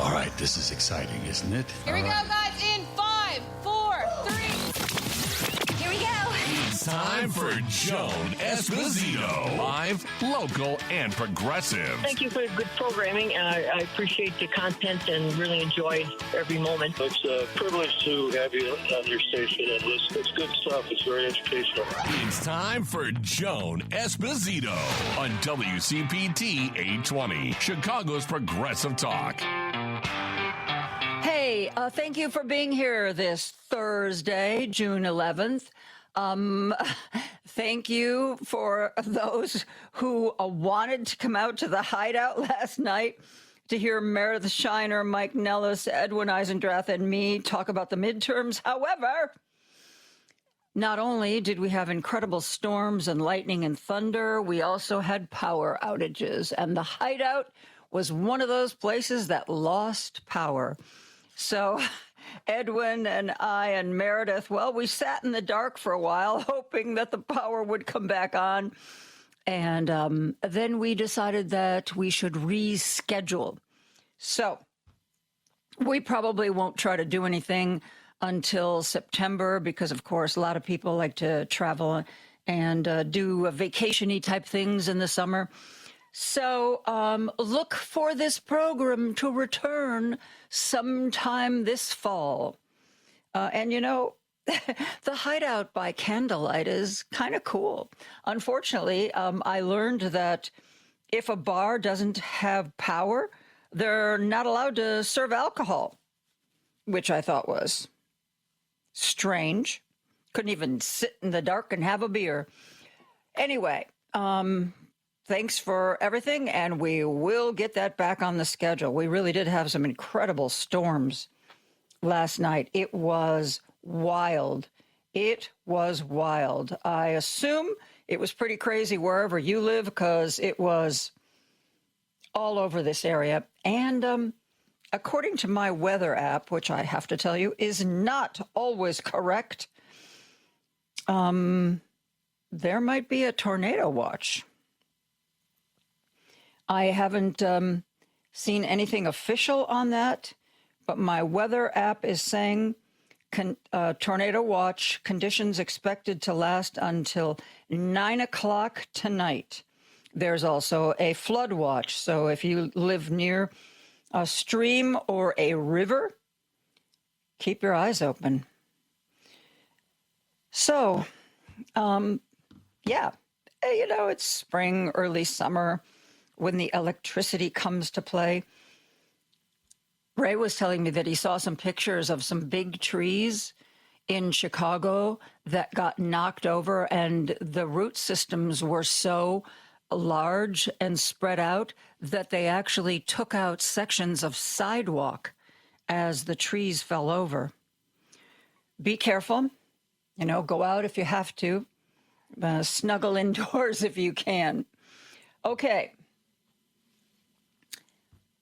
All right, this is exciting, isn't it? Here we go, guys, in 5, 4, 3. Here we go. It's time for Joan Esposito. Live, local, and progressive. Thank you for good programming. I appreciate the content and really enjoyed every moment. It's a privilege to have you on your station and listen. It's good stuff. It's very educational. It's time for Joan Esposito on WCPT 820, Chicago's Progressive Talk. Hey, thank you for being here this Thursday, June 11th. Thank you for those who wanted to come out to the Hideout last night to hear Meredith Shiner, Mike Nellis, Edwin Eisendrath, and me talk about the midterms. However, not only did we have incredible storms and lightning and thunder, we also had power outages, and the Hideout was one of those places that lost power. So Edwin and I and Meredith, well, we sat in the dark for a while, hoping that the power would come back on. And then we decided that we should reschedule. So we probably won't try to do anything until September because, of course, a lot of people like to travel and do vacation-y type things in the summer. So look for this program to return sometime this fall. And, you know, the Hideout by candlelight is kind of cool. Unfortunately, I learned that if a bar doesn't have power, they're not allowed to serve alcohol, which I thought was strange. Couldn't even sit in the dark and have a beer. Anyway, thanks for everything, and we will get that back on the schedule. We really did have some incredible storms last night. It was wild. It was wild. I assume it was pretty crazy wherever you live because it was all over this area. And according to my weather app, which I have to tell you is not always correct, there might be a tornado watch. I haven't seen anything official on that, but my weather app is saying tornado watch conditions expected to last until 9 o'clock tonight. There's also a flood watch. So if you live near a stream or a river, keep your eyes open. So, yeah, you know, it's spring, early summer, when the electricity comes to play. Ray was telling me that he saw some pictures of some big trees in Chicago that got knocked over, and the root systems were so large and spread out that they actually took out sections of sidewalk as the trees fell over. Be careful. You know, go out if you have to. Snuggle indoors if you can. Okay.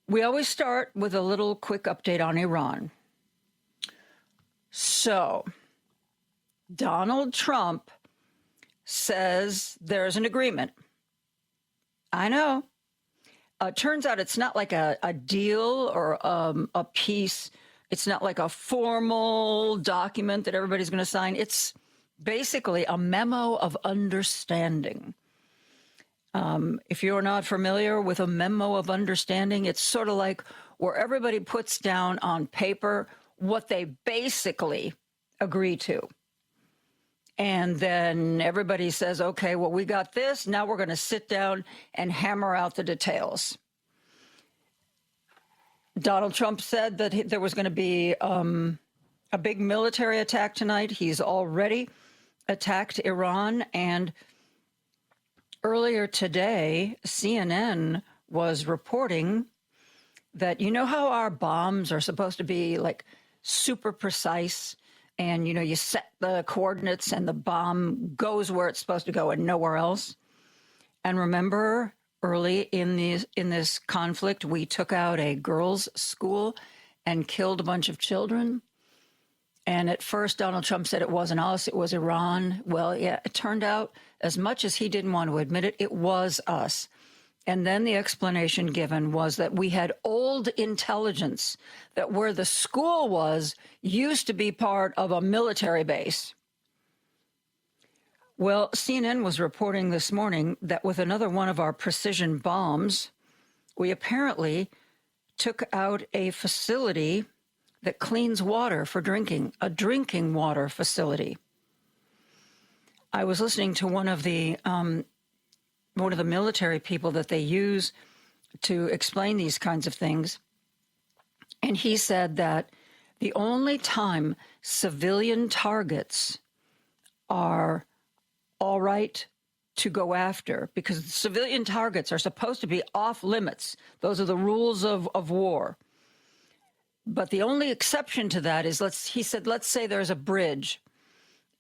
We always start with a little quick update on Iran. So, Donald Trump says there's an agreement. I know. Turns out it's not like a deal or a peace. It's not like a formal document that everybody's going to sign. It's basically a memo of understanding. If you're not familiar with a memo of understanding, it's sort of like where everybody puts down on paper what they basically agree to. And then everybody says, okay, well, we got this. Now we're going to sit down and hammer out the details. Donald Trump said that there was going to be a big military attack tonight. He's already attacked Iran. And earlier today, CNN was reporting that, you know how our bombs are supposed to be like super precise, and, you know, you set the coordinates and the bomb goes where it's supposed to go and nowhere else. And remember, early in this conflict, we took out a girls' school and killed a bunch of children. And at first, Donald Trump said it wasn't us, it was Iran. Well, yeah, it turned out, as much as he didn't want to admit it, it was us. And then the explanation given was that we had old intelligence, that where the school was used to be part of a military base. Well, CNN was reporting this morning that with another one of our precision bombs, we apparently took out a facility that cleans water for drinking, a drinking water facility. I was listening to one of the military people that they use to explain these kinds of things, and he said that the only time civilian targets are all right to go after, because civilian targets are supposed to be off limits. Those are the rules of war. But the only exception to that is, he said, let's say there's a bridge.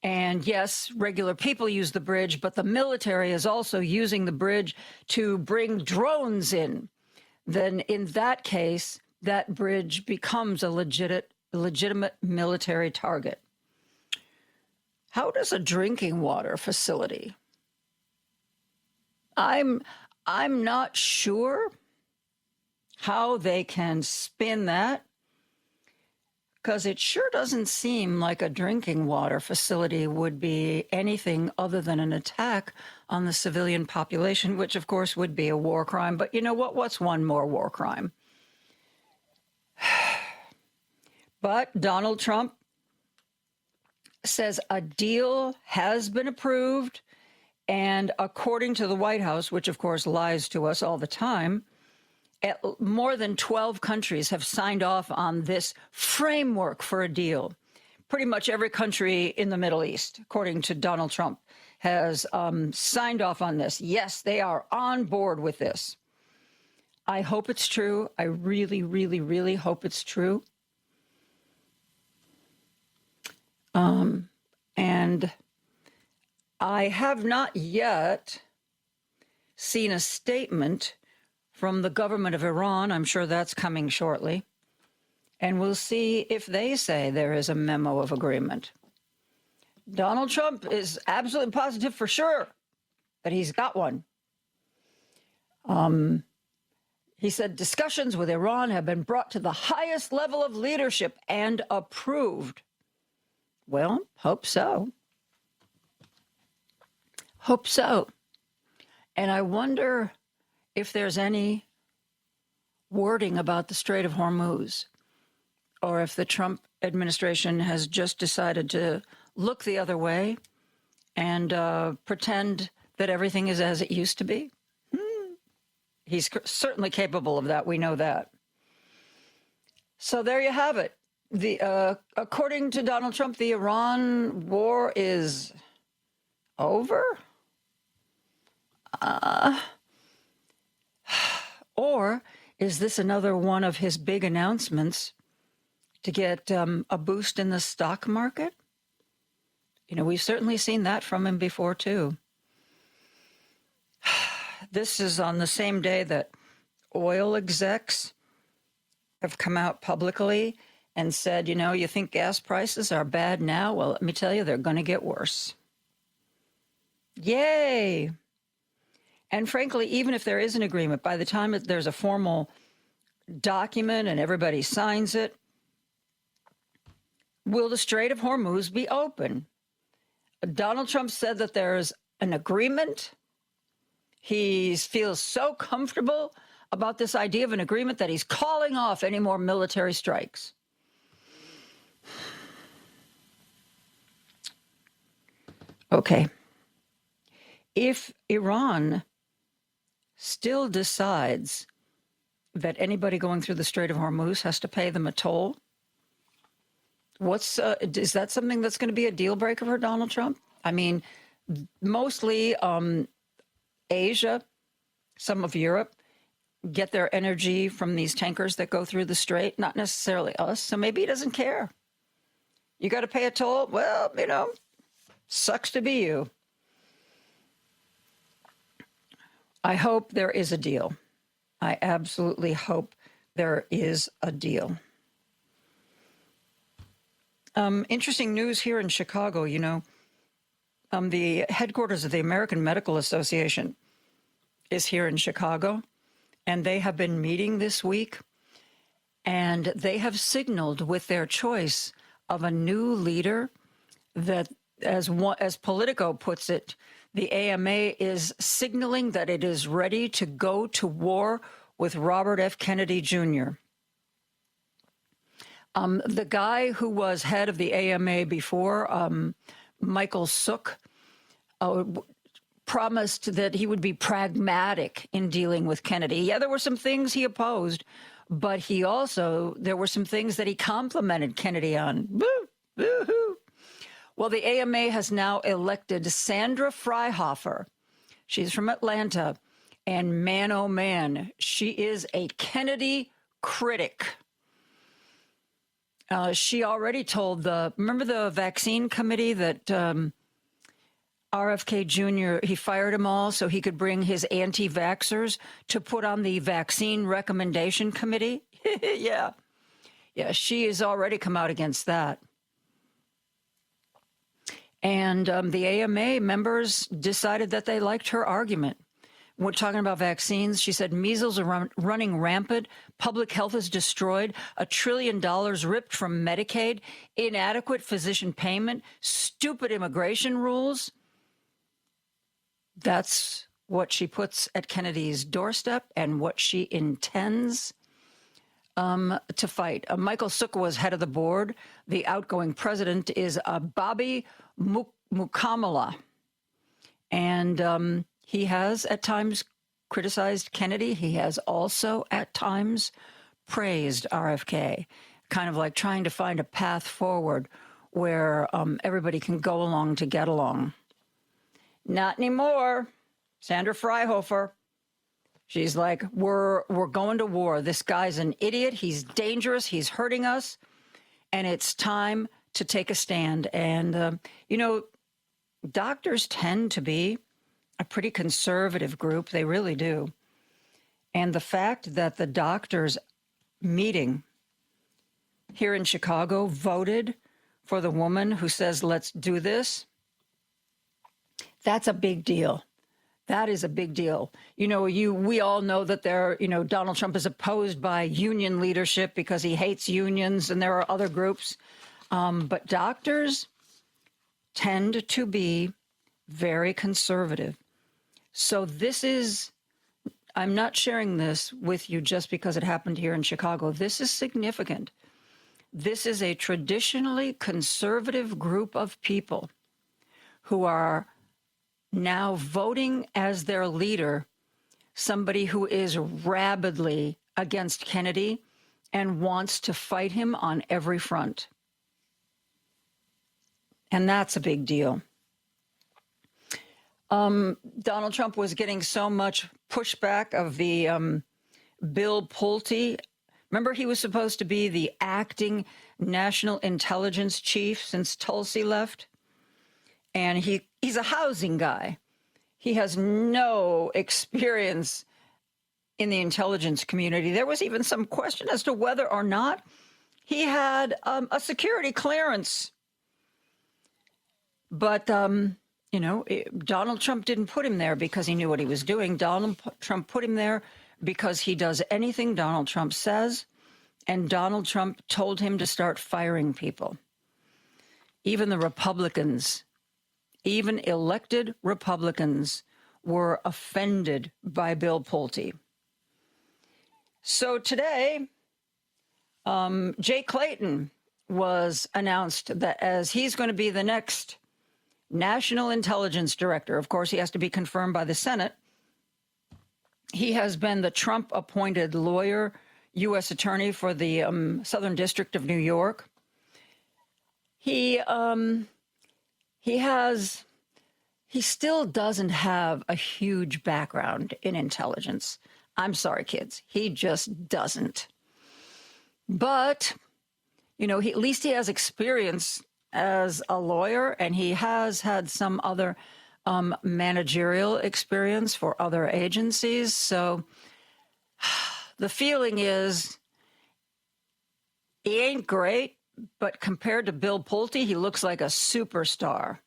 And yes, regular people use the bridge, but the military is also using the bridge to bring drones in. Then in that case, that bridge becomes a legitimate military target. How does a drinking water facility? I'm not sure how they can spin that, because it sure doesn't seem like a drinking water facility would be anything other than an attack on the civilian population, which of course would be a war crime. But you know what? What's one more war crime? But Donald Trump says a deal has been approved. And according to the White House, which of course lies to us all the time, more than 12 countries have signed off on this framework for a deal. Pretty much every country in the Middle East, according to Donald Trump, has signed off on this. Yes, they are on board with this. I hope it's true. I really, really, really hope it's true. And I have not yet seen a statement from the government of Iran. I'm sure that's coming shortly. And we'll see if they say there is a memo of agreement. Donald Trump is absolutely positive for sure that he's got one. He said discussions with Iran have been brought to the highest level of leadership and approved. Well, hope so. Hope so. And I wonder if there's any wording about the Strait of Hormuz, or if the Trump administration has just decided to look the other way and pretend that everything is as it used to be. He's certainly capable of that. We know that. So there you have it. According to Donald Trump, the Iran war is over. Or is this another one of his big announcements to get a boost in the stock market? You know, we've certainly seen that from him before, too. This is on the same day that oil execs have come out publicly and said, you know, you think gas prices are bad now? Well, let me tell you, they're going to get worse. Yay! And frankly, even if there is an agreement, by the time there's a formal document and everybody signs it, will the Strait of Hormuz be open? Donald Trump said that there's an agreement. He feels so comfortable about this idea of an agreement that he's calling off any more military strikes. Okay. If Iran still decides that anybody going through the Strait of Hormuz has to pay them a toll, is that something that's going to be a deal breaker for Donald Trump? I mean, mostly Asia, some of Europe, get their energy from these tankers that go through the strait, not necessarily us. So maybe he doesn't care. You got to pay a toll? Well, you know, sucks to be you. I hope there is a deal. I absolutely hope there is a deal. Interesting news here in Chicago, you know, the headquarters of the American Medical Association is here in Chicago, and they have been meeting this week, and they have signaled with their choice of a new leader that, as Politico puts it, the AMA is signaling that it is ready to go to war with Robert F. Kennedy Jr. The guy who was head of the AMA before, Michael Sook, promised that he would be pragmatic in dealing with Kennedy. Yeah, there were some things he opposed, but there were some things that he complimented Kennedy on. Boo, boo-hoo. Well, the AMA has now elected Sandra Freihofer. She's from Atlanta, and man, oh man, she is a Kennedy critic. She already told remember the vaccine committee that RFK Jr., he fired them all so he could bring his anti-vaxxers to put on the vaccine recommendation committee? Yeah, she has already come out against that. And the AMA members decided that they liked her argument. We're talking about vaccines. She said measles are running rampant. Public health is destroyed. $1 trillion ripped from Medicaid. Inadequate physician payment. Stupid immigration rules. That's what she puts at Kennedy's doorstep and what she intends to fight. Michael Sook was head of the board. The outgoing president is Bobby Mukamala. And he has at times criticized Kennedy. He has also at times praised RFK, kind of like trying to find a path forward where everybody can go along to get along. Not anymore. Sandra Freihofer. She's like, we're going to war. This guy's an idiot. He's dangerous. He's hurting us. And it's time to take a stand. And, doctors tend to be a pretty conservative group. They really do. And the fact that the doctors meeting here in Chicago voted for the woman who says, let's do this, that's a big deal. That is a big deal. We all know that Donald Trump is opposed by union leadership because he hates unions, and there are other groups. But doctors tend to be very conservative. So I'm not sharing this with you just because it happened here in Chicago. This is significant. This is a traditionally conservative group of people who are now voting as their leader somebody who is rabidly against Kennedy and wants to fight him on every front. And that's a big deal. Donald Trump was getting so much pushback of the Bill Pulte. Remember, he was supposed to be the acting national intelligence chief since Tulsi left? And he's a housing guy. He has no experience in the intelligence community. There was even some question as to whether or not he had a security clearance. But, Donald Trump didn't put him there because he knew what he was doing. Donald Trump put him there because he does anything Donald Trump says, and Donald Trump told him to start firing people. Even the Republicans, even elected Republicans, were offended by Bill Pulte. So today, Jay Clayton was announced that as he's going to be the next National Intelligence Director. Of course, he has to be confirmed by the Senate. He has been the Trump-appointed lawyer, U.S. attorney for the Southern District of New York. He still doesn't have a huge background in intelligence. I'm sorry, kids. He just doesn't. But, at least he has experience as a lawyer, and he has had some other managerial experience for other agencies. So the feeling is he ain't great, but compared to Bill Pulte, he looks like a superstar.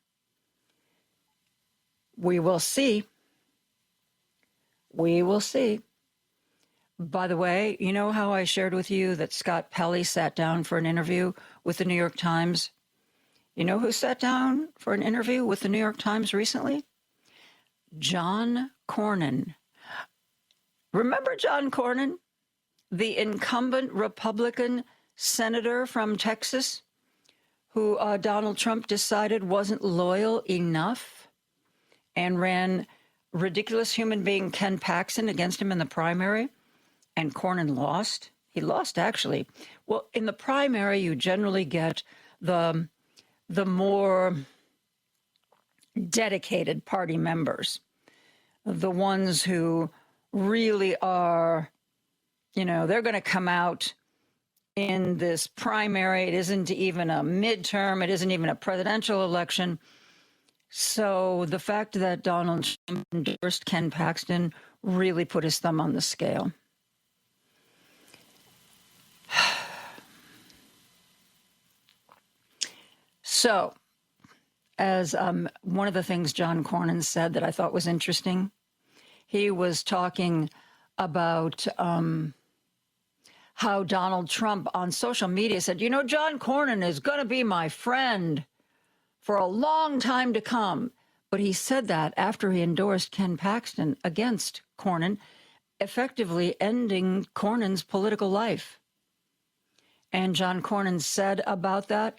We will see. We will see. By the way, you know how I shared with you that Scott Pelley sat down for an interview with the New York Times? You know who sat down for an interview with the New York Times recently? John Cornyn. Remember John Cornyn, the incumbent Republican senator from Texas who Donald Trump decided wasn't loyal enough and ran ridiculous human being Ken Paxton against him in the primary? And Cornyn lost. He lost, actually. Well, in the primary, you generally get the more dedicated party members, the ones who really are, they're going to come out in this primary. It isn't even a midterm. It isn't even a presidential election. So the fact that Donald Trump endorsed Ken Paxton really put his thumb on the scale. So, as one of the things John Cornyn said that I thought was interesting, he was talking about how Donald Trump on social media said, John Cornyn is going to be my friend for a long time to come. But he said that after he endorsed Ken Paxton against Cornyn, effectively ending Cornyn's political life. And John Cornyn said about that,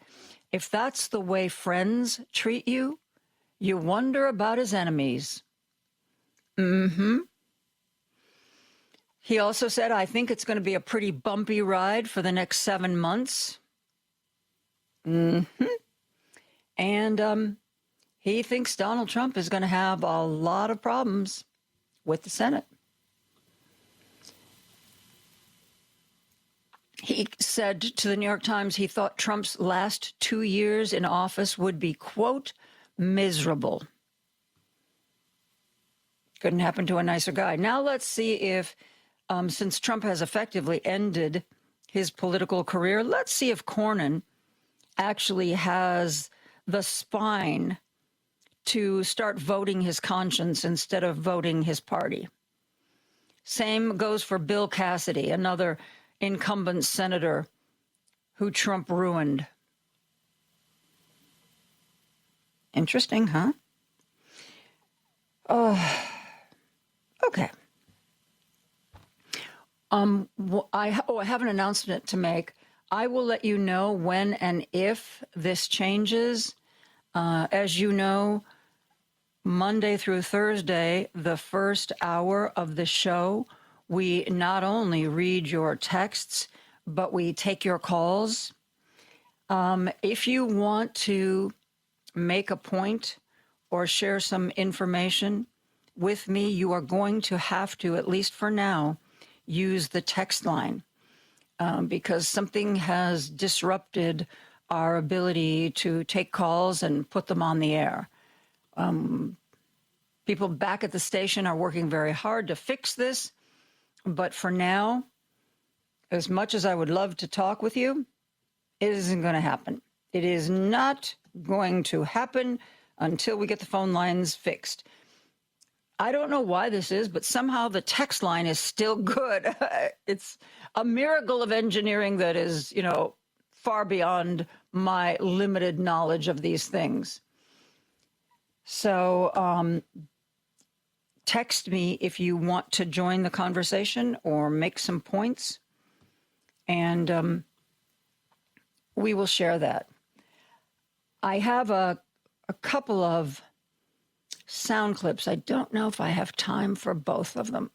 if that's the way friends treat you, you wonder about his enemies. Mm-hmm. He also said, I think it's going to be a pretty bumpy ride for the next 7 months. Mm-hmm. And he thinks Donald Trump is going to have a lot of problems with the Senate. He said to the New York Times he thought Trump's last 2 years in office would be, quote, miserable. Couldn't happen to a nicer guy. Now let's see if, since Trump has effectively ended his political career, let's see if Cornyn actually has the spine to start voting his conscience instead of voting his party. Same goes for Bill Cassidy, another incumbent senator who Trump ruined. Interesting, huh? Okay. I have an announcement to make. I will let you know when and if this changes. As you know, Monday through Thursday, the first hour of the show, we not only read your texts, but we take your calls. If you want to make a point or share some information with me, you are going to have to, at least for now, use the text line because something has disrupted our ability to take calls and put them on the air. People back at the station are working very hard to fix this. But for now, as much as I would love to talk with you, it isn't going to happen. It is not going to happen until we get the phone lines fixed. I don't know why this is, but somehow the text line is still good. It's a miracle of engineering that is, far beyond my limited knowledge of these things. So text me if you want to join the conversation or make some points, and we will share that. I have a couple of sound clips. I don't know if I have time for both of them.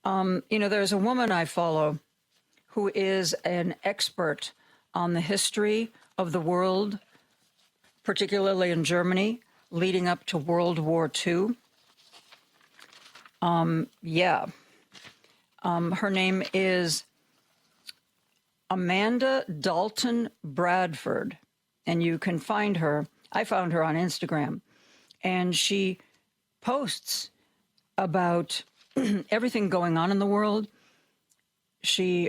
There's a woman I follow who is an expert on the history of the world, particularly in Germany, leading up to World War II. Her name is Amanda Dalton Bradford, and you can find her. I found her on Instagram, and she posts about everything going on in the world. She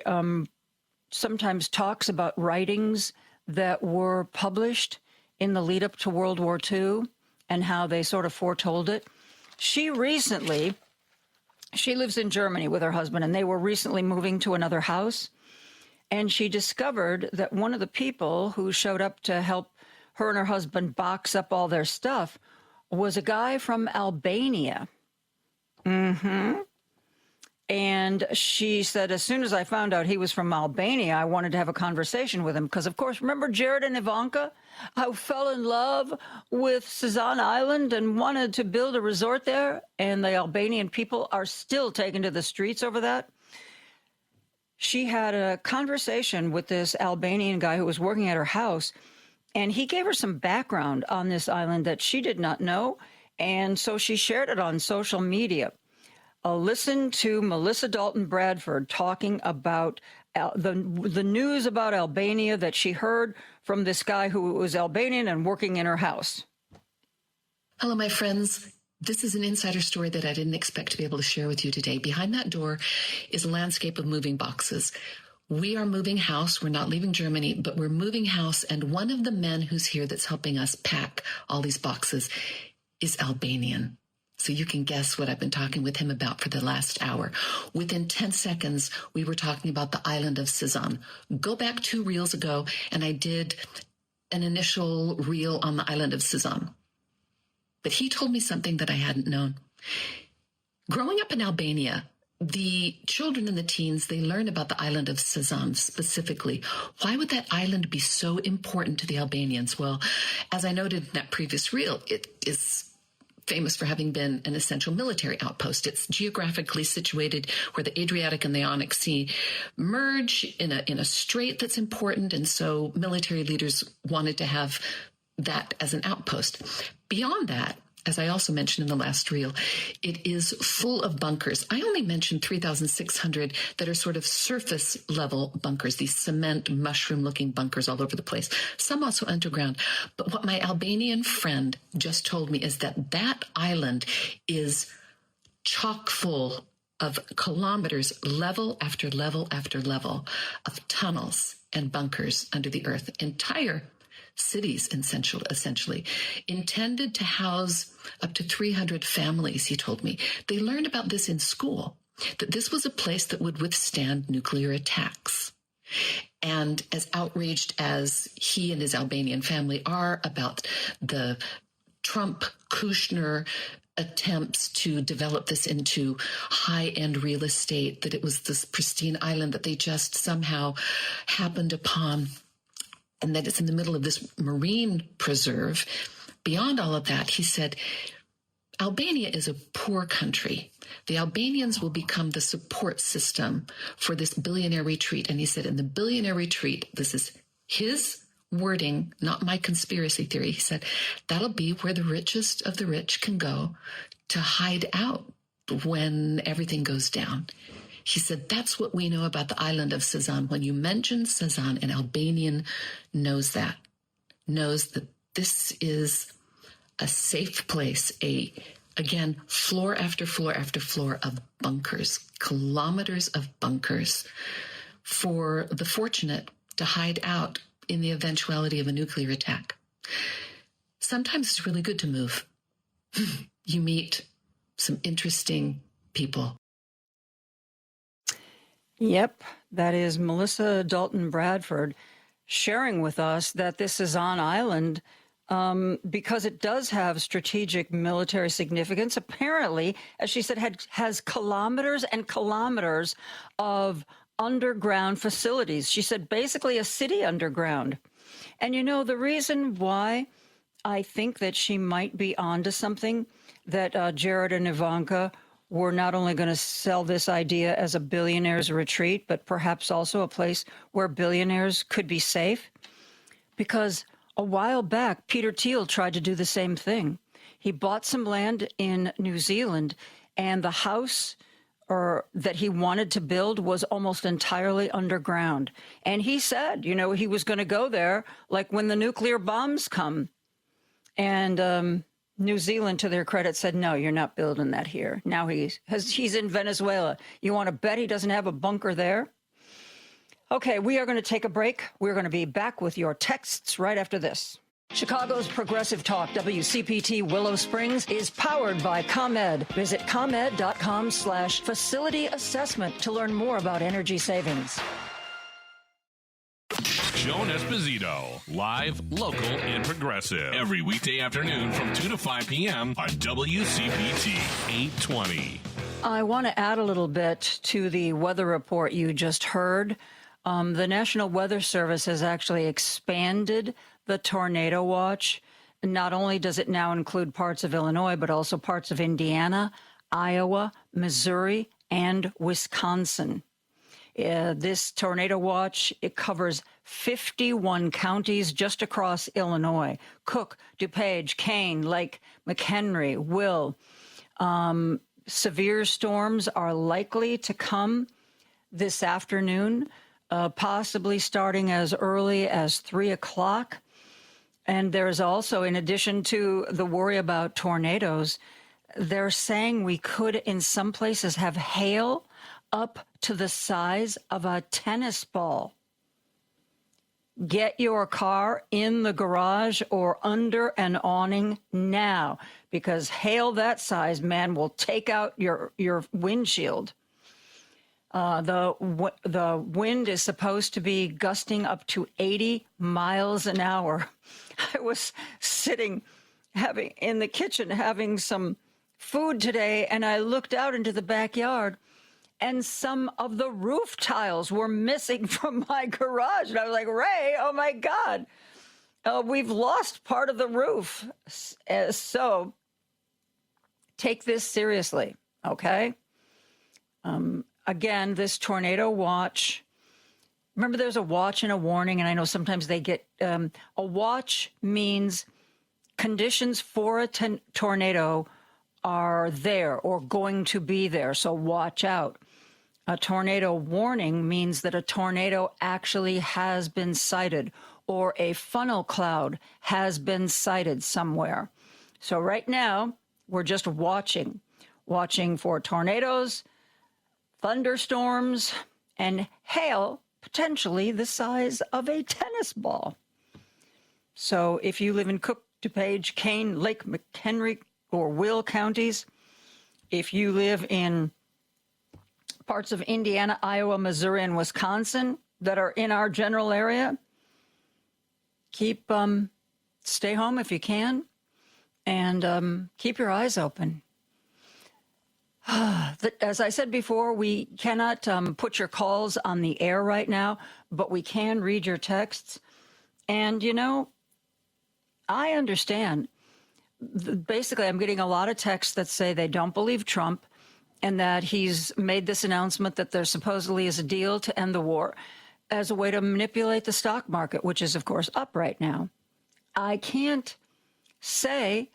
sometimes talks about writings that were published in the lead up to World War II and how they sort of foretold it. She recently She lives in Germany with her husband, and they were recently moving to another house. And she discovered that one of the people who showed up to help her and her husband box up all their stuff was a guy from Albania. And she said, as soon as I found out he was from Albania, I wanted to have a conversation with him. Because, of course, remember Jared and Ivanka, who fell in love with Sazan Island and wanted to build a resort there? And the Albanian people are still taken to the streets over that. She had a conversation with this Albanian guy who was working at her house, and he gave her some background on this island that she did not know. And so she shared it on social media. Listen to Melissa Dalton Bradford talking about the news about Albania that she heard from this guy who was Albanian and working in her house. Hello, my friends. This is an insider story that I didn't expect to be able to share with you today. Behind that door is a landscape of moving boxes. We are moving house. We're not leaving Germany, but we're moving house. And one of the men who's here that's helping us pack all these boxes is Albanian. So you can guess what I've been talking with him about for the last hour. Within 10 seconds, we were talking about the island of Sazan. Go back 2 reels ago, and I did an initial reel on the island of Sazan. But he told me something that I hadn't known. Growing up in Albania, the children and the teens, they learn about the island of Sazan specifically. Why would that island be so important to the Albanians? Well, as I noted in that previous reel, it is famous for having been an essential military outpost. It's geographically situated where the Adriatic and the Ionic Sea merge in a strait that's important, and so military leaders wanted to have that as an outpost. Beyond that, as I also mentioned in the last reel, it is full of bunkers. I only mentioned 3,600 that are sort of surface level bunkers, these cement mushroom looking bunkers all over the place, some also underground. But what my Albanian friend just told me is that that island is chock full of kilometers, level after level after level of tunnels and bunkers under the earth, entire cities, essentially, intended to house up to 300 families, he told me. They learned about this in school, that this was a place that would withstand nuclear attacks. And as outraged as he and his Albanian family are about the Trump-Kushner attempts to develop this into high-end real estate, that it was this pristine island that they just somehow happened upon, and that it's in the middle of this marine preserve. Beyond all of that, he said, Albania is a poor country. The Albanians will become the support system for this billionaire retreat. And he said, in the billionaire retreat, this is his wording, not my conspiracy theory. He said, that'll be where the richest of the rich can go to hide out when everything goes down. He said, that's what we know about the island of Sazan. When you mention Sazan, an Albanian knows that this is a safe place, again, floor after floor after floor of bunkers, kilometers of bunkers for the fortunate to hide out in the eventuality of a nuclear attack. Sometimes it's really good to move. You meet some interesting people. Yep, that is Melissa Dalton Bradford sharing with us that this is on island because it does have strategic military significance. Apparently, as she said, has kilometers and kilometers of underground facilities. She said basically a city underground. And you know, the reason why I think that she might be onto something, that Jared and Ivanka were not only going to sell this idea as a billionaire's retreat, but perhaps also a place where billionaires could be safe. Because a while back, Peter Thiel tried to do the same thing. He bought some land in New Zealand, and the house that he wanted to build was almost entirely underground. And he said, you know, he was going to go there like when the nuclear bombs come. And New Zealand, to their credit, said, no, you're not building that here. Now he's in Venezuela. You want to bet he doesn't have a bunker there? Okay, we are going to take a break. We're going to be back with your texts right after this. Chicago's Progressive Talk, WCPT Willow Springs, is powered by ComEd. Visit ComEd.com/facility assessment to learn more about energy savings. Joan Esposito, live, local, and progressive. Every weekday afternoon from 2 to 5 p.m. on WCPT 820. I want to add a little bit to the weather report you just heard. The National Weather Service has actually expanded the tornado watch. Not only does it now include parts of Illinois, but also parts of Indiana, Iowa, Missouri, and Wisconsin. This tornado watch, it covers 51 counties just across Illinois: Cook, DuPage, Kane, Lake, McHenry, Will. Severe storms are likely to come this afternoon, possibly starting as early as 3 o'clock. And there's also, in addition to the worry about tornadoes, they're saying we could, in some places, have hail up to the size of a tennis ball. Get your car in the garage or under an awning now, because hail that size, man, will take out your windshield. The wind is supposed to be gusting up to 80 miles an hour. I was sitting in the kitchen having some food today, and I looked out into the backyard, and some of the roof tiles were missing from my garage. And I was like, Ray, oh my God, we've lost part of the roof. So take this seriously, okay? Again, this tornado watch, remember there's a watch and a warning, and I know sometimes they get, a watch means conditions for a tornado are there or going to be there, so watch out. A tornado warning means that a tornado actually has been sighted or a funnel cloud has been sighted somewhere. So right now, we're just watching for tornadoes, thunderstorms, and hail, potentially the size of a tennis ball. So if you live in Cook, DuPage, Kane, Lake, McHenry, or Will counties, if you live in parts of Indiana, Iowa, Missouri, and Wisconsin that are in our general area, stay home if you can, and keep your eyes open. As I said before, we cannot put your calls on the air right now, but we can read your texts. And, I understand. Basically, I'm getting a lot of texts that say they don't believe Trump and that he's made this announcement that there supposedly is a deal to end the war as a way to manipulate the stock market, which is, of course, up right now. I can't say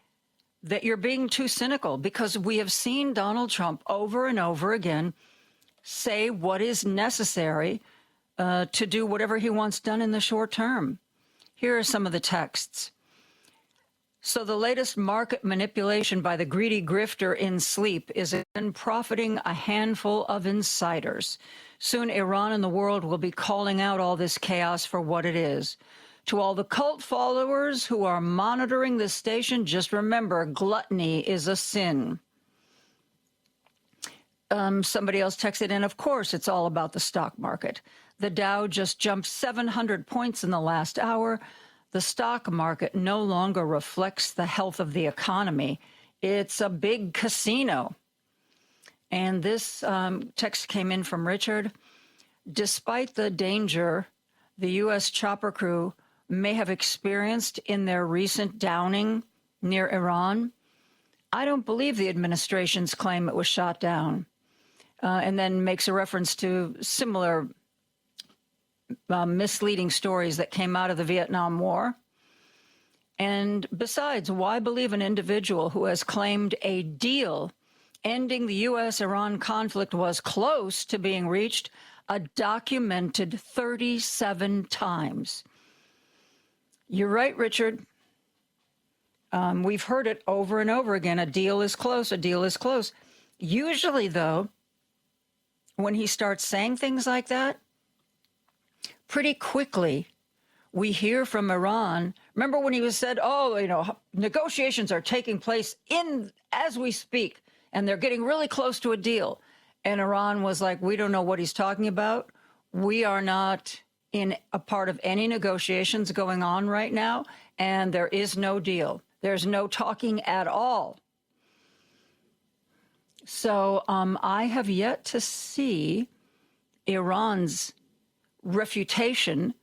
that you're being too cynical, because we have seen Donald Trump over and over again say what is necessary to do whatever he wants done in the short term. Here are some of the texts. So the latest market manipulation by the greedy grifter in sleep is again profiting a handful of insiders. Soon Iran and the world will be calling out all this chaos for what it is. To all the cult followers who are monitoring this station, just remember, gluttony is a sin. Somebody else texted in, of course, it's all about the stock market. The Dow just jumped 700 points in the last hour. The stock market no longer reflects the health of the economy. It's a big casino. And this text came in from Richard. Despite the danger the U.S. chopper crew may have experienced in their recent downing near Iran, I don't believe the administration's claim it was shot down. And then makes a reference to similar misleading stories that came out of the Vietnam War. And besides, why believe an individual who has claimed a deal ending the U.S.-Iran conflict was close to being reached a documented 37 times? You're right, Richard. We've heard it over and over again. A deal is close. A deal is close. Usually, though, when he starts saying things like that, pretty quickly we hear from Iran Remember when he said, negotiations are taking place as we speak, and they're getting really close to a deal. And Iran was like, we don't know what he's talking about. We are not in a part of any negotiations going on right now, and there is no deal. There's no talking at all. So I have yet to see Iran's refutation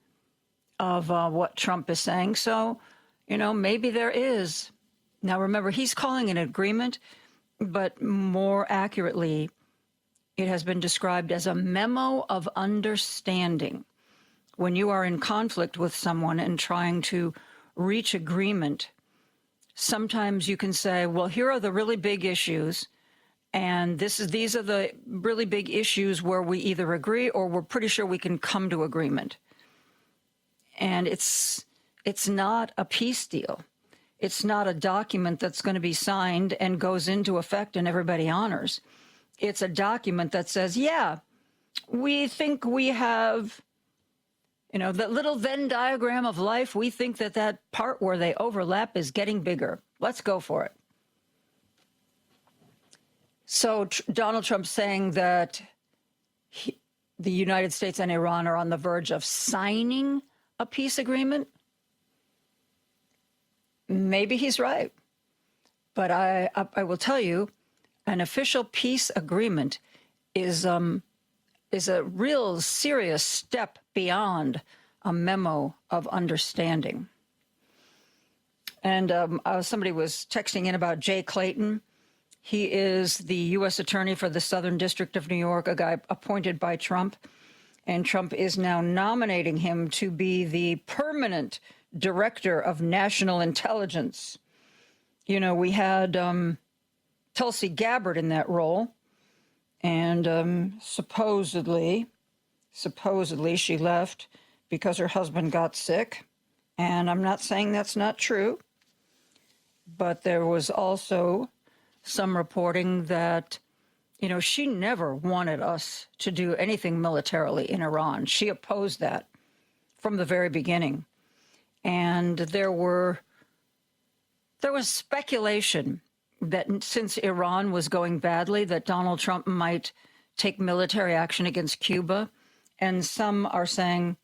of what Trump is saying. So, maybe there is. Now, remember, he's calling an agreement, but more accurately, it has been described as a memo of understanding. When you are in conflict with someone and trying to reach agreement, sometimes you can say, well, here are the really big issues, and these are the really big issues where we either agree or we're pretty sure we can come to agreement. And it's not a peace deal. It's not a document that's going to be signed and goes into effect and everybody honors. It's a document that says, yeah, we think we have, that little Venn diagram of life, we think that part where they overlap is getting bigger. Let's go for it. So Donald Trump saying that the United States and Iran are on the verge of signing a peace agreement. Maybe he's right. But I will tell you, an official peace agreement is a real serious step beyond a memo of understanding. And somebody was texting in about Jay Clayton. He is the U.S. Attorney for the Southern District of New York, a guy appointed by Trump. And Trump is now nominating him to be the permanent director of national intelligence. We had Tulsi Gabbard in that role. And supposedly she left because her husband got sick. And I'm not saying that's not true. But there was also some reporting that, she never wanted us to do anything militarily in Iran. She opposed that from the very beginning. And there was speculation that since Iran was going badly, that Donald Trump might take military action against Cuba. And some are saying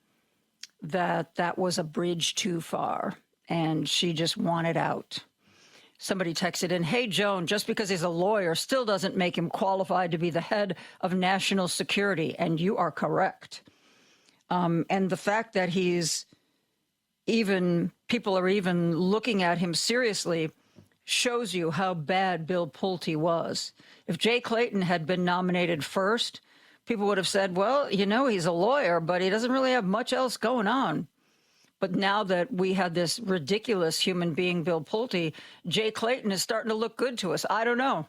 that was a bridge too far and she just wanted out. Somebody texted in, hey, Joan, just because he's a lawyer still doesn't make him qualified to be the head of national security. And you are correct. And the fact that people are even looking at him seriously shows you how bad Bill Pulte was. If Jay Clayton had been nominated first, people would have said, well, he's a lawyer, but he doesn't really have much else going on. But now that we had this ridiculous human being, Bill Pulte, Jay Clayton is starting to look good to us. I don't know.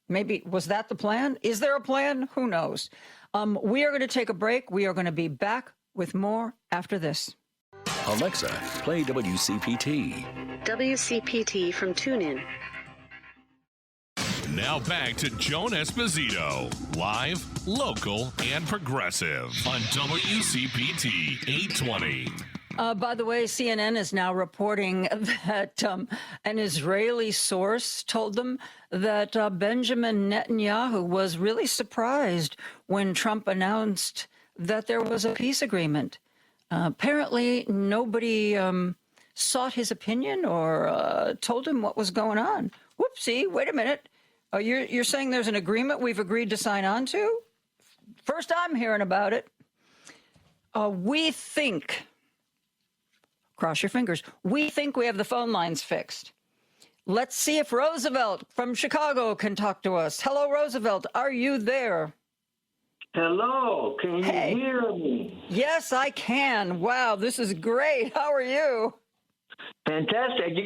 Maybe, was that the plan? Is there a plan? Who knows? We are going to take a break. We are going to be back with more after this. Alexa, play WCPT. WCPT from TuneIn. Now back to Joan Esposito, live, local, and progressive on WCPT 820. By the way, CNN is now reporting that an Israeli source told them that Benjamin Netanyahu was really surprised when Trump announced that there was a peace agreement. Apparently, nobody sought his opinion or told him what was going on. Whoopsie, wait a minute. You're saying there's an agreement we've agreed to sign on to? First I'm hearing about it. We think, cross your fingers, we think we have the phone lines fixed. Let's see if Roosevelt from Chicago can talk to us. Hello, Roosevelt. Are you there? Hello. Can you hear me? Yes, I can. Wow, this is great. How are you? Fantastic.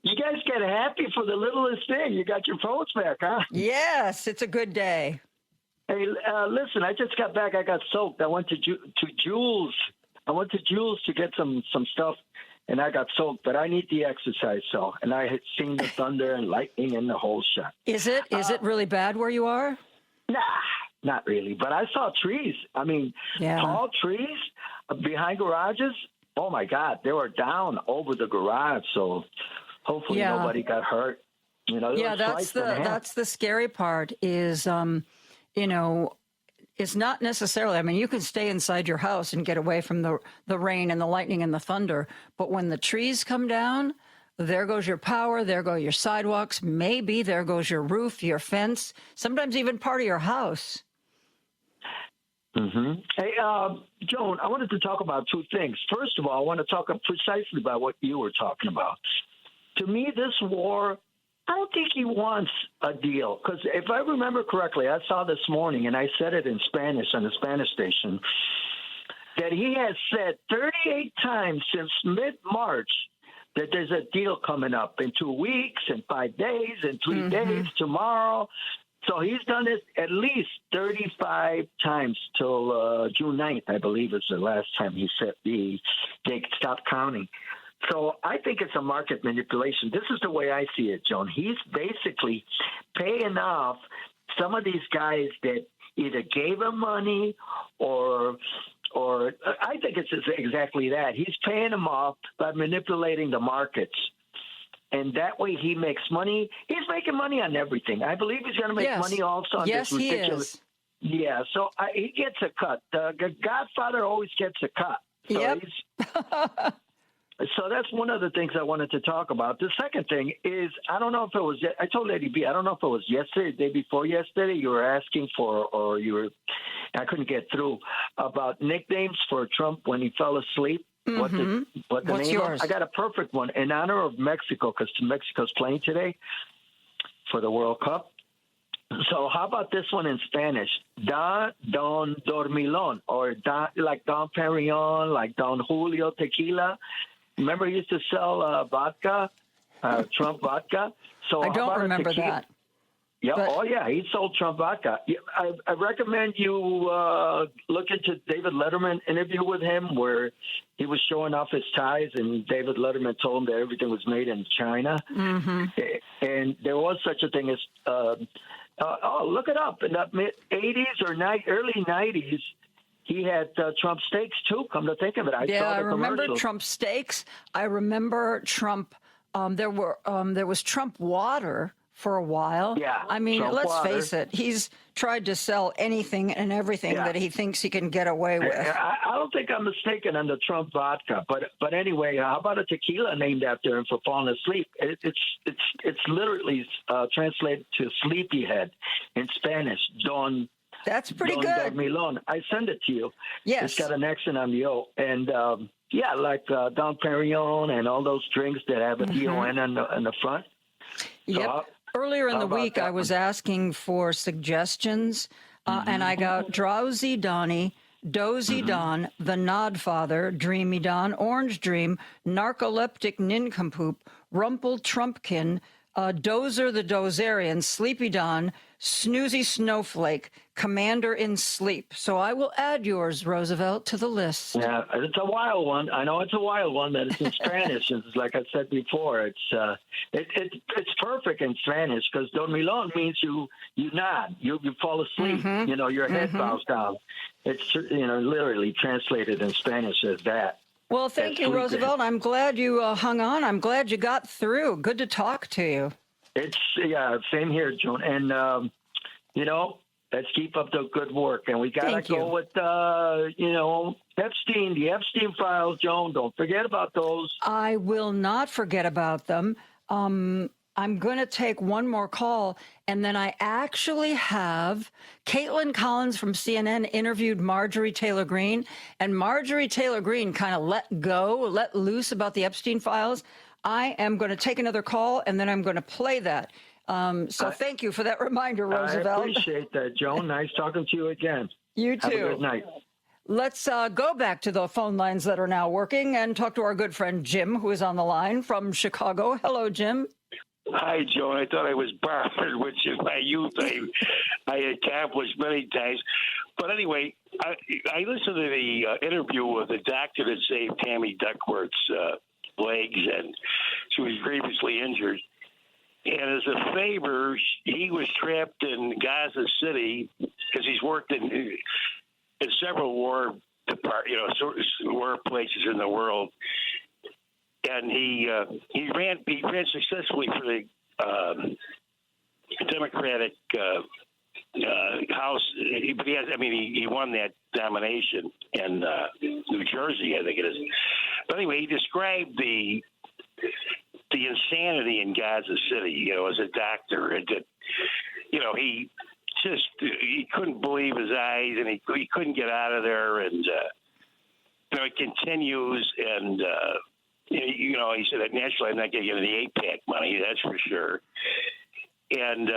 You guys get happy for the littlest thing. You got your phones back, huh? Yes, it's a good day. Hey, listen, I just got back. I got soaked. I went to Jules. I went to Jules to get some stuff, and I got soaked. But I need the exercise, and I had seen the thunder and lightning and the whole shot. Is it really bad where you are? Nah, not really. But I saw trees. I mean, tall trees behind garages. oh my God, they were down over the garage. So hopefully nobody got hurt. You know, that's the scary part is, it's not necessarily, I mean, you can stay inside your house and get away from the rain and the lightning and the thunder. But when the trees come down, there goes your power, there go your sidewalks, maybe there goes your roof, your fence, sometimes even part of your house. Mm-hmm. Hey, Joan, I wanted to talk about two things. First of all, I want to talk precisely about what you were talking about. To me, this war, I don't think he wants a deal. Because if I remember correctly, I saw this morning, and I said it in Spanish on the Spanish station, that he has said 38 times since mid-March that there's a deal coming up in 2 weeks, in 5 days, in 3 days, tomorrow. So he's done it at least 35 times till June 9th, I believe, is the last time he said they stopped counting. So I think it's a market manipulation. This is the way I see it, Joan. He's basically paying off some of these guys that either gave him money or I think it's exactly that. He's paying them off by manipulating the markets. And that way he makes money. He's making money on everything. I believe he's going to make money also on this ridiculous. He is. Yeah, so he gets a cut. The Godfather always gets a cut. So yep. So that's one of the things I wanted to talk about. The second thing is, I don't know if it was, I told Lady B, I don't know if it was yesterday, the day before yesterday, you were asking for, or you were, I couldn't get through, about nicknames for Trump when he fell asleep. What the What's name yours? I got a perfect one in honor of Mexico, because Mexico's playing today for the World Cup. So how about this one in Spanish? Don Dormilon, or like Don Perignon, like Don Julio Tequila. Remember he used to sell vodka, Trump vodka? So I don't remember that. Yeah. But... Oh, yeah. He sold Trump vodka. I recommend you look into David Letterman interview with him where he was showing off his ties, and David Letterman told him that everything was made in China. Mm-hmm. And there was such a thing as look it up. In the mid-'80s or early 90s, he had Trump steaks, too, come to think of it. I remember Trump steaks. I remember Trump. There was Trump water for a while. Yeah, I mean, Trump let's water. face it. He's tried to sell anything and everything that he thinks he can get away with. I don't think I'm mistaken on the Trump vodka, but anyway, how about a tequila named after him for falling asleep? It's literally translated to sleepyhead in Spanish. Don. That's pretty Don good. Dormilon. I send it to you. Yes. It's got an accent on the O. And, like Don Perignon and all those drinks that have a D-O-N on the front. Yep. So Earlier in the week, I was asking for suggestions, and I got Drowsy Donnie, Dozy Don, The Nodfather, Dreamy Don, Orange Dream, Narcoleptic Nincompoop, Rumple Trumpkin, Dozer the Dozerian, Sleepy Don, Snoozy Snowflake, Commander in Sleep. So I will add yours, Roosevelt, to the list. Yeah, it's a wild one. I know it's a wild one that it's in Spanish. It's like I said before. It's perfect in Spanish because Dormilon means you nod, you fall asleep. You know, your head bows down. It's literally translated in Spanish as that. Well, thank you, Roosevelt. I'm glad you hung on. I'm glad you got through. Good to talk to you. Same here, Joan. And, let's keep up the good work. And we got to go with, Epstein, the Epstein files, Joan. Don't forget about those. I will not forget about them. I'm going to take one more call, and then I actually have Caitlin Collins from CNN interviewed Marjorie Taylor Greene, and Marjorie Taylor Greene kind of let loose about the Epstein files. I am going to take another call, and then I'm going to play that. So thank you for that reminder, Roosevelt. I appreciate that, Joan. Nice talking to you again. You too. Have a good night. Let's go back to the phone lines that are now working and talk to our good friend Jim, who is on the line from Chicago. Hello, Jim. Hi, Joan. I thought I was barred, which in my youth I accomplished many times. But anyway, I listened to the interview with the doctor that saved Tammy Duckworth's legs, and she was grievously injured. And as a favor, he was trapped in Gaza City because he's worked in several war workplaces in the world. And he ran successfully for the Democratic House, but he won that nomination in New Jersey, I think it is. But anyway, he described the insanity in Gaza City, as a doctor, and that, he couldn't believe his eyes, and he couldn't get out of there, and it continues, and he said that naturally I'm not going to get any APAC money, that's for sure, and.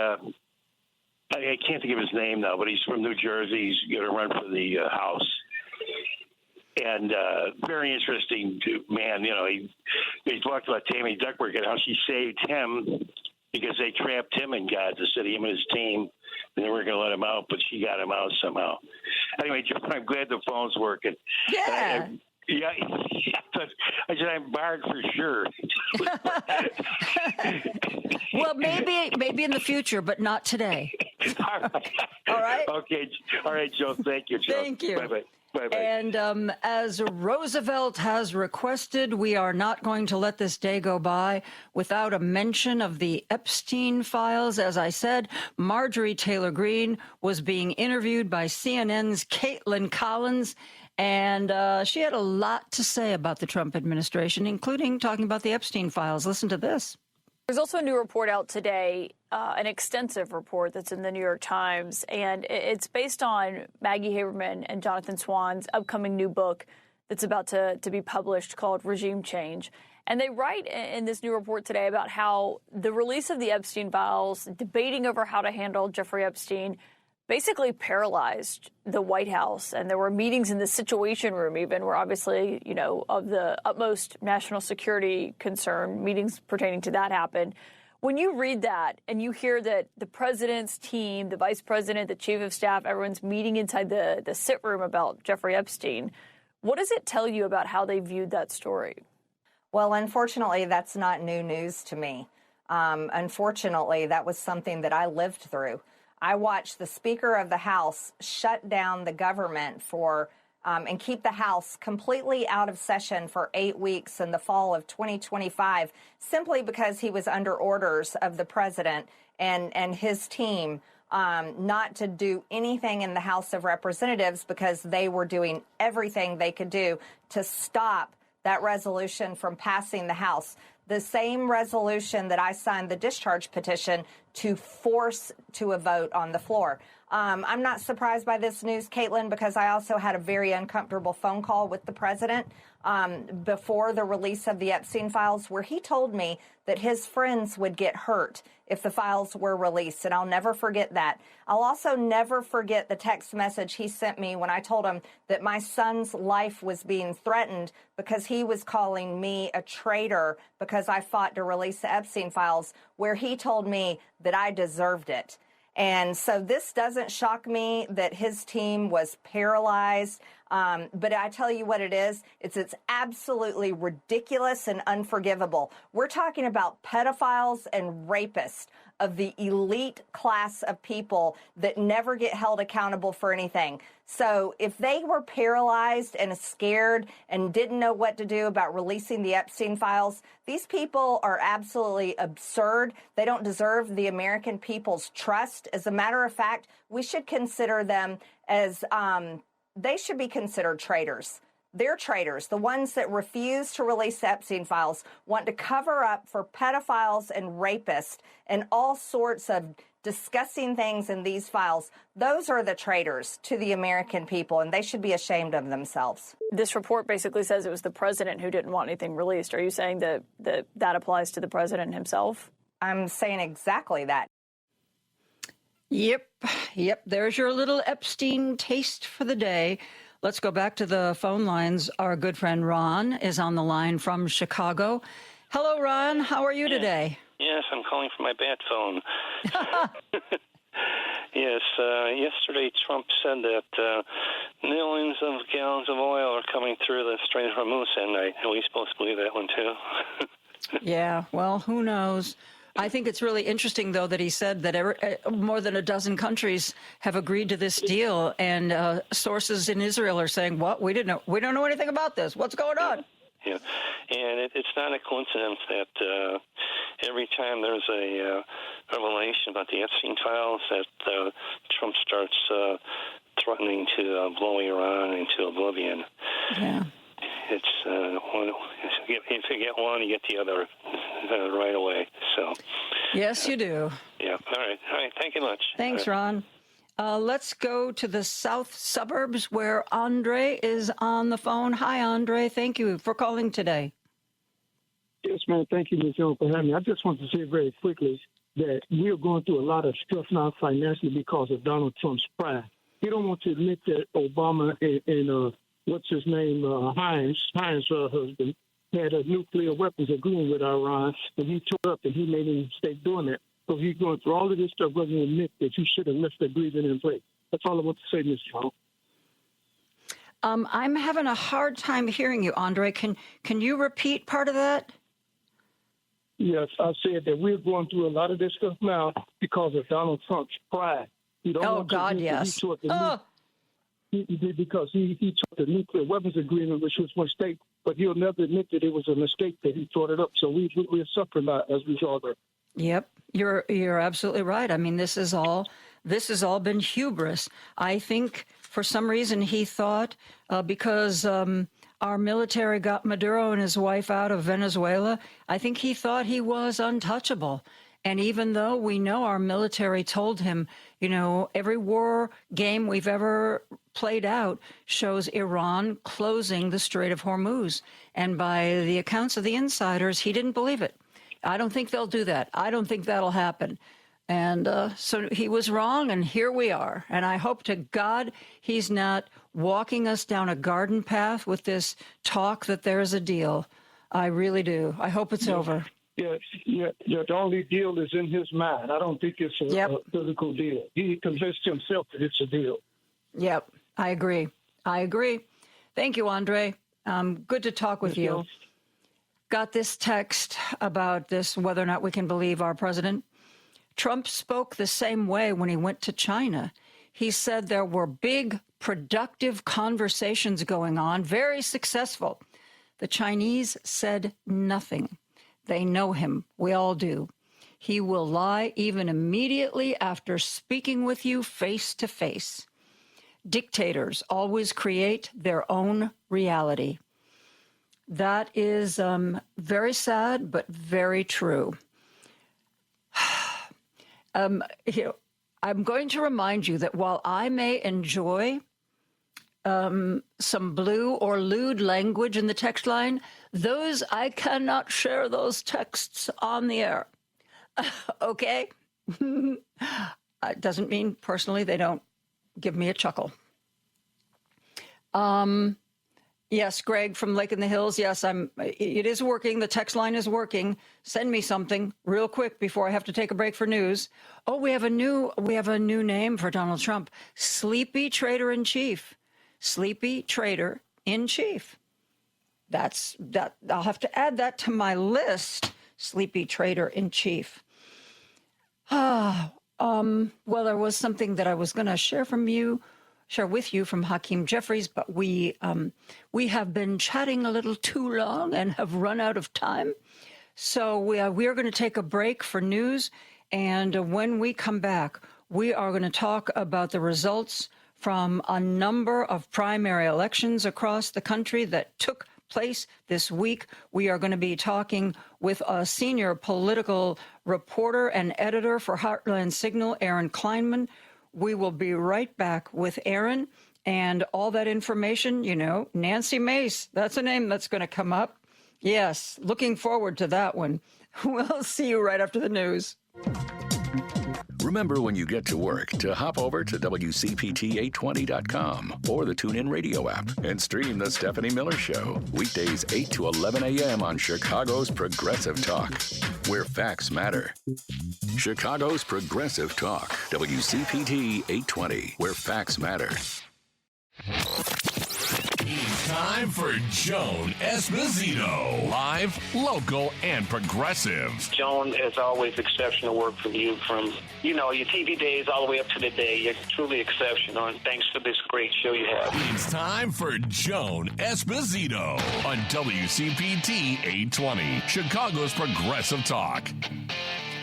I can't think of his name now, but he's from New Jersey. He's going to run for the House. And very interesting man. He talked about Tammy Duckworth and how she saved him because they trapped him in Gaza City, him and his team, and they weren't going to let him out, but she got him out somehow. Anyway, John, I'm glad the phone's working. Yeah. I said I'm barred for sure. Well, maybe in the future, but not today. All right. Okay. All right, Joe. Thank you, Joe. Thank you. Bye-bye. Bye-bye. And as Roosevelt has requested, we are not going to let this day go by without a mention of the Epstein files. As I said, Marjorie Taylor Greene was being interviewed by CNN's Caitlin Collins, and she had a lot to say about the Trump administration, including talking about the Epstein files. Listen to this. There's also a new report out today, an extensive report that's in the New York Times, and it's based on Maggie Haberman and Jonathan Swan's upcoming new book that's about to be published called Regime Change. And they write in this new report today about how the release of the Epstein files, debating over how to handle Jeffrey Epstein, basically paralyzed the White House. And there were meetings in the Situation Room even where obviously, of the utmost national security concern, meetings pertaining to that happened. When you read that and you hear that the president's team, the vice president, the chief of staff, everyone's meeting inside the sit room about Jeffrey Epstein, what does it tell you about how they viewed that story? Well, unfortunately, that's not new news to me. Unfortunately, that was something that I lived through. I watched the Speaker of the House shut down the government and keep the House completely out of session for 8 weeks in the fall of 2025, simply because he was under orders of the president and his team not to do anything in the House of Representatives because they were doing everything they could do to stop that resolution from passing the House. The same resolution that I signed the discharge petition to force to a vote on the floor. I'm not surprised by this news, Caitlin, because I also had a very uncomfortable phone call with the president before the release of the Epstein files, where he told me that his friends would get hurt if the files were released, and I'll never forget that. I'll also never forget the text message he sent me when I told him that my son's life was being threatened because he was calling me a traitor because I fought to release the Epstein files, where he told me that I deserved it. And so this doesn't shock me that his team was paralyzed. But I tell you what it is. It's absolutely ridiculous and unforgivable. We're talking about pedophiles and rapists of the elite class of people that never get held accountable for anything. So if they were paralyzed and scared and didn't know what to do about releasing the Epstein files, these people are absolutely absurd. They don't deserve the American people's trust. As a matter of fact, we should consider them as they should be considered traitors. They're traitors. The ones that refuse to release the Epstein files want to cover up for pedophiles and rapists and all sorts of disgusting things in these files. Those are the traitors to the American people, and they should be ashamed of themselves. This report basically says it was the president who didn't want anything released. Are you saying that that applies to the president himself? I'm saying exactly that. Yep. There's your little Epstein taste for the day. Let's go back to the phone lines. Our good friend Ron is on the line from Chicago. Hello, Ron. How are you today? Yes, I'm calling from my bat phone. Yes, yesterday Trump said that millions of gallons of oil are coming through the Strait of Hormuz at night. Are we supposed to believe that one, too? Yeah, well, who knows? I think it's really interesting, though, that he said that more than a dozen countries have agreed to this deal, and sources in Israel are saying, "What? We don't know anything about this. What's going on?" Yeah, and it's not a coincidence that every time there's a revelation about the Epstein files, that Trump starts threatening to blow Iran into oblivion. Yeah. It's if you get one, you get the other right away. So. Yes, you do. Yeah. All right. Thank you much. Thanks, Ron. Let's go to the south suburbs where Andre is on the phone. Hi, Andre. Thank you for calling today. Yes, man. Thank you, Ms. Jones, for having me. I just want to say very quickly that we are going through a lot of stuff now financially because of Donald Trump's pride. He don't want to admit that Obama and what's his name, Heinz' husband, had a nuclear weapons agreement with Iran, and he took up and he made a mistake doing that. So he's going through all of this stuff, doesn't admit that you should have left the agreement in place. That's all I want to say, Ms. Jones. I'm having a hard time hearing you, Andre. Can you repeat part of that? Yes, I said that we're going through a lot of this stuff now because of Donald Trump's pride. Oh, God, yes. Because he took the nuclear weapons agreement, which was a mistake, but he'll never admit that it was a mistake that he brought it up. So we're suffering by it as a result of it. Yep, you're absolutely right. I mean, this has all been hubris. I think for some reason he thought because our military got Maduro and his wife out of Venezuela, I think he thought he was untouchable. And even though we know our military told him, every war game we've ever played out shows Iran closing the Strait of Hormuz. And by the accounts of the insiders, he didn't believe it. I don't think they'll do that. I don't think that'll happen. And so he was wrong, and here we are. And I hope to God he's not walking us down a garden path with this talk that there's a deal. I really do. I hope it's over. Yeah. The only deal is in his mind. I don't think it's a physical deal. He convinced himself that it's a deal. Yep, I agree. Thank you, Andre. Good to talk with you. Got this text about this, whether or not we can believe our president. Trump spoke the same way when he went to China. He said there were big, productive conversations going on, very successful. The Chinese said nothing. They know him. We all do. He will lie even immediately after speaking with you face to face. Dictators always create their own reality. That is very sad, but very true. I'm going to remind you that while I may enjoy some blue or lewd language in the text line, I cannot share those texts on the air. Okay? It doesn't mean personally they don't give me a chuckle. Yes, Greg from Lake in the Hills. Yes, it is working. The text line is working. Send me something real quick before I have to take a break for news. Oh, we have a new name for Donald Trump. Sleepy Trader in Chief. Sleepy Trader in Chief. That's that. I'll have to add that to my list. Sleepy Trader in Chief. Well, there was something that I was going to share with you from Hakeem Jeffries, but we have been chatting a little too long and have run out of time. So we are going to take a break for news, and when we come back, we are going to talk about the results from a number of primary elections across the country that took place this week. We are going to be talking with a senior political reporter and editor for Heartland Signal, Aaron Kleinman. We will be right back with Aaron and all that information. Nancy Mace, that's a name that's going to come up. Yes, looking forward to that one. We'll see you right after the news. Remember when you get to work to hop over to WCPT820.com or the TuneIn Radio app and stream The Stephanie Miller Show. Weekdays 8 to 11 a.m. on Chicago's Progressive Talk, where facts matter. Chicago's Progressive Talk, WCPT 820, where facts matter. time for Joan Esposito. Live, local, and progressive. Joan, as always, exceptional work from you from, your TV days all the way up to today. You're truly exceptional, and thanks for this great show you have. It's time for Joan Esposito on WCPT 820, Chicago's Progressive Talk.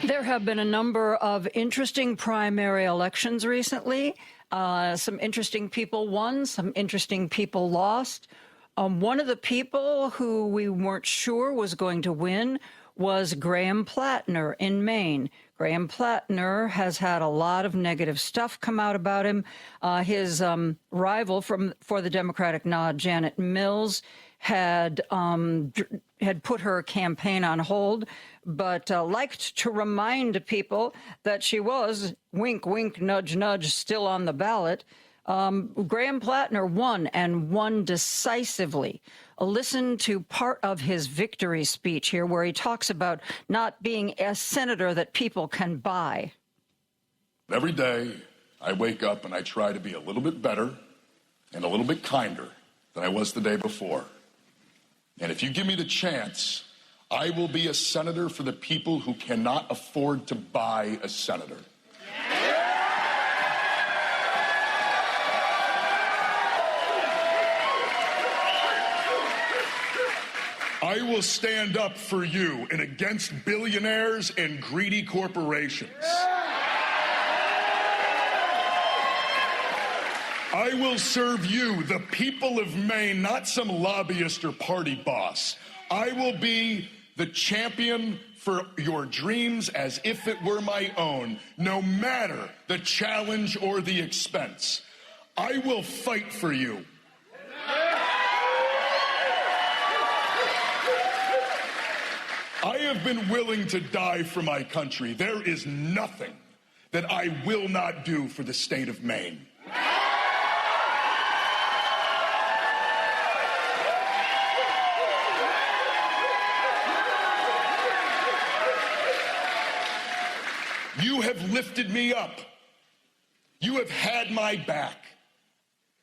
There have been a number of interesting primary elections recently. Some interesting people won, some interesting people lost. One of the people who we weren't sure was going to win was Graham Plattner in Maine. Graham Plattner has had a lot of negative stuff come out about him. His rival for the Democratic nod, Janet Mills, had put her campaign on hold, but liked to remind people that she was, wink, wink, nudge, nudge, still on the ballot. Graham Plattner won, and won decisively. Listen to part of his victory speech here, where he talks about not being a senator that people can buy. Every day, I wake up and I try to be a little bit better and a little bit kinder than I was the day before. And if you give me the chance, I will be a senator for the people who cannot afford to buy a senator. I will stand up for you and against billionaires and greedy corporations. I will serve you, the people of Maine, not some lobbyist or party boss. I will be the champion for your dreams as if it were my own, no matter the challenge or the expense. I will fight for you. I have been willing to die for my country. There is nothing that I will not do for the state of Maine. You have lifted me up. You have had my back.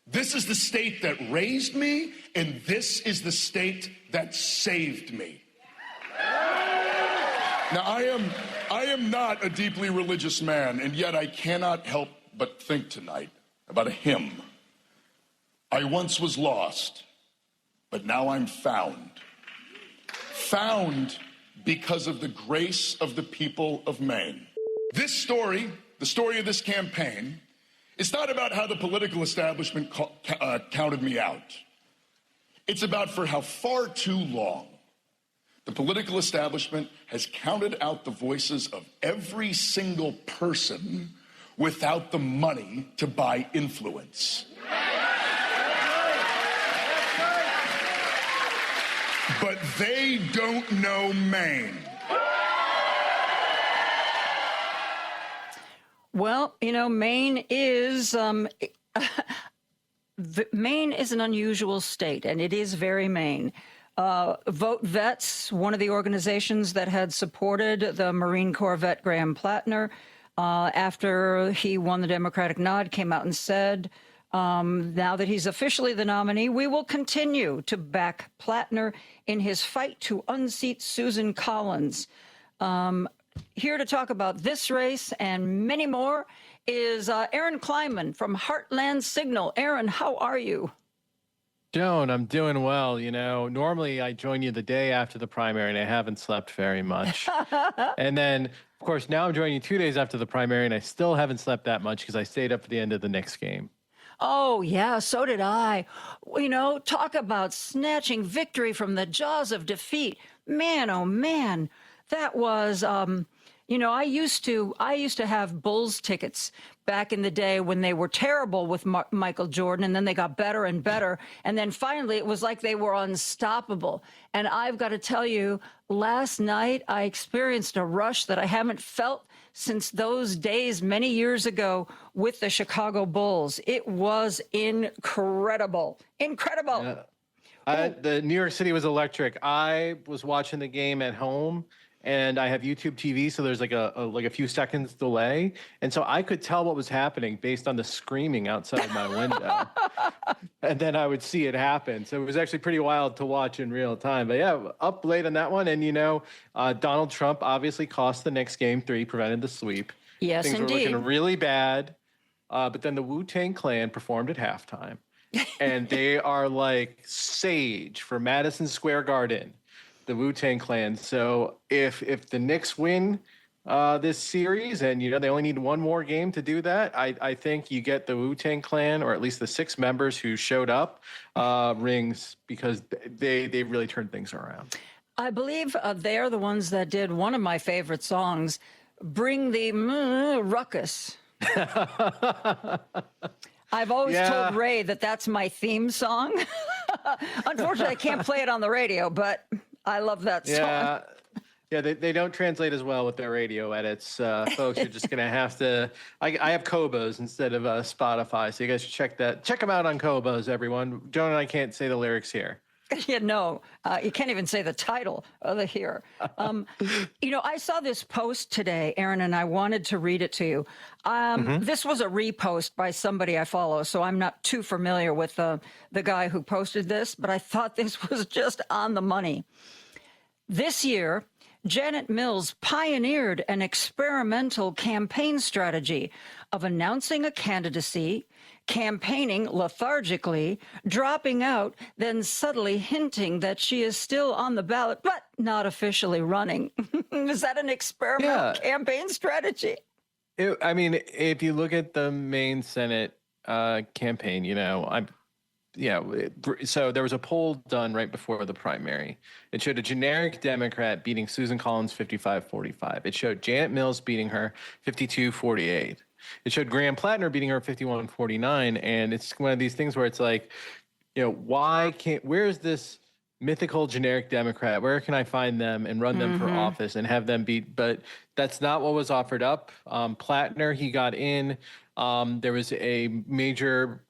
This is the state that raised me, and this is the state that saved me. Now, I am not a deeply religious man, and yet I cannot help but think tonight about a hymn. I once was lost, but now I'm found. Found because of the grace of the people of Maine. This story, the story of this campaign, is not about how the political establishment counted me out. It's about for how far too long the political establishment has counted out the voices of every single person without the money to buy influence. But they don't know Maine. Well, Maine is Maine is an unusual state, and it is very Maine. Vote Vets, one of the organizations that had supported the Marine Corps vet Graham Plattner, after he won the Democratic nod, came out and said, now that he's officially the nominee, we will continue to back Plattner in his fight to unseat Susan Collins. Here to talk about this race and many more is Aaron Kleinman from Heartland Signal. Aaron, how are you? Joan, I'm doing well. Normally I join you the day after the primary, and I haven't slept very much. And then, of course, now I'm joining you 2 days after the primary, and I still haven't slept that much because I stayed up for the end of the Knicks game. Oh, yeah, so did I. Talk about snatching victory from the jaws of defeat. Man, oh, man. That was, I used to have Bulls tickets back in the day when they were terrible with Michael Jordan, and then they got better and better. And then finally, it was like they were unstoppable. And I've got to tell you, last night, I experienced a rush that I haven't felt since those days many years ago with the Chicago Bulls. It was incredible. Incredible. The New York City was electric. I was watching the game at home, and I have YouTube TV, so there's like a few seconds delay, and so I could tell what was happening based on the screaming outside my window, and then I would see it happen. So it was actually pretty wild to watch in real time. But yeah, up late on that one, and Donald Trump obviously cost the Knicks Game 3, prevented the sweep. Yes, Things indeed. were looking really bad, but then the Wu-Tang Clan performed at halftime, and they are like sage for Madison Square Garden. The Wu-Tang Clan. So if the Knicks win this series, and they only need one more game to do that, I think you get the Wu-Tang Clan, or at least the 6 members who showed up, rings, because they really turned things around. I believe they're the ones that did one of my favorite songs, "Bring the Ruckus." I've always told Ray that that's my theme song. Unfortunately, I can't play it on the radio, but I love that song. Yeah, they don't translate as well with their radio edits. Folks, you're just going to have to... I have Kobos instead of Spotify, so you guys should check them out on Kobos, everyone. Joan and I can't say the lyrics here. Yeah, no, you can't even say the title of the here. I saw this post today, Aaron, and I wanted to read it to you. This was a repost by somebody I follow, so I'm not too familiar with the guy who posted this, but I thought this was just on the money. This year, Janet Mills pioneered an experimental campaign strategy of announcing a candidacy, campaigning lethargically, dropping out, then subtly hinting that she is still on the ballot, but not officially running. Is that an experimental campaign strategy? If you look at the Maine Senate campaign, so there was a poll done right before the primary. It showed a generic Democrat beating Susan Collins 55-45. It showed Janet Mills beating her 52-48. It showed Graham Plattner beating her 51-49. And it's one of these things where it's like, where's this mythical generic Democrat? Where can I find them and run them for office and have them beat? But that's not what was offered up. Plattner, he got in. There was a major,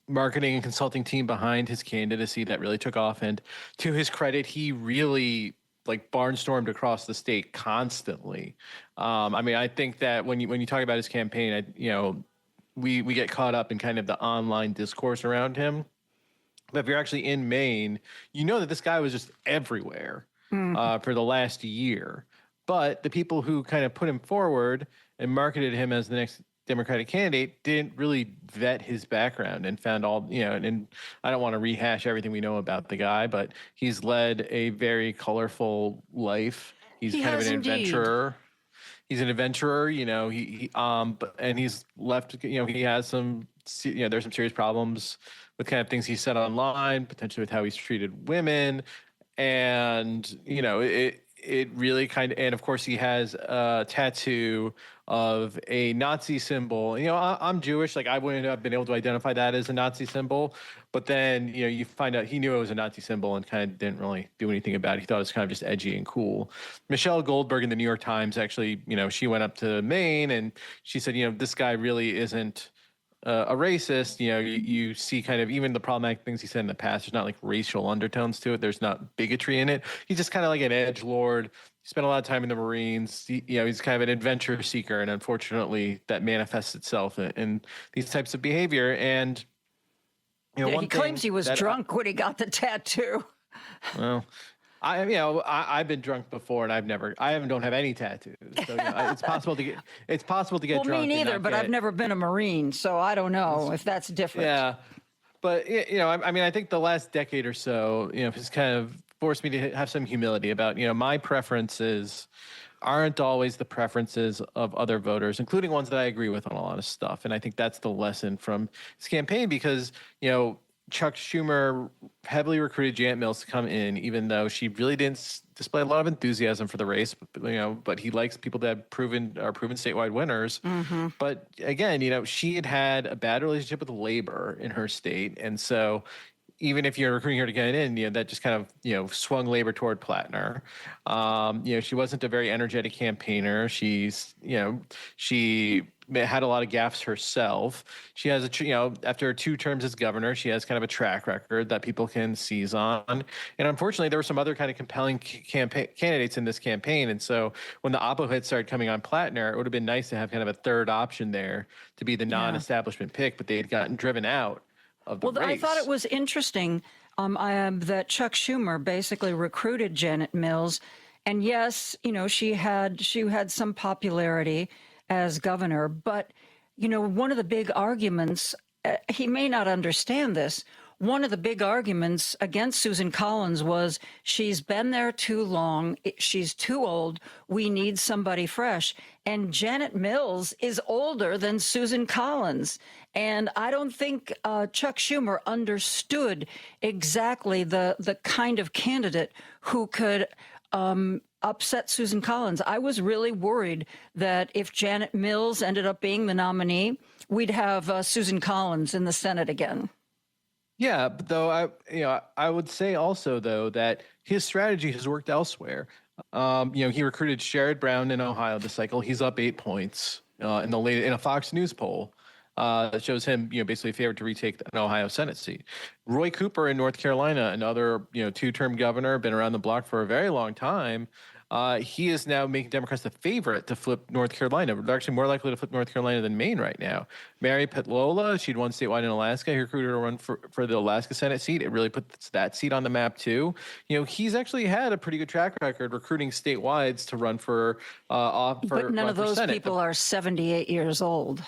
marketing and consulting team behind his candidacy that really took off. And to his credit, he really barnstormed across the state constantly. I think that when you talk about his campaign, we get caught up in kind of the online discourse around him. But if you're actually in Maine, that this guy was just everywhere for the last year. But the people who kind of put him forward and marketed him as the next Democratic candidate didn't really vet his background and found and I don't want to rehash everything we know about the guy, but he's led a very colorful life. He's kind of an adventurer. He's an adventurer, and he's left, he has some, there's some serious problems with kind of things he said online, potentially with how he's treated women. And, it really kind of, and of course he has a tattoo of a Nazi symbol. I'm Jewish. I wouldn't have been able to identify that as a Nazi symbol, but then, you find out he knew it was a Nazi symbol and kind of didn't really do anything about it. He thought it was kind of just edgy and cool. Michelle Goldberg in the New York Times, actually, she went up to Maine and she said, this guy really isn't a racist. You see kind of even the problematic things he said in the past. There's not racial undertones to it. There's not bigotry in it. He's just kind of like an edgelord. He spent a lot of time in the Marines. He's kind of an adventure seeker, and unfortunately, that manifests itself in these types of behavior. And he claims he was drunk when he got the tattoo. Well, I've been drunk before, and I don't have any tattoos. So it's possible to get drunk. Well, me neither, but I've never been a Marine, so I don't know if that's different. Yeah, but I think the last decade or so, has kind of forced me to have some humility about, my preferences aren't always the preferences of other voters, including ones that I agree with on a lot of stuff. And I think that's the lesson from his campaign because, Chuck Schumer heavily recruited Janet Mills to come in, even though she really didn't display a lot of enthusiasm for the race. But he likes people that are proven statewide winners. Mm-hmm. But again, she had a bad relationship with labor in her state, and so even if you're recruiting her to get in, that just kind of swung labor toward Plattner. She wasn't a very energetic campaigner. She had a lot of gaffes herself. She has after 2 terms as governor, she has kind of a track record that people can seize on. And unfortunately, there were some other kind of compelling candidates in this campaign. And so when the oppo hits started coming on Plattner, it would have been nice to have kind of a third option there to be the non-establishment pick, but they had gotten driven out of the race. I thought it was interesting that Chuck Schumer basically recruited Janet Mills. And yes, she had some popularity as governor, but, one of the big arguments, he may not understand this, one of the big arguments against Susan Collins was she's been there too long, she's too old, we need somebody fresh. And Janet Mills is older than Susan Collins. And I don't think Chuck Schumer understood exactly the kind of candidate who could upset Susan Collins. I was really worried that if Janet Mills ended up being the nominee, we'd have Susan Collins in the Senate again. Yeah, but though I would say also though that his strategy has worked elsewhere. He recruited Sherrod Brown in Ohio this cycle. He's up 8 points in a Fox News poll that shows him basically favored to retake an Ohio Senate seat. Roy Cooper in North Carolina, another 2-term governor, been around the block for a very long time. He is now making Democrats the favorite to flip North Carolina. They're actually more likely to flip North Carolina than Maine right now. Mary Petlola, she'd won statewide in Alaska. He recruited her to run for the Alaska Senate seat. It really puts that seat on the map too. He's actually had a pretty good track record recruiting statewides to run for But none of those people are 78 years old.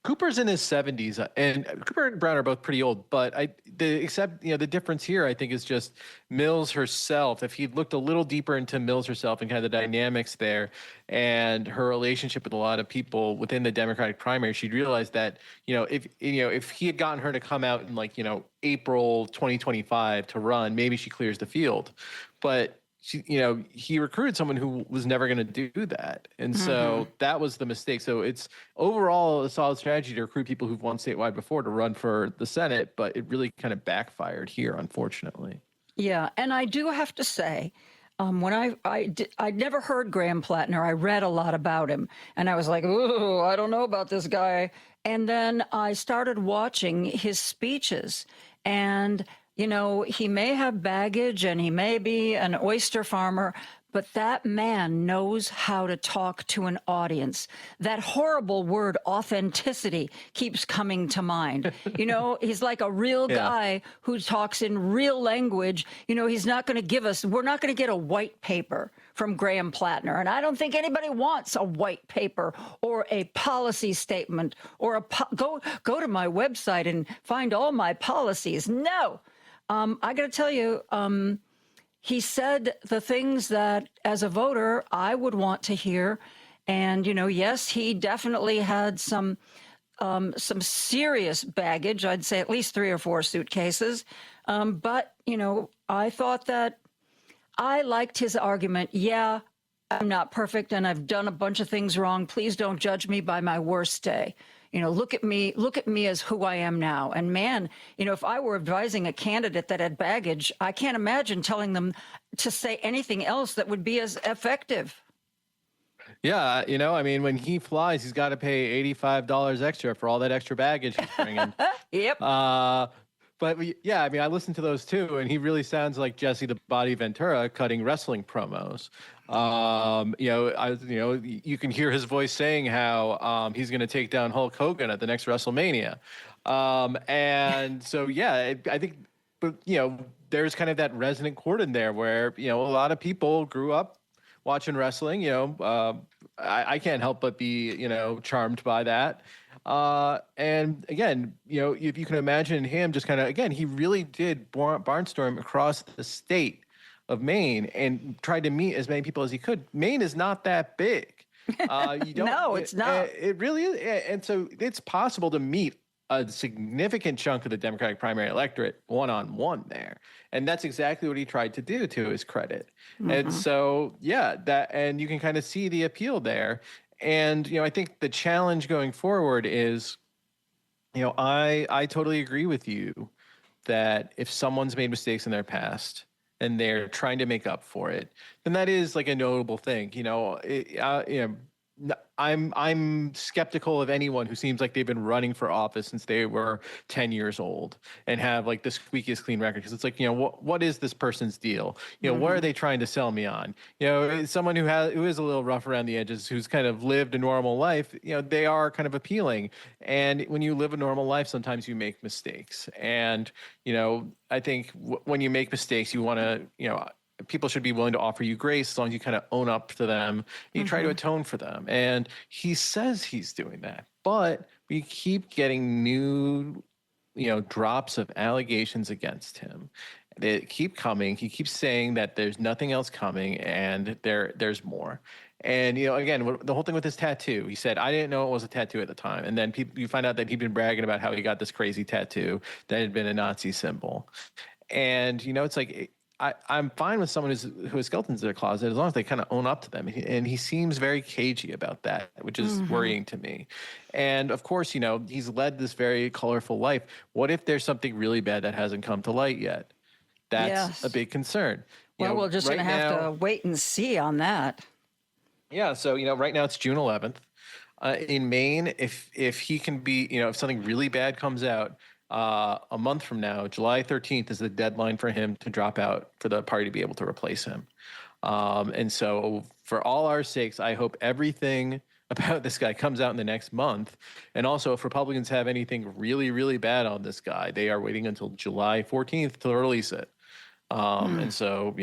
Cooper's in his 70s, and Cooper and Brown are both pretty old. But the difference here, I think, is just Mills herself. If he'd looked a little deeper into Mills herself and kind of the dynamics there, and her relationship with a lot of people within the Democratic primary, she'd realize that if he had gotten her to come out in April 2025 to run, maybe she clears the field. But he recruited someone who was never going to do that. And so that was the mistake. So it's overall a solid strategy to recruit people who've won statewide before to run for the Senate, but it really kind of backfired here, unfortunately. Yeah. And I do have to say, when I'd never heard Graham Plattner, I read a lot about him and I was like, ooh, I don't know about this guy. And then I started watching his speeches and he may have baggage and he may be an oyster farmer, but that man knows how to talk to an audience. That horrible word authenticity keeps coming to mind. He's like a real guy who talks in real language. He's not going to we're not going to get a white paper from Graham Plattner. And I don't think anybody wants a white paper or a policy statement or go to my website and find all my policies. No. I got to tell you, he said the things that as a voter I would want to hear. And, yes, he definitely had some serious baggage. I'd say at least 3 or 4 suitcases. But, I thought that I liked his argument. Yeah, I'm not perfect and I've done a bunch of things wrong. Please don't judge me by my worst day. Look at me as who I am now. And man, if I were advising a candidate that had baggage, I can't imagine telling them to say anything else that would be as effective. Yeah, when he flies, he's got to pay $85 extra for all that extra baggage he's bringing. Yep. But yeah, I listened to those too, and he really sounds like Jesse the Body Ventura cutting wrestling promos. You can hear his voice saying how he's going to take down Hulk Hogan at the next WrestleMania. And so, yeah, I think, but there's kind of that resonant chord in there where, a lot of people grew up watching wrestling. I can't help but be, charmed by that. And again, if you can imagine him just kind of, again, he really did barnstorm across the state of Maine and tried to meet as many people as he could. Maine is not that big. No, it's not. It really is. And so it's possible to meet a significant chunk of the Democratic primary electorate one-on-one there. And that's exactly what he tried to do, to his credit. And so, yeah, and you can kind of see the appeal there. And, I think the challenge going forward is, I totally agree with you that if someone's made mistakes in their past and they're trying to make up for it, then that is like a notable thing. I'm skeptical of anyone who seems like they've been running for office since they were 10 years old and have like the squeakiest clean record. Because it's like, what is this person's deal? What are they trying to sell me on? Someone who is a little rough around the edges, who's kind of lived a normal life, they are kind of appealing. And when you live a normal life, sometimes you make mistakes. And, I think when you make mistakes, you want to, people should be willing to offer you grace as long as you kind of own up to them and you try to atone for them. And he says he's doing that, but we keep getting new, drops of allegations against him. They keep coming. He keeps saying that there's nothing else coming and there's more. And, again, the whole thing with his tattoo, he said, I didn't know it was a tattoo at the time. And then you find out that he'd been bragging about how he got this crazy tattoo that had been a Nazi symbol. And, it's like, I'm fine with someone who has skeletons in their closet as long as they kind of own up to them. And he seems very cagey about that, which is worrying to me. And of course, he's led this very colorful life. What if there's something really bad that hasn't come to light yet? That's a big concern. Well, we're just going to have to wait and see on that. Yeah. So, right now it's June 11th. In Maine, if he can be, if something really bad comes out, a month from now, July 13th is the deadline for him to drop out for the party to be able to replace him. And so for all our sakes, I hope everything about this guy comes out in the next month. And also if Republicans have anything really, really bad on this guy, they are waiting until July 14th to release it. And so,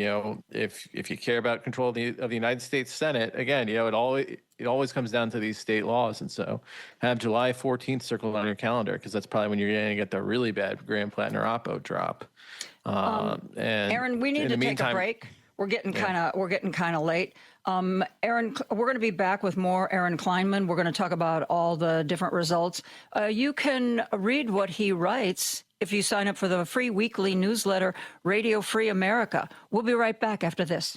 if you care about control of the United States Senate, again, it always comes down to these state laws. And so have July 14th circled on your calendar, because that's probably when you're going to get the really bad Graham Plattner oppo drop. And Aaron, we need to take a break. We're getting kind of late. Aaron, we're going to be back with more Aaron Kleinman. We're going to talk about all the different results. You can read what he writes if you sign up for the free weekly newsletter, Radio Free America. We'll be right back after this.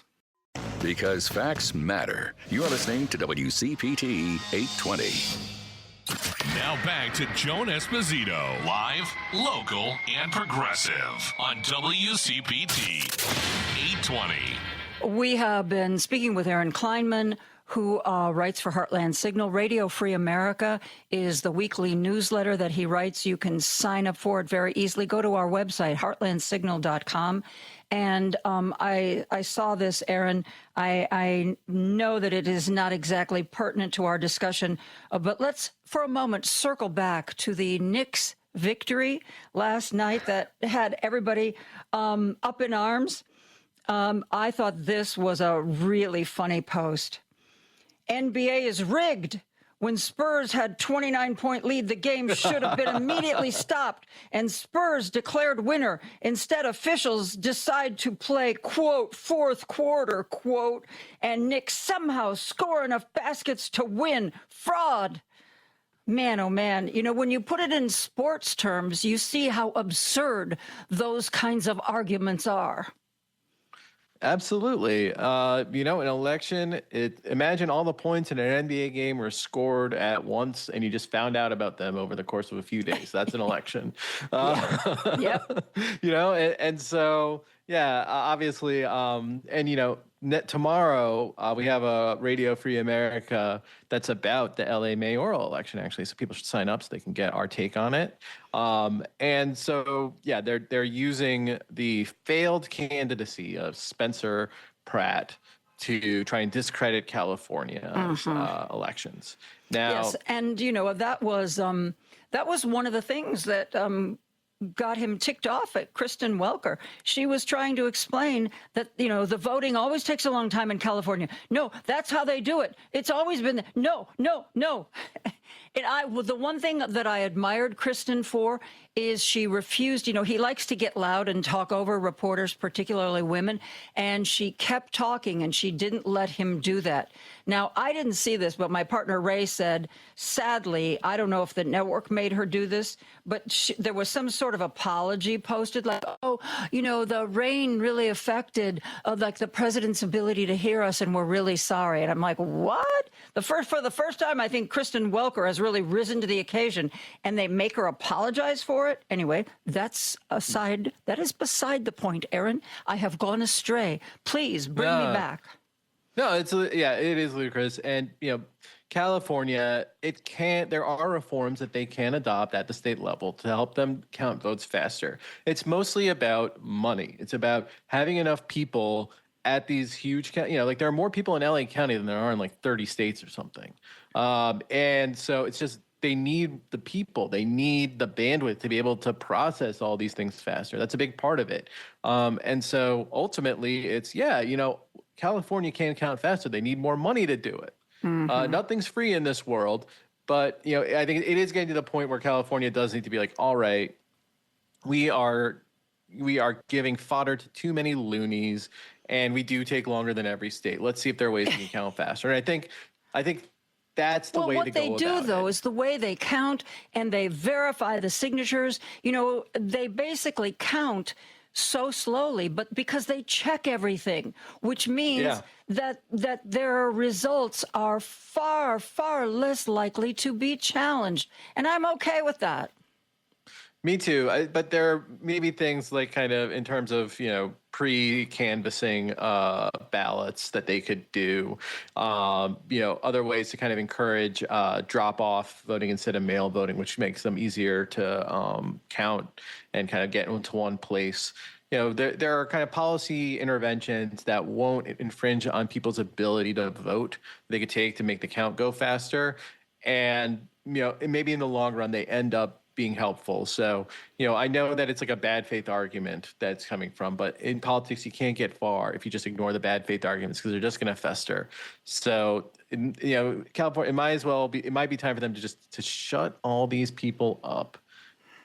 Because facts matter. You are listening to WCPT 820. Now back to Joan Esposito, live, local, and progressive on WCPT 820. We have been speaking with Aaron Kleinman, who writes for Heartland Signal. Radio Free America is the weekly newsletter that he writes. You can sign up for it very easily. Go to our website, heartlandsignal.com. And I saw this, Aaron. I know that it is not exactly pertinent to our discussion, but let's, for a moment, circle back to the Knicks victory last night that had everybody up in arms. I thought this was a really funny post. NBA is rigged. When Spurs had 29-point lead, the game should have been immediately stopped, and Spurs declared winner. Instead, officials decide to play, quote, fourth quarter, quote, and Knicks somehow score enough baskets to win. Fraud. Man, oh man, when you put it in sports terms, you see how absurd those kinds of arguments are. Absolutely. An election, imagine all the points in an NBA game were scored at once and you just found out about them over the course of a few days. That's an election. Yep. And so, obviously, tomorrow we have a Radio Free America that's about the LA mayoral election, actually. So people should sign up so they can get our take on it. And so, they're using the failed candidacy of Spencer Pratt to try and discredit California's elections. Now, yes, and that was one of the things that got him ticked off at Kristen Welker. She was trying to explain that, the voting always takes a long time in California. No, that's how they do it. It's always been, no. And the one thing that I admired Kristen for is she refused, he likes to get loud and talk over reporters, particularly women, and she kept talking and she didn't let him do that. Now, I didn't see this, but my partner Ray said, sadly, I don't know if the network made her do this, but there was some sort of apology posted like, the rain really affected the president's ability to hear us and we're really sorry. And I'm like, what? For the first time, I think Kristen Welker has really risen to the occasion and they make her apologize for it. Anyway, that is beside the point, Aaron. I have gone astray. Please bring me back. No, it is ludicrous. And, California, there are reforms that they can adopt at the state level to help them count votes faster. It's mostly about money. It's about having enough people at these huge, like there are more people in LA County than there are in like 30 states or something. And so it's just, they need the people, they need the bandwidth to be able to process all these things faster. That's a big part of it. And so ultimately it's, California can count faster. They need more money to do it. Nothing's free in this world, but I think it is getting to the point where California does need to be like, all right, we are giving fodder to too many loonies, and we do take longer than every state. Let's see if there are ways we can count faster. And I think that's the way to go about it. What they do, though, is the way they count and they verify the signatures. They basically count so slowly, but because they check everything, which means that their results are far, far less likely to be challenged. And I'm okay with that. Me too. But there are maybe things like kind of in terms of, pre-canvassing ballots that they could do, other ways to kind of encourage drop-off voting instead of mail voting, which makes them easier to count and kind of get into one place. There are kind of policy interventions that won't infringe on people's ability to vote. They could take to make the count go faster. And, maybe in the long run, they end up being helpful. So, I know that it's like a bad faith argument that's coming from, but in politics, you can't get far if you just ignore the bad faith arguments because they're just going to fester. So, California, it might be time for them to shut all these people up.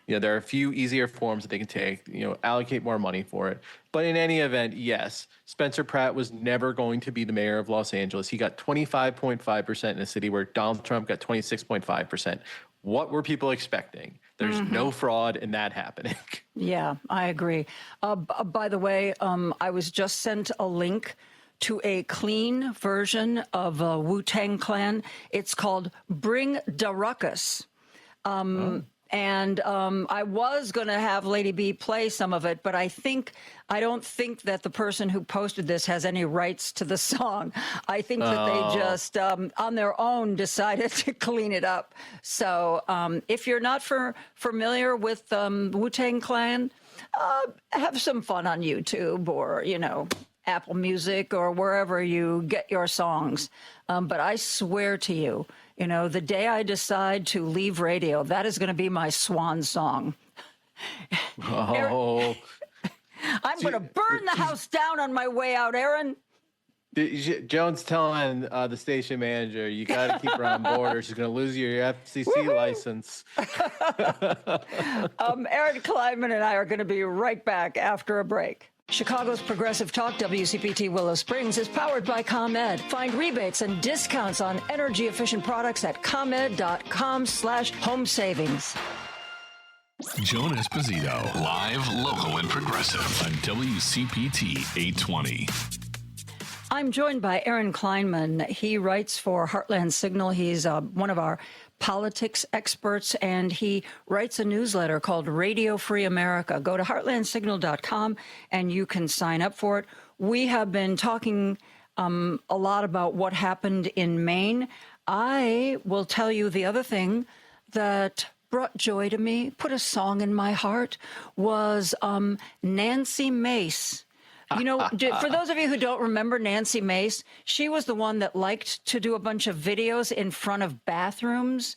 There are a few easier forms that they can take, allocate more money for it. But in any event, yes, Spencer Pratt was never going to be the mayor of Los Angeles. He got 25.5% in a city where Donald Trump got 26.5%. What were people expecting? There's no fraud in that happening. Yeah, I agree. By the way, I was just sent a link to a clean version of Wu-Tang Clan. It's called Bring Da Ruckus. And I was going to have Lady B play some of it, but I don't think that the person who posted this has any rights to the song. I think that they just, on their own, decided to clean it up. So if you're not familiar with Wu-Tang Clan, have some fun on YouTube or, Apple Music or wherever you get your songs. But I swear to you, the day I decide to leave radio, that is going to be my swan song. Oh. I'm going to burn the house down on my way out, Aaron. Joan's telling the station manager, you got to keep her on board or she's going to lose your FCC license. Aaron Kleinman and I are going to be right back after a break. Chicago's Progressive Talk, WCPT Willow Springs, is powered by ComEd. Find rebates and discounts on energy-efficient products at ComEd.com/home savings. Joan Esposito, live, local, and progressive on WCPT 820. I'm joined by Aaron Kleinman. He writes for Heartland Signal. He's one of our politics experts, and he writes a newsletter called Radio Free America. Go to heartlandsignal.com and you can sign up for it. We have been talking a lot about what happened in Maine. I will tell you the other thing that brought joy to me, put a song in my heart, was Nancy Mace. For those of you who don't remember Nancy Mace, she was the one that liked to do a bunch of videos in front of bathrooms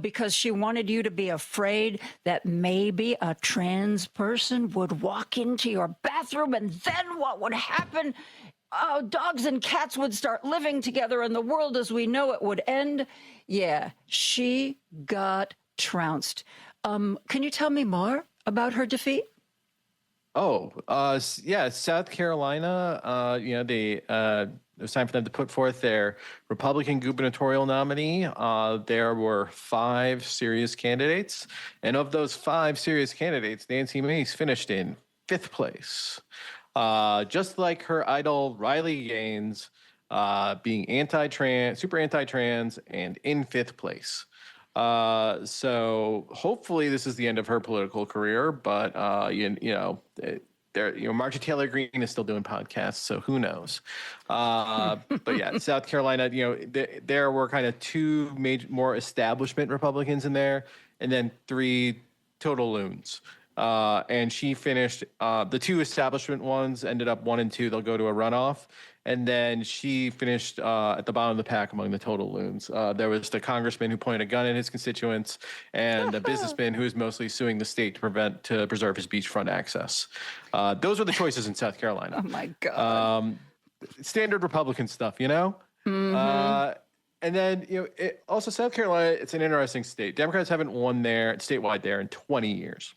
because she wanted you to be afraid that maybe a trans person would walk into your bathroom, and then what would happen? Dogs and cats would start living together and the world as we know it would end. Yeah, she got trounced. Can you tell me more about her defeat? South Carolina, it was time for them to put forth their Republican gubernatorial nominee. There were 5 serious candidates. And of those 5 serious candidates, Nancy Mace finished in 5th place. Just like her idol, Riley Gaines, being super anti-trans, and in 5th place. So hopefully this is the end of her political career, but Marjorie Taylor Greene is still doing podcasts, so who knows? But yeah, South Carolina, there were kind of two more establishment Republicans in there, and then three total loons. And she finished, the two establishment ones ended up 1 and 2. They'll go to a runoff. And then she finished at the bottom of the pack among the total loons. There was the congressman who pointed a gun at his constituents, and a businessman who is mostly suing the state to preserve his beachfront access. Those were the choices in South Carolina. Oh my God! Standard Republican stuff, And then also South Carolina, it's an interesting state. Democrats haven't won statewide there in 20 years.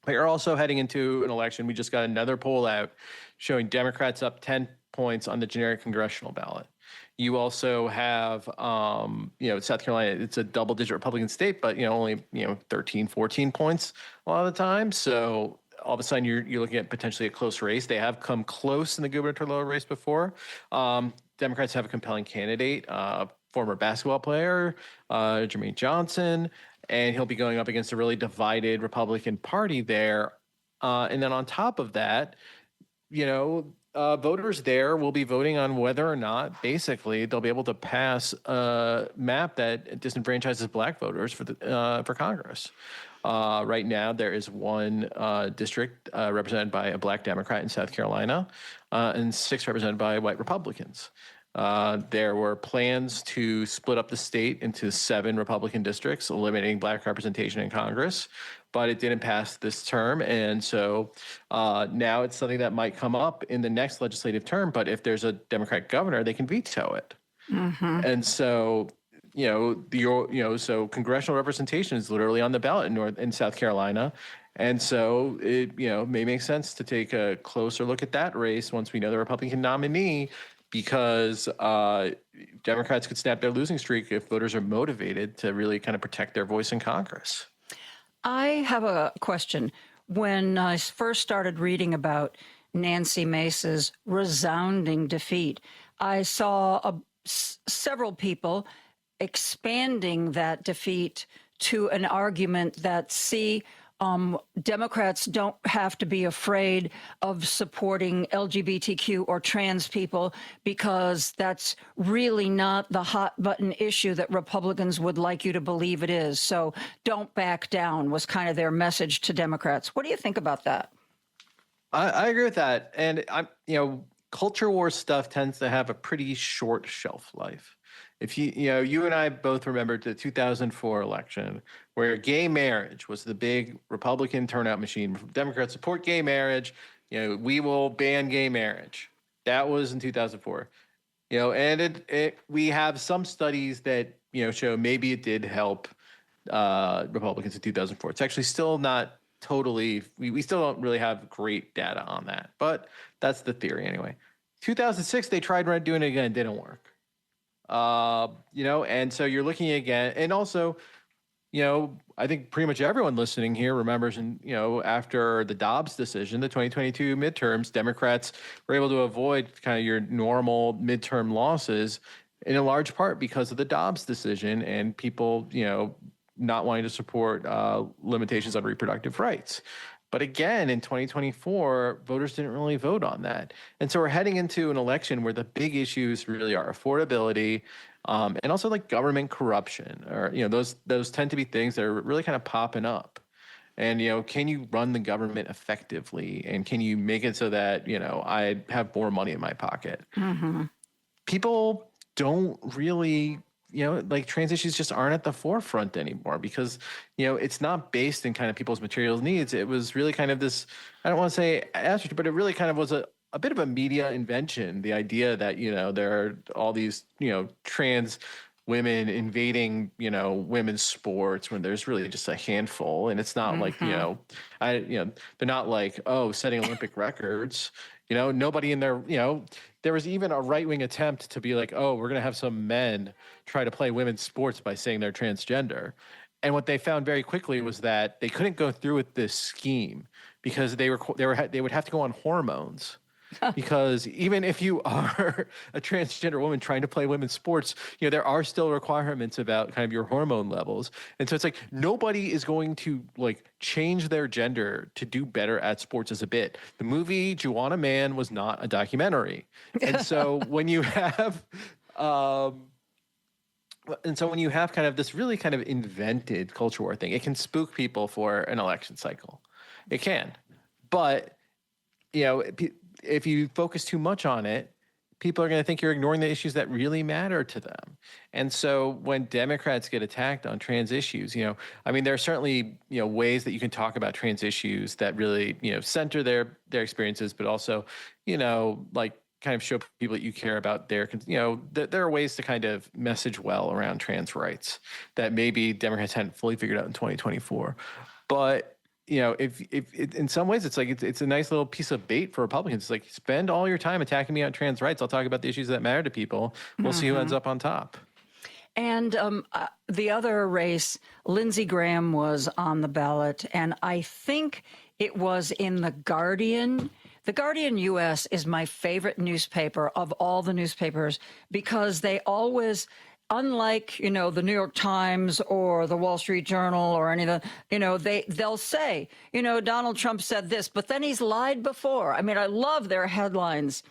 They are also heading into an election. We just got another poll out showing Democrats up 10 points on the generic congressional ballot. You also have, South Carolina, it's a double-digit Republican state, but, only, 13, 14 points a lot of the time. So all of a sudden you're looking at potentially a close race. They have come close in the gubernatorial race before. Democrats have a compelling candidate, former basketball player, Jermaine Johnson, and he'll be going up against a really divided Republican Party there. And then on top of that, voters there will be voting on whether or not, basically, they'll be able to pass a map that disenfranchises black voters for Congress. Right now, there is one district represented by a black Democrat in South Carolina, and 6 represented by white Republicans. There were plans to split up the state into 7 Republican districts, eliminating black representation in Congress, but it didn't pass this term. And so now it's something that might come up in the next legislative term. But if there's a Democrat governor, they can veto it. Mm-hmm. And so, so congressional representation is literally on the ballot in South Carolina. And so it, may make sense to take a closer look at that race once we know the Republican nominee, because Democrats could snap their losing streak if voters are motivated to really kind of protect their voice in Congress. I have a question. When I first started reading about Nancy Mace's resounding defeat, I saw several people expanding that defeat to an argument that, Democrats don't have to be afraid of supporting LGBTQ or trans people because that's really not the hot button issue that Republicans would like you to believe it is. So don't back down was kind of their message to Democrats. What do you think about that? I agree with that. And culture war stuff tends to have a pretty short shelf life. If you and I both remember the 2004 election where gay marriage was the big Republican turnout machine. Democrats support gay marriage. We will ban gay marriage. That was in 2004. And we have some studies that, show maybe it did help Republicans in 2004. It's actually still not totally, we still don't really have great data on that, but that's the theory anyway. 2006, they tried doing it again. It didn't work. And so you're looking again, and also, I think pretty much everyone listening here remembers, after the Dobbs decision, the 2022 midterms, Democrats were able to avoid kind of your normal midterm losses in a large part because of the Dobbs decision and people, not wanting to support limitations on reproductive rights. But again, in 2024, voters didn't really vote on that. And so we're heading into an election where the big issues really are affordability and also like government corruption, or, those tend to be things that are really kind of popping up. And, can you run the government effectively? And can you make it so that, I have more money in my pocket? Mm-hmm. People don't really trans issues just aren't at the forefront anymore because, it's not based in kind of people's material needs. It was really kind of this, I don't want to say asterisk, but it really kind of was a bit of a media invention. The idea that, there are all these, trans women invading, women's sports when there's really just a handful. And it's not mm-hmm. They're not like, setting Olympic records. Nobody in there, there was even a right-wing attempt to be like, we're going to have some men try to play women's sports by saying they're transgender. And what they found very quickly was that they couldn't go through with this scheme because they would have to go on hormones. because even if you are a transgender woman trying to play women's sports, there are still requirements about kind of your hormone levels. And so it's like nobody is going to like change their gender to do better at sports as a bit. The movie Juwanna Mann was not a documentary. And so when you have kind of this really kind of invented culture war thing, it can spook people for an election cycle. It can. But, if you focus too much on it, people are going to think you're ignoring the issues that really matter to them. And so when Democrats get attacked on trans issues, there are certainly, ways that you can talk about trans issues that really, center their experiences, but also, like kind of show people that you care about their, there are ways to kind of message well around trans rights that maybe Democrats hadn't fully figured out in 2024. But if in some ways it's like it's a nice little piece of bait for Republicans. It's like, spend all your time attacking me on trans rights. I'll talk about the issues that matter to people. We'll see who ends up on top. And the other race, Lindsey Graham was on the ballot, and I think it was in The Guardian. The Guardian U.S. is my favorite newspaper of all the newspapers because they always, unlike, the New York Times or the Wall Street Journal or any of the, they'll say, Donald Trump said this, but then he's lied before. I mean, I love their headlines.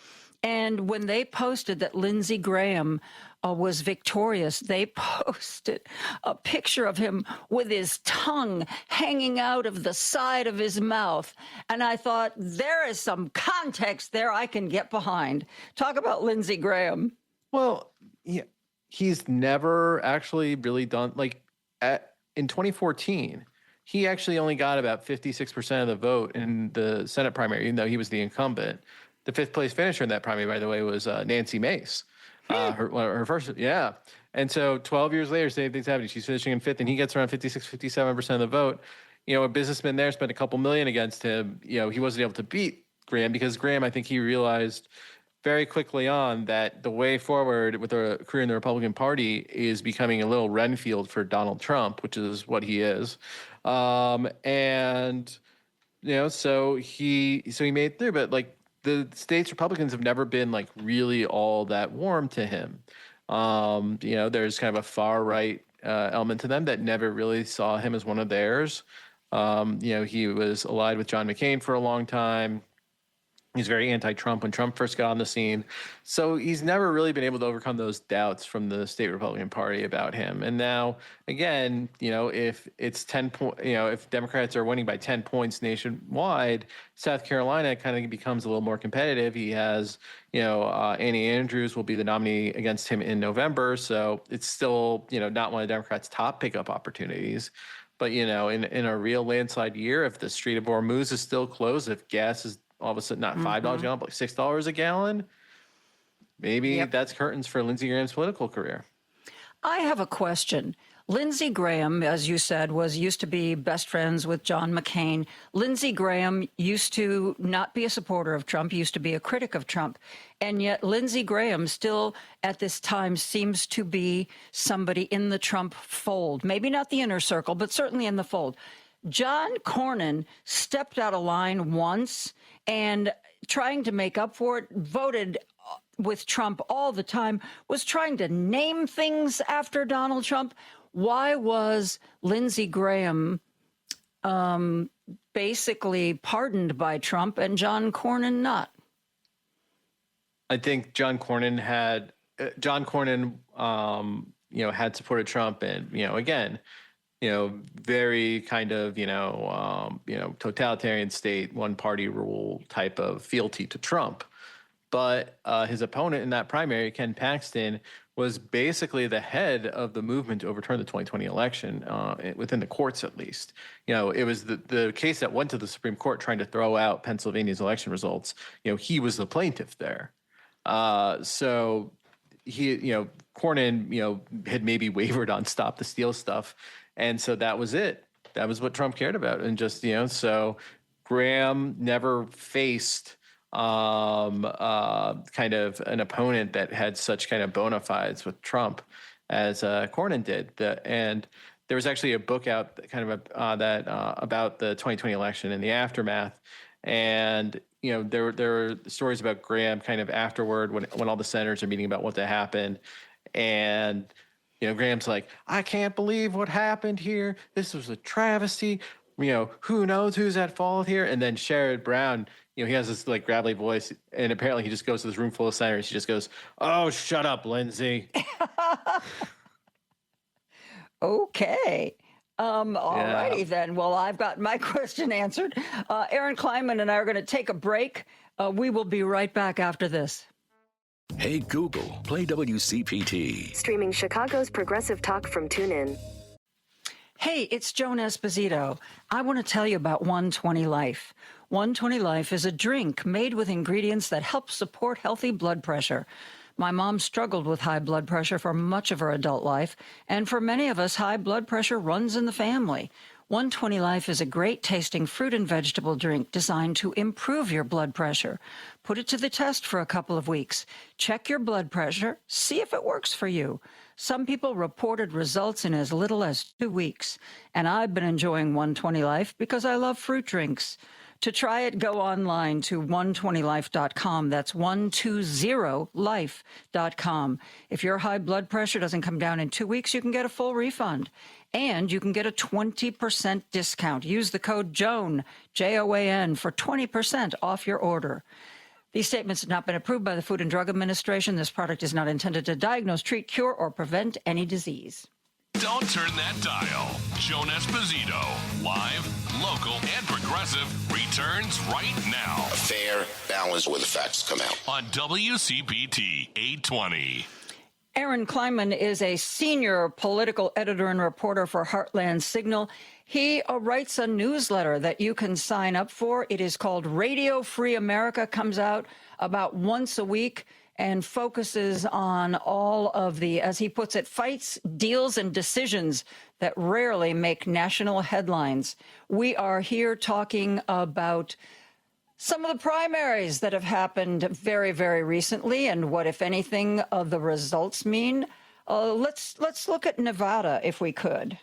And when they posted that Lindsey Graham was victorious, they posted a picture of him with his tongue hanging out of the side of his mouth. And I thought, there is some context there I can get behind. Talk about Lindsey Graham. Well, yeah. He's never actually really done in 2014, he actually only got about 56% of the vote in the Senate primary, even though he was the incumbent. The fifth place finisher in that primary, by the way, was Nancy Mace. Her first, yeah. And so 12 years later, same thing's happening. She's finishing in fifth, and he gets around 56, 57% of the vote. A businessman there spent a couple million against him. He wasn't able to beat Graham because Graham, I think he realized very quickly on that the way forward with a career in the Republican Party is becoming a little Renfield for Donald Trump, which is what he is. So he made it through, but like the state's Republicans have never been like really all that warm to him. There's kind of a far right element to them that never really saw him as one of theirs. He was allied with John McCain for a long time. He's very anti-Trump when Trump first got on the scene. So he's never really been able to overcome those doubts from the state Republican Party about him. And now, again, if it's 10 if Democrats are winning by 10 points nationwide, South Carolina kind of becomes a little more competitive. He has, Annie Andrews will be the nominee against him in November. So it's still, not one of Democrats' top pickup opportunities. But, in a real landslide year, if the Strait of Hormuz is still closed, if gas is all of a sudden not $5 a gallon, but like $6 a gallon, maybe that's curtains for Lindsey Graham's political career. I have a question. Lindsey Graham, as you said, used to be best friends with John McCain. Lindsey Graham used to not be a supporter of Trump, used to be a critic of Trump. And yet Lindsey Graham still at this time seems to be somebody in the Trump fold. Maybe not the inner circle, but certainly in the fold. John Cornyn stepped out of line once and trying to make up for it, voted with Trump all the time, was trying to name things after Donald Trump. Why was Lindsey Graham basically pardoned by Trump and John Cornyn not? I think John Cornyn had supported Trump, and again, very kind of totalitarian state, one party rule type of fealty to Trump. But his opponent in that primary, Ken Paxton, was basically the head of the movement to overturn the 2020 election, within the courts at least. It was the case that went to the Supreme Court trying to throw out Pennsylvania's election results. He was the plaintiff there. So he, Cornyn, had maybe wavered on stop the steal stuff. And so that was it. That was what Trump cared about. And just, so Graham never faced kind of an opponent that had such kind of bona fides with Trump as Cornyn did. And there was actually a book out kind of about the 2020 election and the aftermath. And, there were stories about Graham kind of afterward when all the senators are meeting about what happened. And, Graham's like, I can't believe what happened here. This was a travesty. Who knows who's at fault here? And then Sherrod Brown, he has this like gravelly voice, and apparently he just goes to this room full of senators. He just goes, "Oh, shut up, Lindsey." Okay. All righty then. Well, I've got my question answered. Aaron Kleinman and I are going to take a break. We will be right back after this. Hey, Google, play WCPT. Streaming Chicago's progressive talk from TuneIn. Hey, it's Joan Esposito. I want to tell you about 120 Life. 120 Life is a drink made with ingredients that help support healthy blood pressure. My mom struggled with high blood pressure for much of her adult life, and for many of us, high blood pressure runs in the family. 120 Life is a great-tasting fruit and vegetable drink designed to improve your blood pressure. Put it to the test for a couple of weeks. Check your blood pressure, see if it works for you. Some people reported results in as little as 2 weeks, and I've been enjoying 120 Life because I love fruit drinks. To try it, go online to 120life.com. That's 120life.com. If your high blood pressure doesn't come down in 2 weeks, you can get a full refund. And you can get a 20% discount. Use the code JOAN, Joan, for 20% off your order. These statements have not been approved by the Food and Drug Administration. This product is not intended to diagnose, treat, cure, or prevent any disease. Don't turn that dial. Joan Esposito, live, local, and progressive, returns right now. A fair balance where the facts come out. On WCPT 820. Aaron Kleinman is a senior political editor and reporter for Heartland Signal. He writes a newsletter that you can sign up for. It is called Radio Free America, comes out about once a week and focuses on all of the, as he puts it, fights, deals, and decisions that rarely make national headlines. We are here talking about some of the primaries that have happened very, very recently and what, if anything, the results mean. Let's look at Nevada, if we could.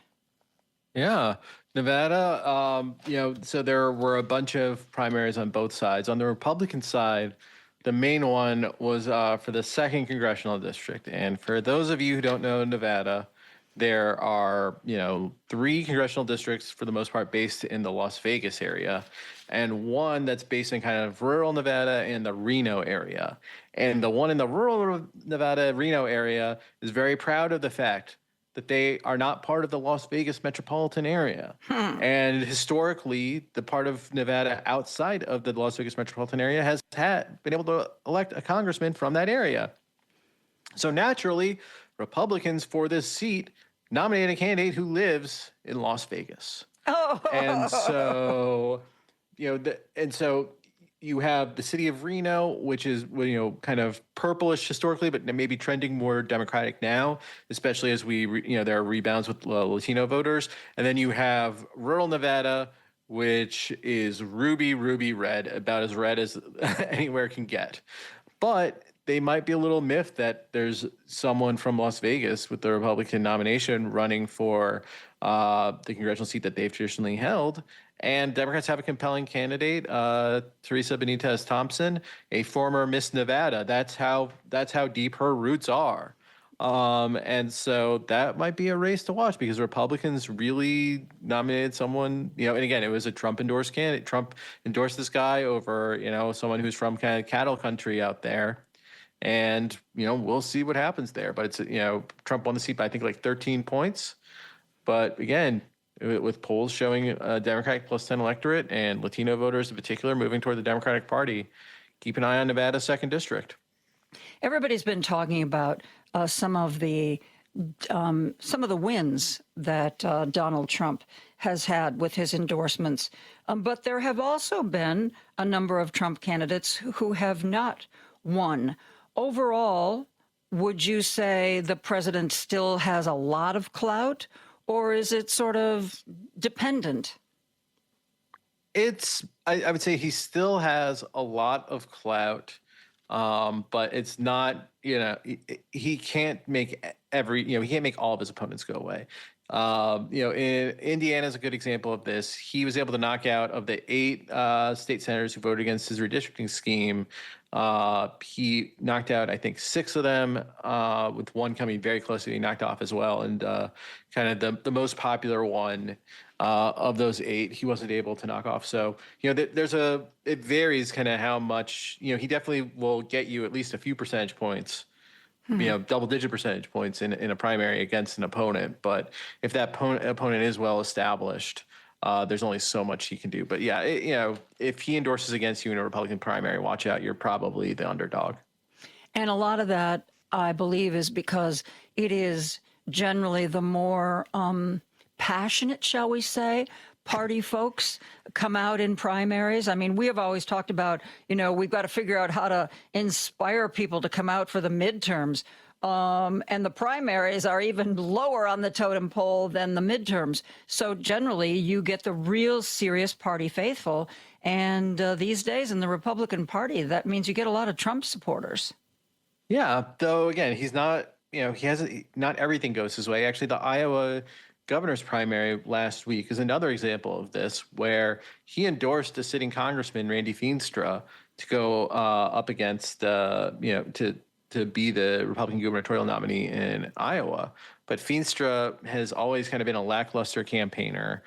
Yeah, Nevada, so there were a bunch of primaries on both sides. On the Republican side, the main one was for the 2nd Congressional District. And for those of you who don't know Nevada, there are, 3 congressional districts, for the most part, based in the Las Vegas area, and one that's based in kind of rural Nevada and the Reno area. And the one in the rural Nevada, Reno area is very proud of the fact that they are not part of the Las Vegas metropolitan area. And historically, the part of Nevada outside of the Las Vegas metropolitan area has been able to elect a congressman from that area. So naturally, Republicans for this seat nominated a candidate who lives in Las Vegas. Oh. And so, you have the city of Reno, which is, kind of purplish historically, but maybe trending more Democratic now, especially as there are rebounds with Latino voters. And then you have rural Nevada, which is ruby red, about as red as anywhere can get. But they might be a little miffed that there's someone from Las Vegas with the Republican nomination running for the congressional seat that they've traditionally held. And Democrats have a compelling candidate, Teresa Benitez Thompson, a former Miss Nevada. That's how deep her roots are. And so that might be a race to watch because Republicans really nominated someone, and again, it was a Trump endorsed candidate. Trump endorsed this guy over, someone who's from kind of cattle country out there. And, we'll see what happens there. But it's, Trump won the seat by, I think, like 13 points. But again, with polls showing a Democratic plus 10 electorate and Latino voters in particular moving toward the Democratic Party, keep an eye on Nevada's 2nd District. Everybody's been talking about some of the wins that Donald Trump has had with his endorsements. But there have also been a number of Trump candidates who have not won. Overall, would you say the president still has a lot of clout, or is it sort of dependent? I would say he still has a lot of clout, but it's not, he can't make he can't make all of his opponents go away. Indiana is a good example of this. He was able to knock out of the 8 state senators who voted against his redistricting scheme. He knocked out, I think, 6 of them, with one coming very close to being knocked off as well. And kind of the most popular one of those 8, he wasn't able to knock off. So, it varies kind of how much, he definitely will get you at least a few percentage points, double-digit percentage points in a primary against an opponent. But if that opponent is well established, there's only so much he can do. But yeah, if he endorses against you in a Republican primary, watch out. You're probably the underdog. And a lot of that, I believe, is because it is generally the more passionate, shall we say, party folks come out in primaries. I mean, we have always talked about, we've got to figure out how to inspire people to come out for the midterms. And the primaries are even lower on the totem pole than the midterms. So generally, you get the real serious party faithful. And these days in the Republican Party, that means you get a lot of Trump supporters. Yeah, though, again, he's not, not everything goes his way. Actually, the Iowa governor's primary last week is another example of this, where he endorsed a sitting congressman, Randy Feenstra, to go up against, to be the Republican gubernatorial nominee in Iowa. But Feenstra has always kind of been a lackluster campaigner.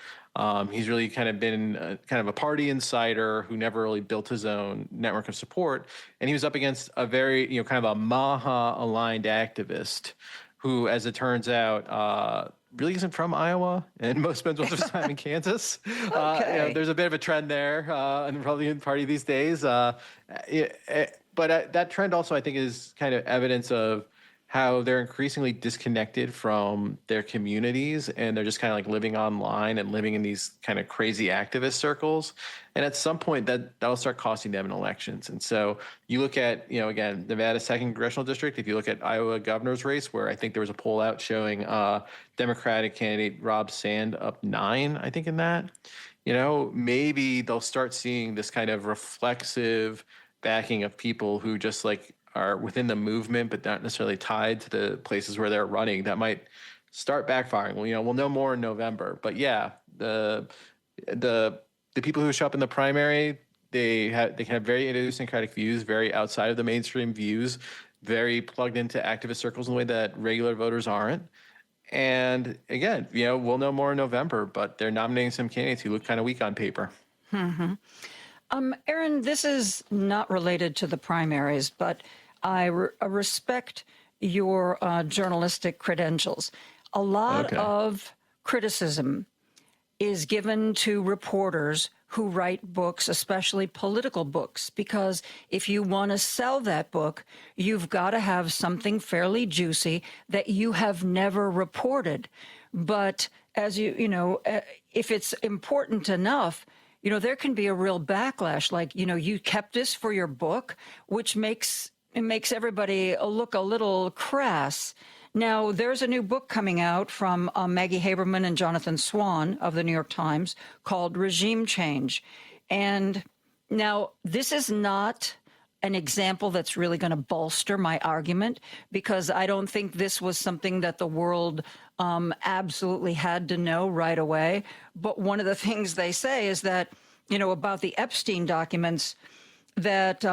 He's really kind of been kind of a party insider who never really built his own network of support. And he was up against a very, kind of a Maha-aligned activist who, as it turns out, really isn't from Iowa and most spends most of his time in Kansas. Okay. There's a bit of a trend there in the Republican Party these days. But that trend also, I think, is kind of evidence of how they're increasingly disconnected from their communities, and they're just kind of like living online and living in these kind of crazy activist circles. And at some point that'll start costing them in elections. And so you look at, again, Nevada's 2nd congressional district, if you look at Iowa governor's race, where I think there was a poll out showing Democratic candidate Rob Sand up 9, I think, in that, maybe they'll start seeing this kind of reflexive backing of people who just are within the movement, but not necessarily tied to the places where they're running. That might start backfiring. We'll know more in November. But yeah, the people who show up in the primary, they can have very idiosyncratic views, very outside of the mainstream views, very plugged into activist circles in a way that regular voters aren't. And again, we'll know more in November, but they're nominating some candidates who look kind of weak on paper. Mm-hmm. Aaron, this is not related to the primaries, but I respect your journalistic credentials. A lot of criticism is given to reporters who write books, especially political books, because if you want to sell that book, you've got to have something fairly juicy that you have never reported. But as if it's important enough, there can be a real backlash. Like, you kept this for your book, which makes everybody look a little crass. Now, there's a new book coming out from Maggie Haberman and Jonathan Swan of the New York Times called Regime Change. And now this is not an example that's really going to bolster my argument, because I don't think this was something that the world absolutely had to know right away. But one of the things they say is that, about the Epstein documents, that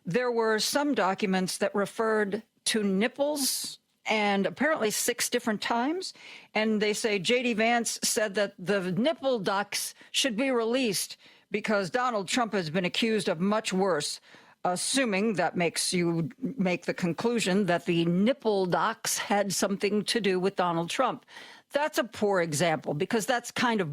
there were some documents that referred to nipples, and apparently 6 different times. And they say J.D. Vance said that the nipple docs should be released because Donald Trump has been accused of much worse, assuming that makes you make the conclusion that the nipple docs had something to do with Donald Trump. That's a poor example, because that's kind of,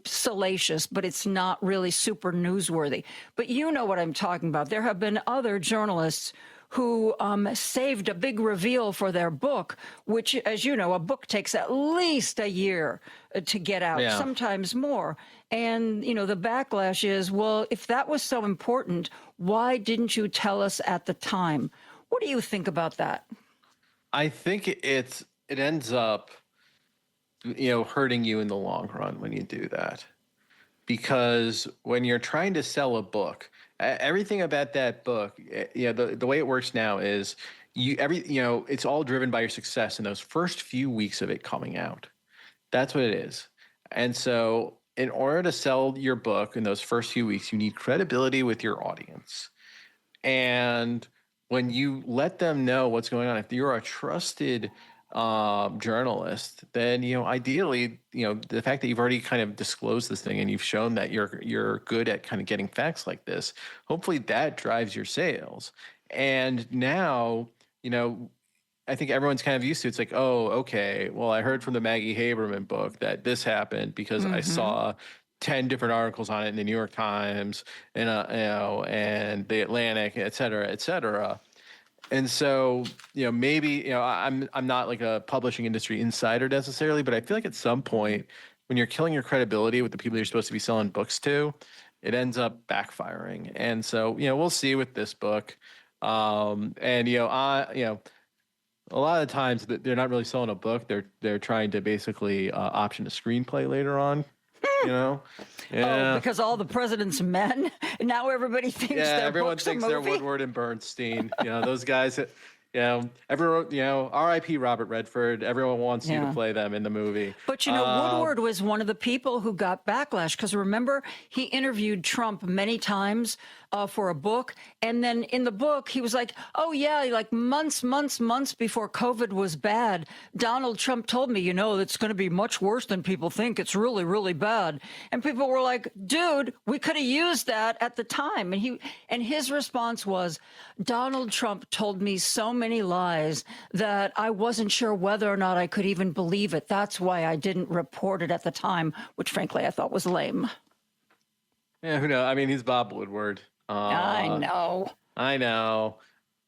salacious, but it's not really super newsworthy. But you know what I'm talking about. There have been other journalists who saved a big reveal for their book, which, as you know, a book takes at least a year to get out, sometimes more. And, the backlash is, well, if that was so important, why didn't you tell us at the time? What do you think about that? I think it ends up, hurting you in the long run when you do that. Because when you're trying to sell a book, Everything about that book, the way it works now is it's all driven by your success in those first few weeks of it coming out. That's what it is. And so in order to sell your book in those first few weeks, you need credibility with your audience. And when you let them know what's going on, if you're a trusted journalist, then ideally, the fact that you've already kind of disclosed this thing and you've shown that you're good at kind of getting facts like this, hopefully that drives your sales. And now, I think everyone's kind of used to it. It's like, oh, okay, well, I heard from the Maggie Haberman book that this happened because I saw 10 different articles on it in the New York Times and and the Atlantic, et cetera, et cetera. And so, maybe, I'm not like a publishing industry insider necessarily, but I feel like at some point when you're killing your credibility with the people you're supposed to be selling books to, it ends up backfiring. And so, we'll see with this book. A lot of times they're not really selling a book. They're trying to basically option a screenplay later on. Yeah. Oh, because all the president's men. And now everybody thinks everyone thinks they're Woodward and Bernstein. Those guys. Everyone. R.I.P. Robert Redford. Everyone wants you to play them in the movie. But Woodward was one of the people who got backlash because remember he interviewed Trump many times for a book, and then in the book he was like, "Oh yeah, like months before COVID was bad, Donald Trump told me, it's going to be much worse than people think. It's really, really bad." And people were like, "Dude, we could have used that at the time." And his response was, "Donald Trump told me so many lies that I wasn't sure whether or not I could even believe it. That's why I didn't report it at the time," which frankly I thought was lame. Yeah, who knows? I mean, he's Bob Woodward. I know.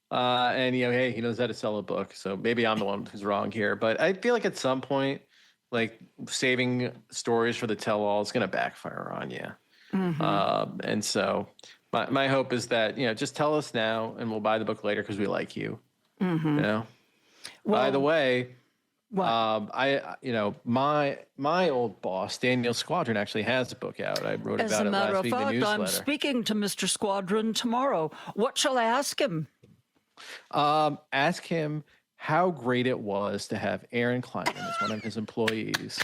And hey, he knows how to sell a book, so maybe I'm the one who's wrong here. But I feel like at some point, like saving stories for the tell-all is going to backfire on you. Mm-hmm. And so my hope is that just tell us now, and we'll buy the book later because we like you. Mm-hmm. Well, by the way. My old boss, Daniel Squadron, actually has a book out. I wrote about it last week in the newsletter. I'm speaking to Mr. Squadron tomorrow. What shall I ask him? Ask him how great it was to have Aaron Kleinman as one of his employees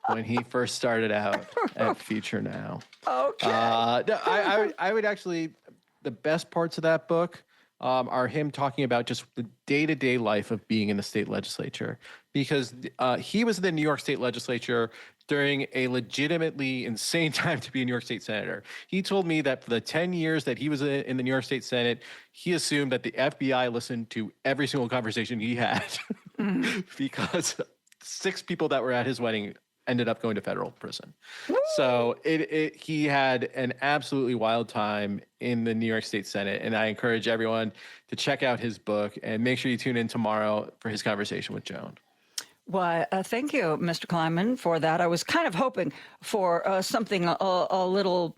when he first started out at Future Now. Okay. I would actually, the best parts of that book are him talking about just the day-to-day life of being in the state legislature, because he was in the New York State legislature during a legitimately insane time to be a New York State senator. He told me that for the 10 years that he was in the New York State Senate, he assumed that the FBI listened to every single conversation he had because 6 people that were at his wedding ended up going to federal prison. So he had an absolutely wild time in the New York State Senate, and I encourage everyone to check out his book and make sure you tune in tomorrow for his conversation with Joan. Well, thank you, Mr. Kleinman, for that. I was kind of hoping for something a little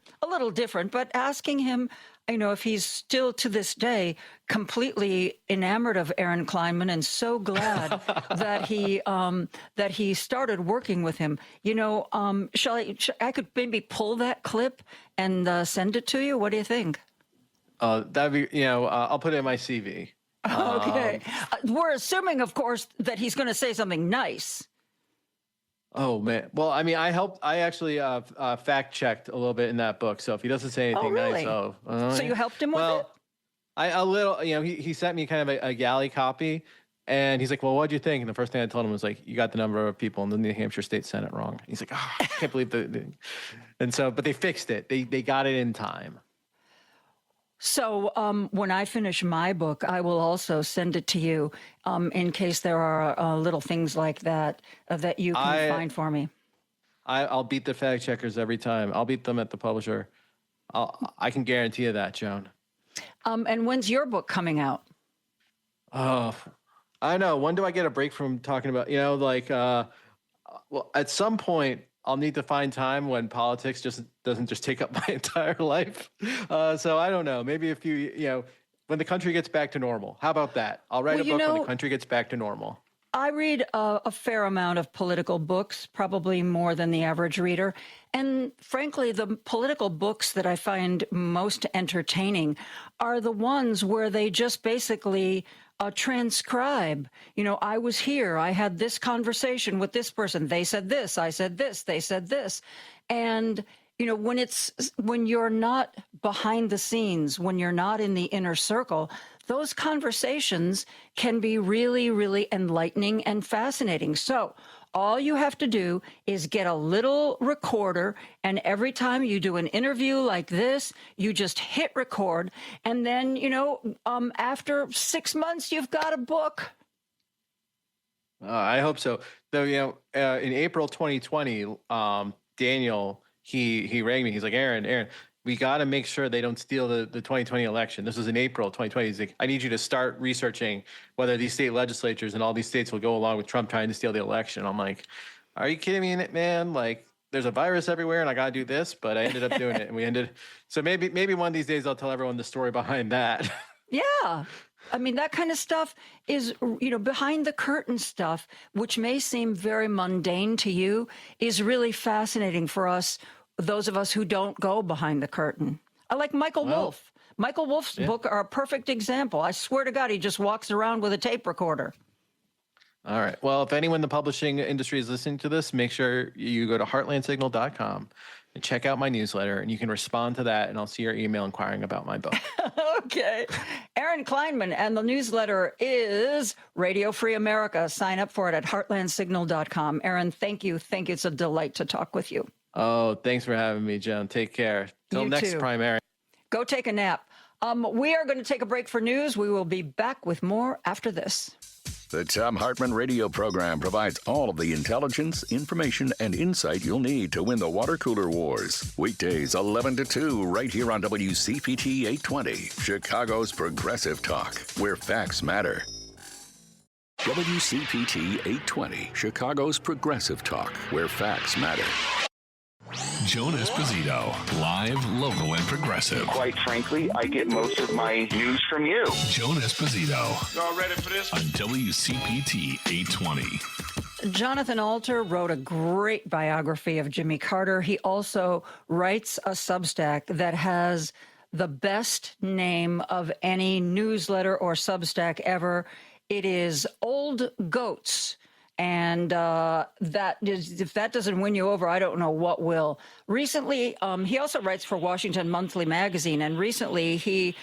different, but asking him, if he's still to this day completely enamored of Aaron Kleinman and so glad that he started working with him. I could maybe pull that clip and send it to you. What do you think? That'd be, I'll put it in my CV. Okay. We're assuming, of course, that he's going to say something nice. Oh, man. Well, I mean, I actually fact checked a little bit in that book. So if he doesn't say anything really? nice, so you helped him with it? A little, he sent me kind of a galley copy, and he's like, "Well, what'd you think?" And the first thing I told him was like, "You got the number of people in the New Hampshire State Senate wrong." He's like, "Oh, I can't believe and so, but they fixed it. They got it in time. So when I finish my book, I will also send it to you in case there are little things like that that you can find for me. I'll beat the fact checkers every time. I'll beat them at the publisher. I can guarantee you that, Joan. And when's your book coming out? Oh, I know. When do I get a break from talking about, well, at some point, I'll need to find time when politics doesn't just take up my entire life. So I don't know. Maybe when the country gets back to normal. How about that? I'll write a book when the country gets back to normal. I read a fair amount of political books, probably more than the average reader. And frankly, the political books that I find most entertaining are the ones where they just basically transcribe. You know, I was here, I had this conversation with this person, they said this, I said this, they said this. And you know, when you're not behind the scenes, when you're not in the inner circle, those conversations can be really, really enlightening and fascinating. So all you have to do is get a little recorder, and every time you do an interview like this, you just hit record, and then, you know, after 6 months, you've got a book. I hope so. Though, you know, in April 2020, Daniel, he rang me. He's like, Aaron, we got to make sure they don't steal the 2020 election. This was in April 2020. He's like, I need you to start researching whether these state legislatures and all these states will go along with Trump trying to steal the election. I'm like, are you kidding me, man? Like, there's a virus everywhere and I got to do this, but I ended up doing it. And so maybe one of these days I'll tell everyone the story behind that. Yeah. I mean, that kind of stuff is, you know, behind the curtain stuff, which may seem very mundane to you, is really fascinating for us, those of us who don't go behind the curtain. I like Michael Wolff. Michael Wolff's book are a perfect example. I swear to God, he just walks around with a tape recorder. All right. Well, if anyone in the publishing industry is listening to this, make sure you go to heartlandsignal.com and check out my newsletter, and you can respond to that, and I'll see your email inquiring about my book. Okay. Aaron Kleinman, and the newsletter is Radio Free America. Sign up for it at heartlandsignal.com. Aaron, thank you. It's a delight to talk with you. Oh, thanks for having me, Joan. Take care. Till next primary. Go take a nap. We are going to take a break for news. We will be back with more after this. The Thom Hartmann radio program provides all of the intelligence, information, and insight you'll need to win the water cooler wars. Weekdays 11 to 2 right here on WCPT 820, Chicago's Progressive Talk, where facts matter. WCPT 820, Chicago's Progressive Talk, where facts matter. Joan Esposito, live, local, and progressive. Quite frankly, I get most of my news from you. Joan Esposito. Y'all ready for this? On WCPT 820. Jonathan Alter wrote a great biography of Jimmy Carter. He also writes a Substack that has the best name of any newsletter or Substack ever. It is Old Goats. And if that doesn't win you over, I don't know what will. Recently, he also writes for Washington Monthly Magazine, and recently he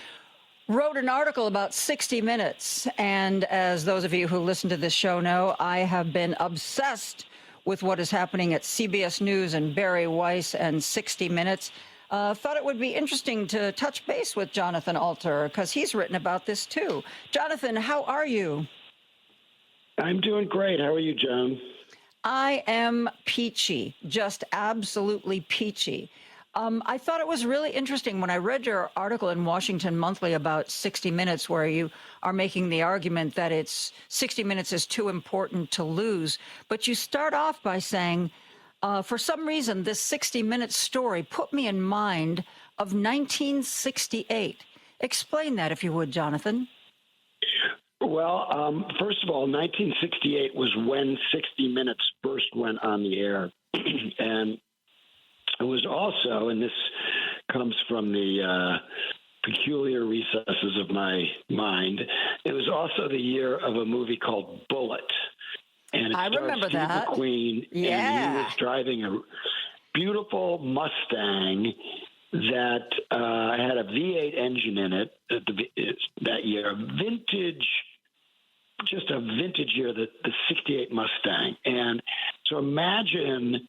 wrote an article about 60 Minutes. And as those of you who listen to this show know, I have been obsessed with what is happening at CBS News and Barry Weiss and 60 Minutes. Thought it would be interesting to touch base with Jonathan Alter, because he's written about this too. Jonathan, how are you? I'm doing great. How are you, Joan? I am peachy, just absolutely peachy. I thought it was really interesting when I read your article in Washington Monthly about 60 Minutes, where you are making the argument that 60 Minutes is too important to lose. But you start off by saying, for some reason, this 60 Minutes story put me in mind of 1968. Explain that, if you would, Jonathan. Well, first of all, 1968 was when 60 Minutes first went on the air. And it was also, and this comes from the peculiar recesses of my mind, it was also the year of a movie called Bullet. And it I remember Steve that. McQueen, Yeah. and he was driving a beautiful Mustang that had a V8 engine in it that year, just a vintage year, the 68 Mustang. And so imagine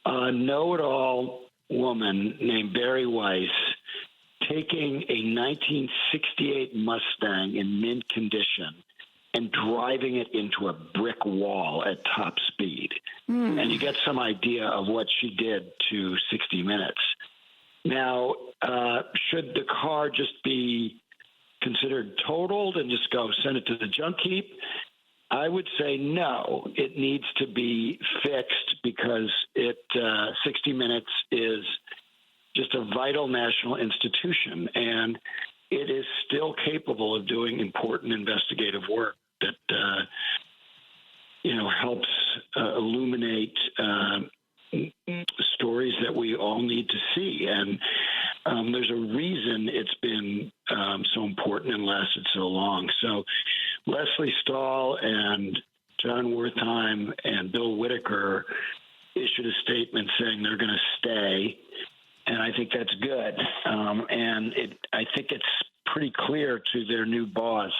a know-it-all woman named Barry Weiss taking a 1968 Mustang in mint condition and driving it into a brick wall at top speed. And you get some idea of what she did to 60 Minutes. Now, should the car just be considered totaled and just go send it to the junk heap? I would say no. It needs to be fixed because 60 Minutes is just a vital national institution, and it is still capable of doing important investigative work that helps illuminate stories that we all need to see. And there's a reason it's been so important and lasted so long. So Leslie Stahl and John Wertheim and Bill Whitaker issued a statement saying they're going to stay. And I think that's good. And I think it's pretty clear to their new boss,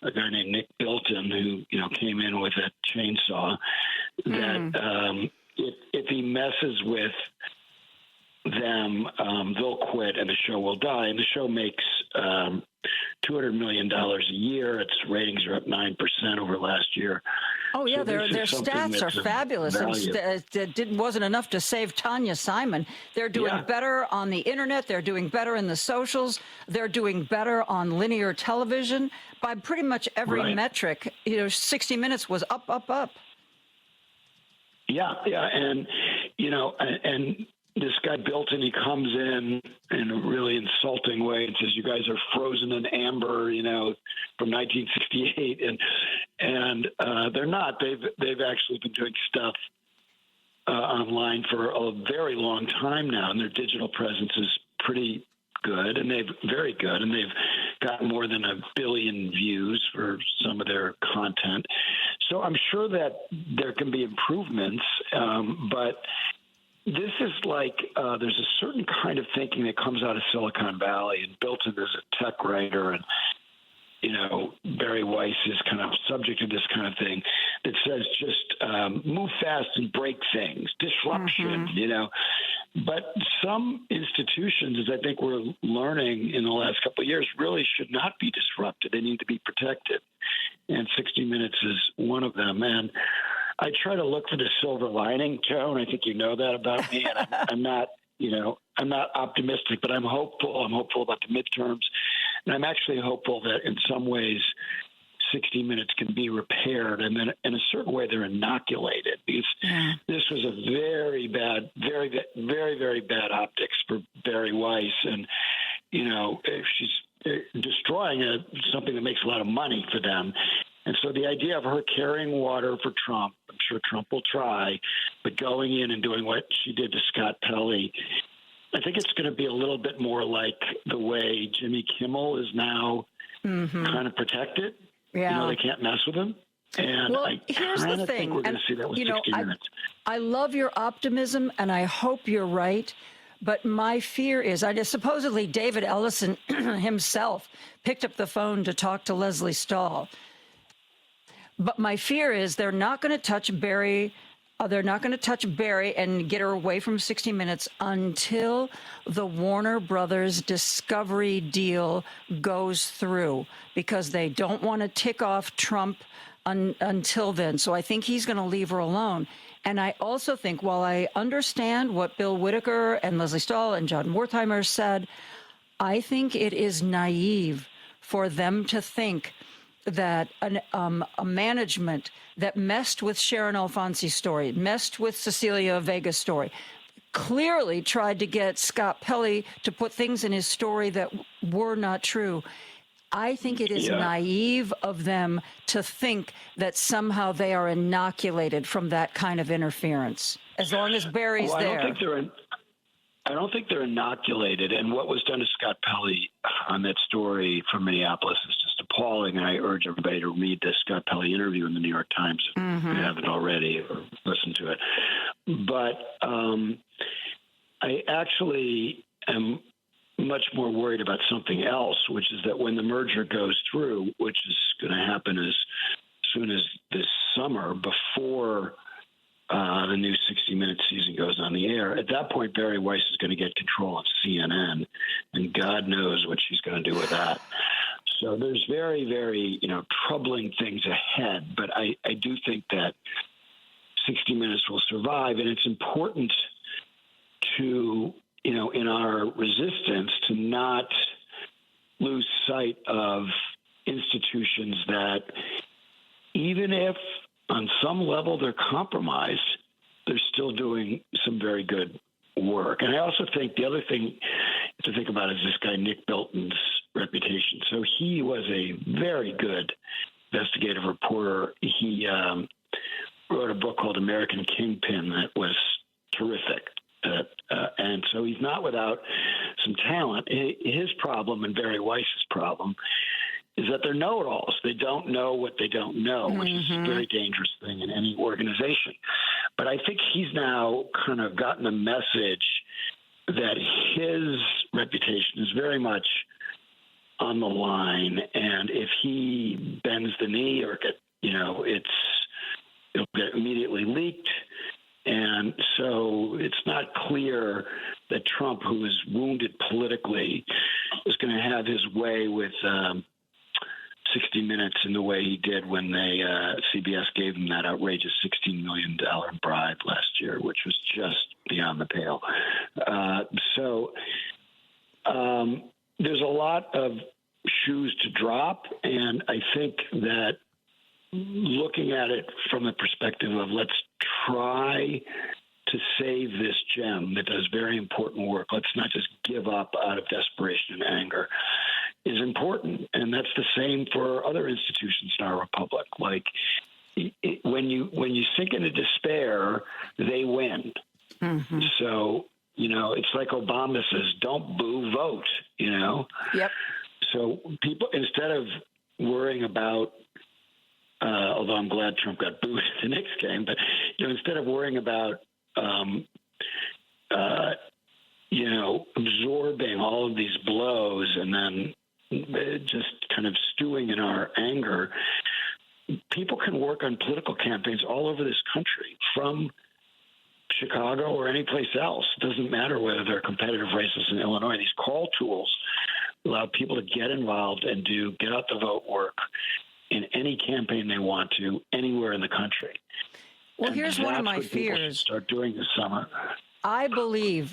a guy named Nick Bilton, who came in with a chainsaw, that if he messes with them, they'll quit and the show will die. And the show makes $200 million a year. Its ratings are up 9% over last year. Oh, yeah, So their stats are fabulous. It wasn't enough to save Tanya Simon. They're doing better on the internet. They're doing better in the socials. They're doing better on linear television. By pretty much every metric, 60 Minutes was up, up, up. Yeah. And, and this guy Bilton, he comes in a really insulting way and says, "You guys are frozen in amber, from 1968," and they're not. They've actually been doing stuff online for a very long time now, and their digital presence is pretty good, and they've got more than 1 billion views for some of their content. So I'm sure that there can be improvements, but this is like there's a certain kind of thinking that comes out of Silicon Valley, and Bilton is a tech writer, and Barry Weiss is kind of subject to this kind of thing that says just move fast and break things, disruption, But some institutions, as I think we're learning in the last couple of years, really should not be disrupted. They need to be protected, and 60 Minutes is one of them. And I try to look for the silver lining, Joan. I think you know that about me, and I'm not optimistic, but I'm hopeful. I'm hopeful about the midterms, and I'm actually hopeful that in some ways 60 Minutes can be repaired, and then in a certain way they're inoculated, because this was a very bad, very, very, very bad optics for Barry Weiss, and she's destroying something that makes a lot of money for them. And so the idea of her carrying water for Trump, I'm sure Trump will try, but going in and doing what she did to Scott Pelley, I think it's going to be a little bit more like the way Jimmy Kimmel is now kind of protected. Yeah. They can't mess with him. And here's the thing. Think we're going to see that with 60 Minutes. I love your optimism, and I hope you're right. But my fear is, supposedly David Ellison himself picked up the phone to talk to Leslie Stahl. But my fear is they're not going to touch Barry. They're not going to touch Barry and get her away from 60 Minutes until the Warner Brothers Discovery deal goes through, because they don't want to tick off Trump until then. So I think he's going to leave her alone. And I also think, while I understand what Bill Whitaker and Leslie Stahl and John Wertheimer said, I think it is naive for them to think that a management that messed with Sharon Alfonsi's story, messed with Cecilia Vega's story, clearly tried to get Scott Pelley to put things in his story that were not true. I think it is naive of them to think that somehow they are inoculated from that kind of interference, as long as Barry's there. I don't think they're inoculated. And what was done to Scott Pelley on that story from Minneapolis is just appalling. And I urge everybody to read the Scott Pelley interview in the New York Times if you haven't already, or listen to it. But I actually am much more worried about something else, which is that when the merger goes through, which is going to happen as soon as this summer, before the new 60 Minutes season goes on the air, at that point, Barry Weiss is going to get control of CNN, and God knows what she's going to do with that. So there's very, very, troubling things ahead. But I do think that 60 Minutes will survive, and it's important to, in our resistance, to not lose sight of institutions that, even if on some level they're compromised, they're still doing some very good work. And I also think the other thing to think about is this guy, Nick Bilton's reputation. So he was a very good investigative reporter. He wrote a book called American Kingpin that was terrific. And so he's not without some talent. His problem and Barry Weiss's problem is that they're know-it-alls. They don't know what they don't know, which is a very dangerous thing in any organization. But I think he's now kind of gotten the message that his reputation is very much on the line, and if he bends the knee or it'll get immediately leaked. And so it's not clear that Trump, who is wounded politically, is going to have his way with 60 Minutes in the way he did when CBS gave him that outrageous $16 million bribe last year, which was just beyond the pale. There's a lot of shoes to drop, and I think that looking at it from the perspective of let's try to save this gem that does very important work, let's not just give up out of desperation and anger, is important. And that's the same for other institutions in our republic. Like when you sink into despair, they win. Mm-hmm. So, it's like Obama says, don't boo, vote, Yep. So people, instead of worrying about, although I'm glad Trump got booed at the Knicks game, but, instead of worrying about, absorbing all of these blows and then just kind of stewing in our anger, people can work on political campaigns all over this country, from Chicago or any place else. It doesn't matter whether they're competitive races in Illinois. These call tools allow people to get involved and do get out the vote work in any campaign they want to, anywhere in the country. Well, here's one of my fears. Start doing this summer. I believe,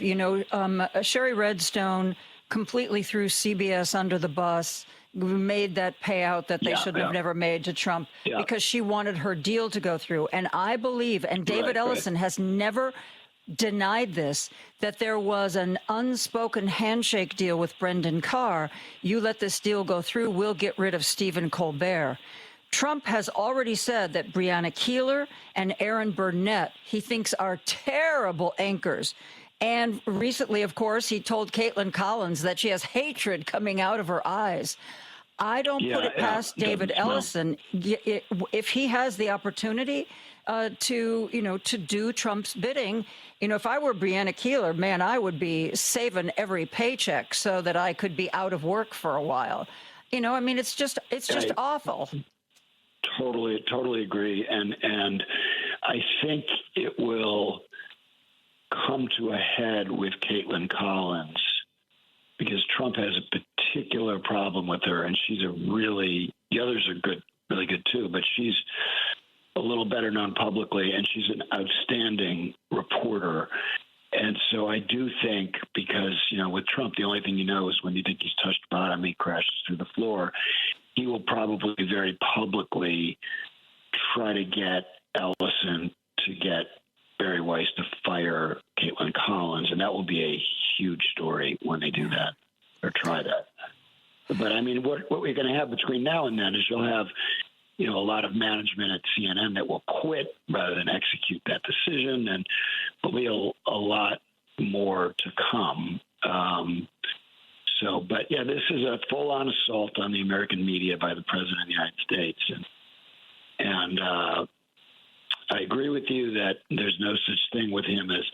Sherry Redstone completely threw CBS under the bus, made that payout that they should have never made to Trump because she wanted her deal to go through. And I believe, and David Ellison has never denied this, that there was an unspoken handshake deal with Brendan Carr. You let this deal go through, we'll get rid of Stephen Colbert. Trump has already said that Breonna Keeler and Aaron Burnett he thinks are terrible anchors. And recently, of course, he told Caitlin Collins that she has hatred coming out of her eyes. I don't put it past David Ellison, if he has the opportunity to do Trump's bidding. If I were Breonna Keeler, man, I would be saving every paycheck so that I could be out of work for a while. It's just awful. Totally agree. And I think it will come to a head with Caitlin Collins because Trump has a particular problem with her, and she's the others are really good too, but she's a little better known publicly, and she's an outstanding reporter. And so I do think, because, with Trump, the only thing is when you think he's touched bottom, he crashes through the floor. He will probably very publicly try to get Ellison to get Barry Weiss to fire Caitlin Collins, and that will be a huge story when they do that or try that. But what we're going to have between now and then is you'll have, a lot of management at CNN that will quit rather than execute that decision, and there'll be a lot more to come. This is a full-on assault on the American media by the President of the United States, and I agree with you that there's no such thing with him as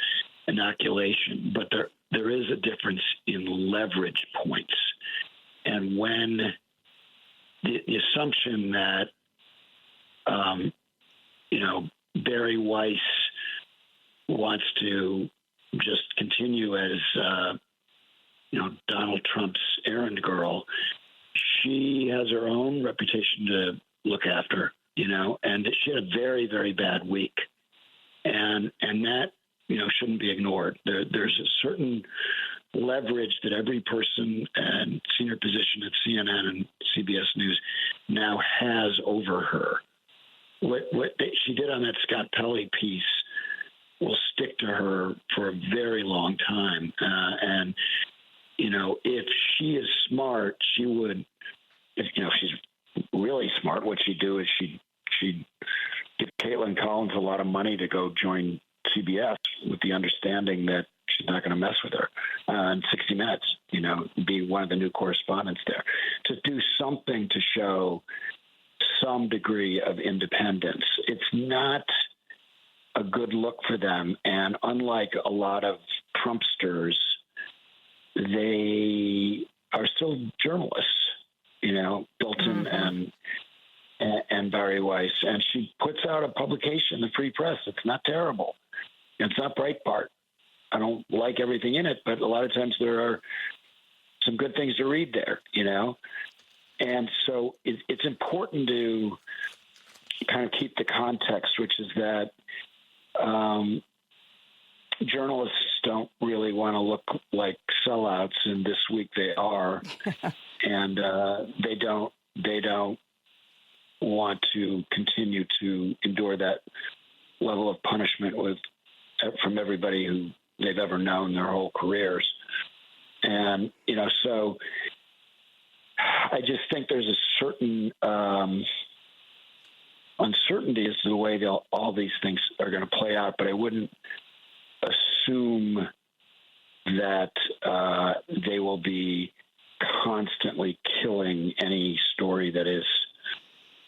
inoculation, but there is a difference in leverage points. And when the assumption that, Barry Weiss wants to just continue as, Donald Trump's errand girl, she has her own reputation to look after, and she had a very, very bad week. And that, shouldn't be ignored. There's a certain leverage that every person and senior position at CNN and CBS News now has over her. What she did on that Scott Pelley piece will stick to her for a very long time. And, if she is smart, she would, if she's really smart, what she'd do is she'd give Caitlin Collins a lot of money to go join CBS with the understanding that she's not going to mess with her on 60 Minutes, be one of the new correspondents there, to do something to show some degree of independence. It's not a good look for them. And unlike a lot of Trumpsters, they are still journalists, Bilton and Barry Weiss. And she puts out a publication, the Free Press. It's not terrible. It's not Breitbart. I don't like everything in it, but a lot of times there are some good things to read there, And so it's important to kind of keep the context, which is that journalists don't really want to look like sellouts, and this week they are, and they don't want to continue to endure that level of punishment from everybody who they've ever known their whole careers. And, so I just think there's a certain uncertainty as to the way all these things are going to play out, but I wouldn't assume that they will be constantly killing any story that is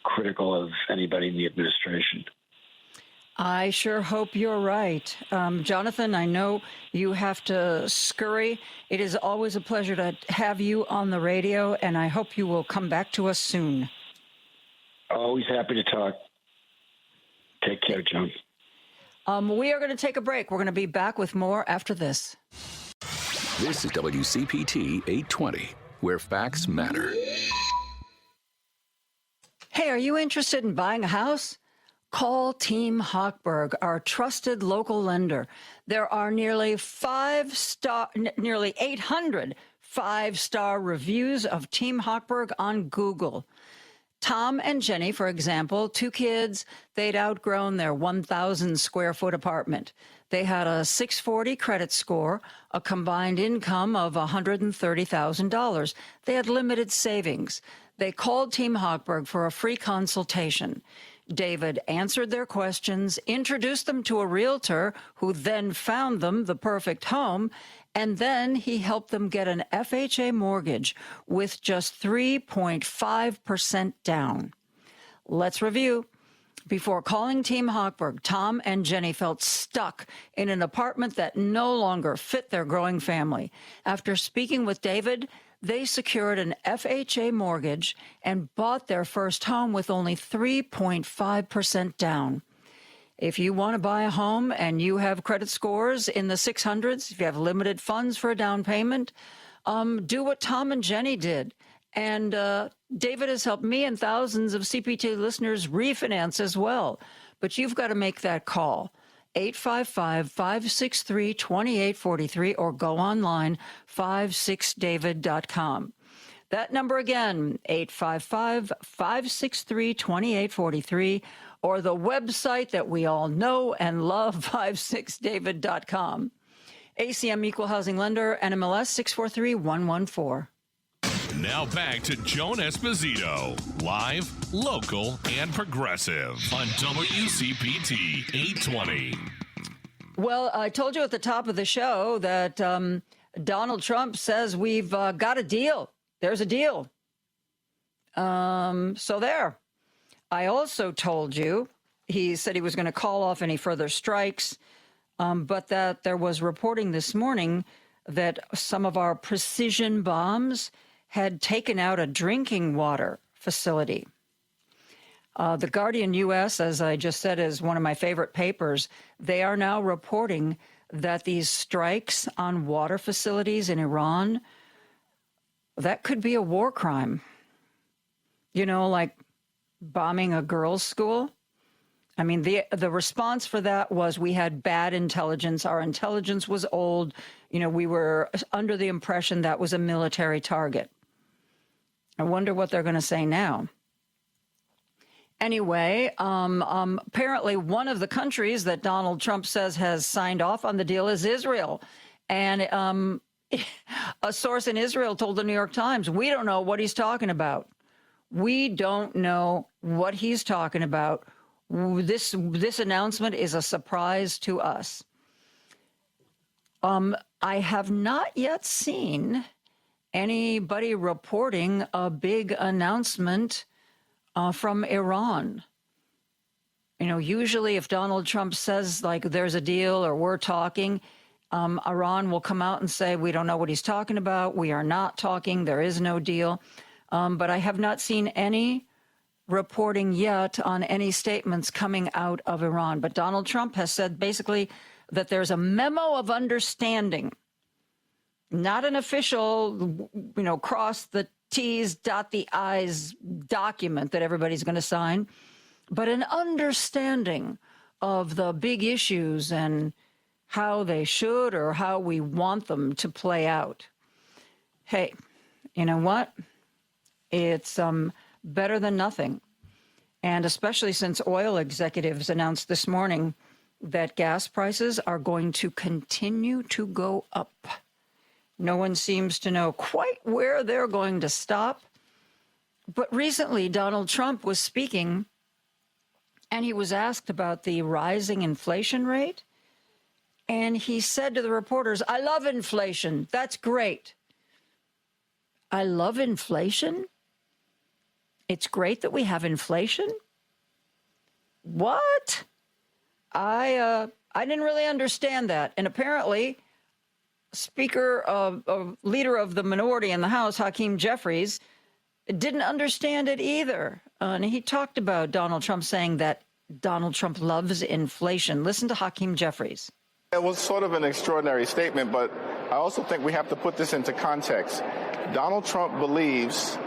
critical of anybody in the administration. I sure hope you're right. Jonathan, I know you have to scurry. It is always a pleasure to have you on the radio, and I hope you will come back to us soon. Always happy to talk. Take care, Joan. We are going to take a break. We're going to be back with more after this. This is WCPT 820, where facts matter. Hey, are you interested in buying a house? Call Team Hochberg, our trusted local lender. There are nearly 800 five-star reviews of Team Hochberg on Google. Tom and Jenny, for example, 2 kids, they'd outgrown their 1,000 square foot apartment. They had a 640 credit score, a combined income of $130,000. They had limited savings. They called Team Hochberg for a free consultation. David answered their questions, introduced them to a realtor who then found them the perfect home, and then he helped them get an FHA mortgage with just 3.5% down. Let's review. Before calling Team Hochberg, Tom and Jenny felt stuck in an apartment that no longer fit their growing family. After speaking with David, they secured an FHA mortgage and bought their first home with only 3.5% down. If you want to buy a home and you have credit scores in the 600s, if you have limited funds for a down payment, do what Tom and Jenny did. And David has helped me and thousands of CPT listeners refinance as well. But you've got to make that call. 855-563-2843 or go online, 56david.com. That number again, 855-563-2843, or the website that we all know and love, 56david.com. ACM Equal Housing Lender, NMLS 643114. Now back to Joan Esposito, live, local, and progressive on WCPT 820. Well, I told you at the top of the show that Donald Trump says we've got a deal. There's a deal. So there. I also told you he said he was going to call off any further strikes, but that there was reporting this morning that some of our precision bombs had taken out a drinking water facility. The Guardian U.S., as I just said, is one of my favorite papers. They are now reporting that these strikes on water facilities in Iran, that could be a war crime. You know, like bombing a girls' school. I mean, the response for that was we had bad intelligence. Our intelligence was old. You know, we were under the impression that was a military target. I wonder what they're going to say now. Anyway, apparently one of the countries that Donald Trump says has signed off on the deal is Israel. And a source in Israel told the New York Times, we don't know what he's talking about. We don't know what he's talking about. This announcement is a surprise to us. I have not yet seen anybody reporting a big announcement from Iran. You know, usually if Donald Trump says, like, there's a deal or we're talking, Iran will come out and say, we don't know what he's talking about. We are not talking. There is no deal. But I have not seen any reporting yet on any statements coming out of Iran. But Donald Trump has said basically that there's a memo of understanding, not an official, cross the T's, dot the I's document that everybody's going to sign, but an understanding of the big issues and how they should or how we want them to play out. Hey, you know what? It's better than nothing. And especially since oil executives announced this morning that gas prices are going to continue to go up. No one seems to know quite where they're going to stop. But recently, Donald Trump was speaking, and he was asked about the rising inflation rate. And he said to the reporters, I love inflation. That's great. I love inflation? It's great that we have inflation? What? I didn't really understand that. And apparently, leader of the minority in the House, Hakeem Jeffries, didn't understand it either. And he talked about Donald Trump saying that Donald Trump loves inflation. Listen to Hakeem Jeffries. It was sort of an extraordinary statement, but I also think we have to put this into context. Donald Trump believes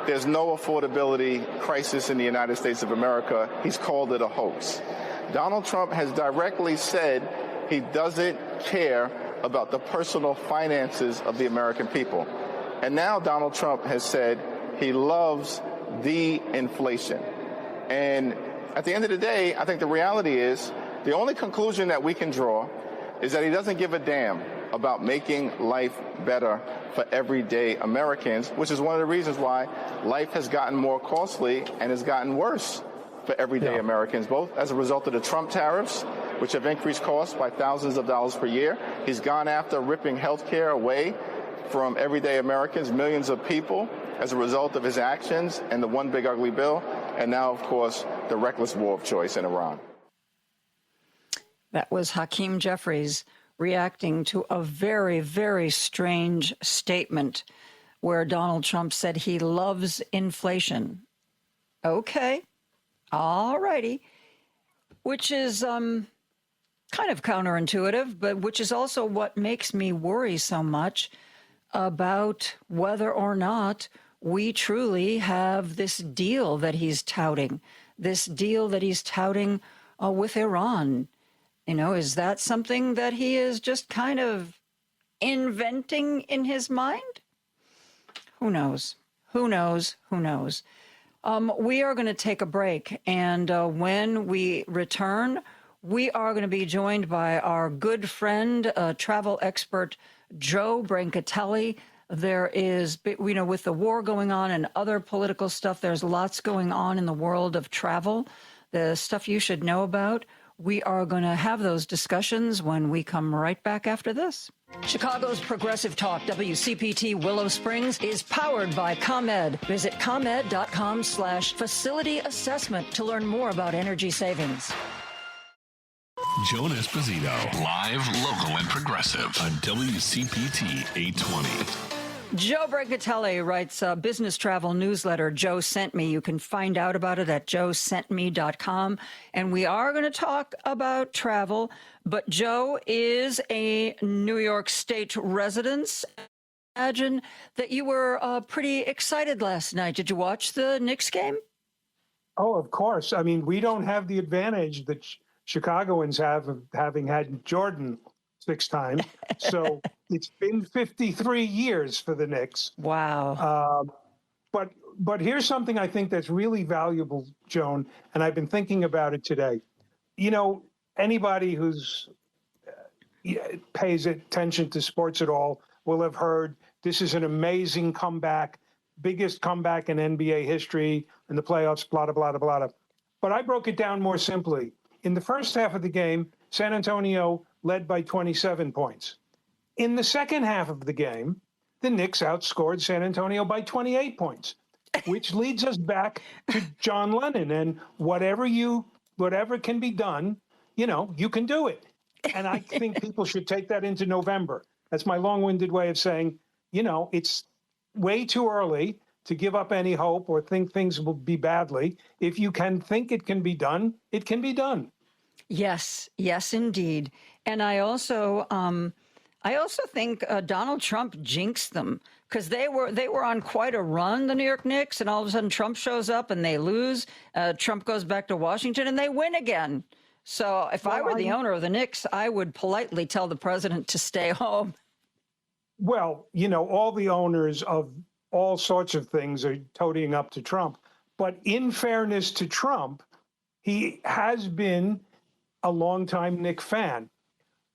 there's no affordability crisis in the United States of America. He's called it a hoax. Donald Trump has directly said he doesn't care about the personal finances of the American people. And now Donald Trump has said he loves the inflation. And at the end of the day, I think the reality is the only conclusion that we can draw is that he doesn't give a damn about making life better for everyday Americans, which is one of the reasons why life has gotten more costly and has gotten worse for everyday Americans, both as a result of the Trump tariffs, which have increased costs by thousands of dollars per year. He's gone after ripping health care away from everyday Americans, millions of people, as a result of his actions and the one big ugly bill. And now, of course, the reckless war of choice in Iran. That was Hakeem Jeffries reacting to a very, very strange statement where Donald Trump said he loves inflation. Okay. All righty. Which is kind of counterintuitive, but which is also what makes me worry so much about whether or not we truly have this deal that he's touting, with Iran. You know, is that something that he is just kind of inventing in his mind? Who knows? Who knows? Who knows? We are going to take a break, and when we return, we are going to be joined by our good friend, travel expert, Joe Brancatelli. There is, with the war going on and other political stuff, there's lots going on in the world of travel, the stuff you should know about. We are going to have those discussions when we come right back after this. Chicago's Progressive Talk, WCPT Willow Springs, is powered by ComEd. Visit ComEd.com/facility assessment to learn more about energy savings. Joan Esposito, live, local, and progressive on WCPT 820. Joe Brancatelli writes a business travel newsletter, Joe Sent Me. You can find out about it at joesentme.com. And we are going to talk about travel, but Joe is a New York State resident. Imagine that you were pretty excited last night. Did you watch the Knicks game? Oh, of course. I mean, we don't have the advantage that Chicagoans have of having had Jordan 6 times. So it's been 53 years for the Knicks. Wow. But here's something I think that's really valuable, Joan, and I've been thinking about it today. You know, anybody who's pays attention to sports at all will have heard this is an amazing comeback, biggest comeback in NBA history in the playoffs, blah, blah, blah, blah, blah. But I broke it down more simply. In the first half of the game, San Antonio led by 27 points. In the second half of the game, the Knicks outscored San Antonio by 28 points, which leads us back to John Lennon and whatever can be done, you can do it. And I think people should take that into November. That's my long-winded way of saying, it's way too early to give up any hope or think things will be badly. If you can think it can be done, it can be done. Yes, indeed. And I also think Donald Trump jinxed them because they were on quite a run, the New York Knicks, and all of a sudden Trump shows up and they lose. Trump goes back to Washington and they win again. So if I were the owner of the Knicks, I would politely tell the president to stay home. Well, all the owners of all sorts of things are toadying up to Trump. But in fairness to Trump, he has been a longtime Knicks fan.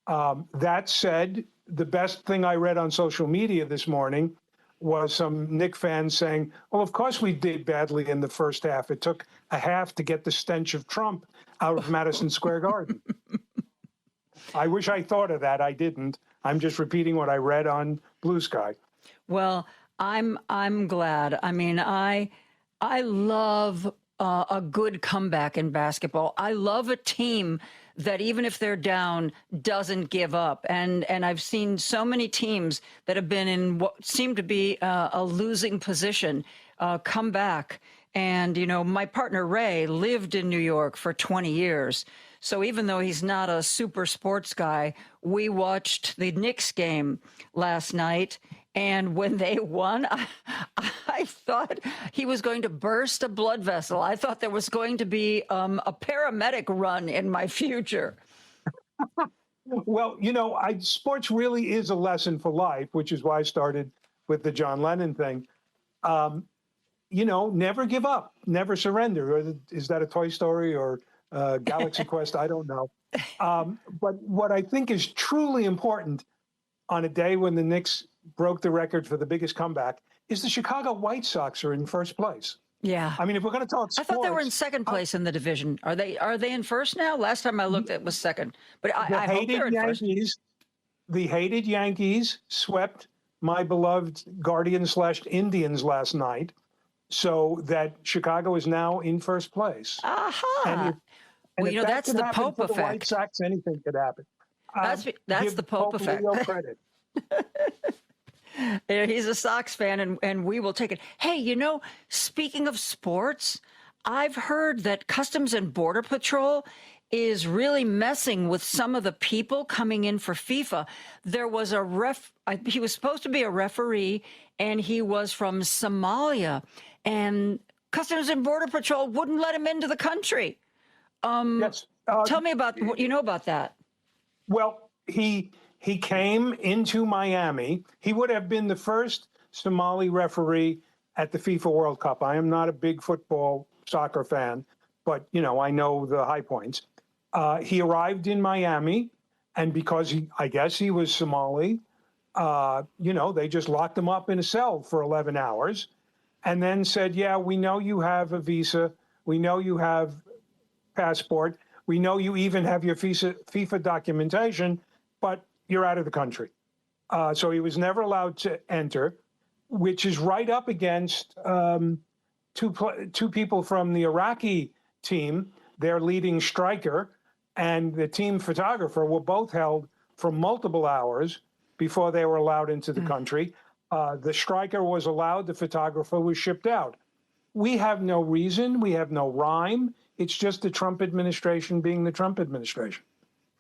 That said, the best thing I read on social media this morning was some Knicks fans saying, well, of course we did badly in the first half. It took a half to get the stench of Trump out of Madison Square Garden. I wish I thought of that. I didn't. I'm just repeating what I read on Blue Sky. Well, I'm glad. I mean, I love a good comeback in basketball. I love a team that even if they're down, doesn't give up. And I've seen so many teams that have been in what seemed to be a losing position come back. And, my partner Ray lived in New York for 20 years. So even though he's not a super sports guy, we watched the Knicks game last night. And when they won, I thought he was going to burst a blood vessel. I thought there was going to be a paramedic run in my future. Well, sports really is a lesson for life, which is why I started with the John Lennon thing. Never give up, never surrender. Or is that a Toy Story or Galaxy Quest? I don't know. But what I think is truly important on a day when the Knicks broke the record for the biggest comeback is the Chicago White Sox are in first place. Yeah. I mean, if we're going to talk sports, I thought they were in second place in the division. Are they in first now? Last time I looked, it was second. But I hope they're in first. The hated Yankees swept my beloved Guardians/Indians last night, so that Chicago is now in first place. Aha. Well, that's the Pope effect. The White Sox, anything could happen. That's the Pope effect. Leo credit. He's a Sox fan, and we will take it. Hey, speaking of sports, I've heard that Customs and Border Patrol is really messing with some of the people coming in for FIFA. There was he was supposed to be a referee, and he was from Somalia, and Customs and Border Patrol wouldn't let him into the country. Yes. Tell me about what you know about that. Well, he came into Miami. He would have been the first Somali referee at the FIFA World Cup. I am not a big soccer fan, but, I know the high points. He arrived in Miami, and because I guess he was Somali, they just locked him up in a cell for 11 hours and then said, yeah, we know you have a visa. We know you have passport. We know you even have your FIFA documentation, but you're out of the country. So he was never allowed to enter, which is right up against two people from the Iraqi team, their leading striker, and the team photographer were both held for multiple hours before they were allowed into the country. The striker was allowed, the photographer was shipped out. We have no reason, we have no rhyme. It's just the Trump administration being the Trump administration.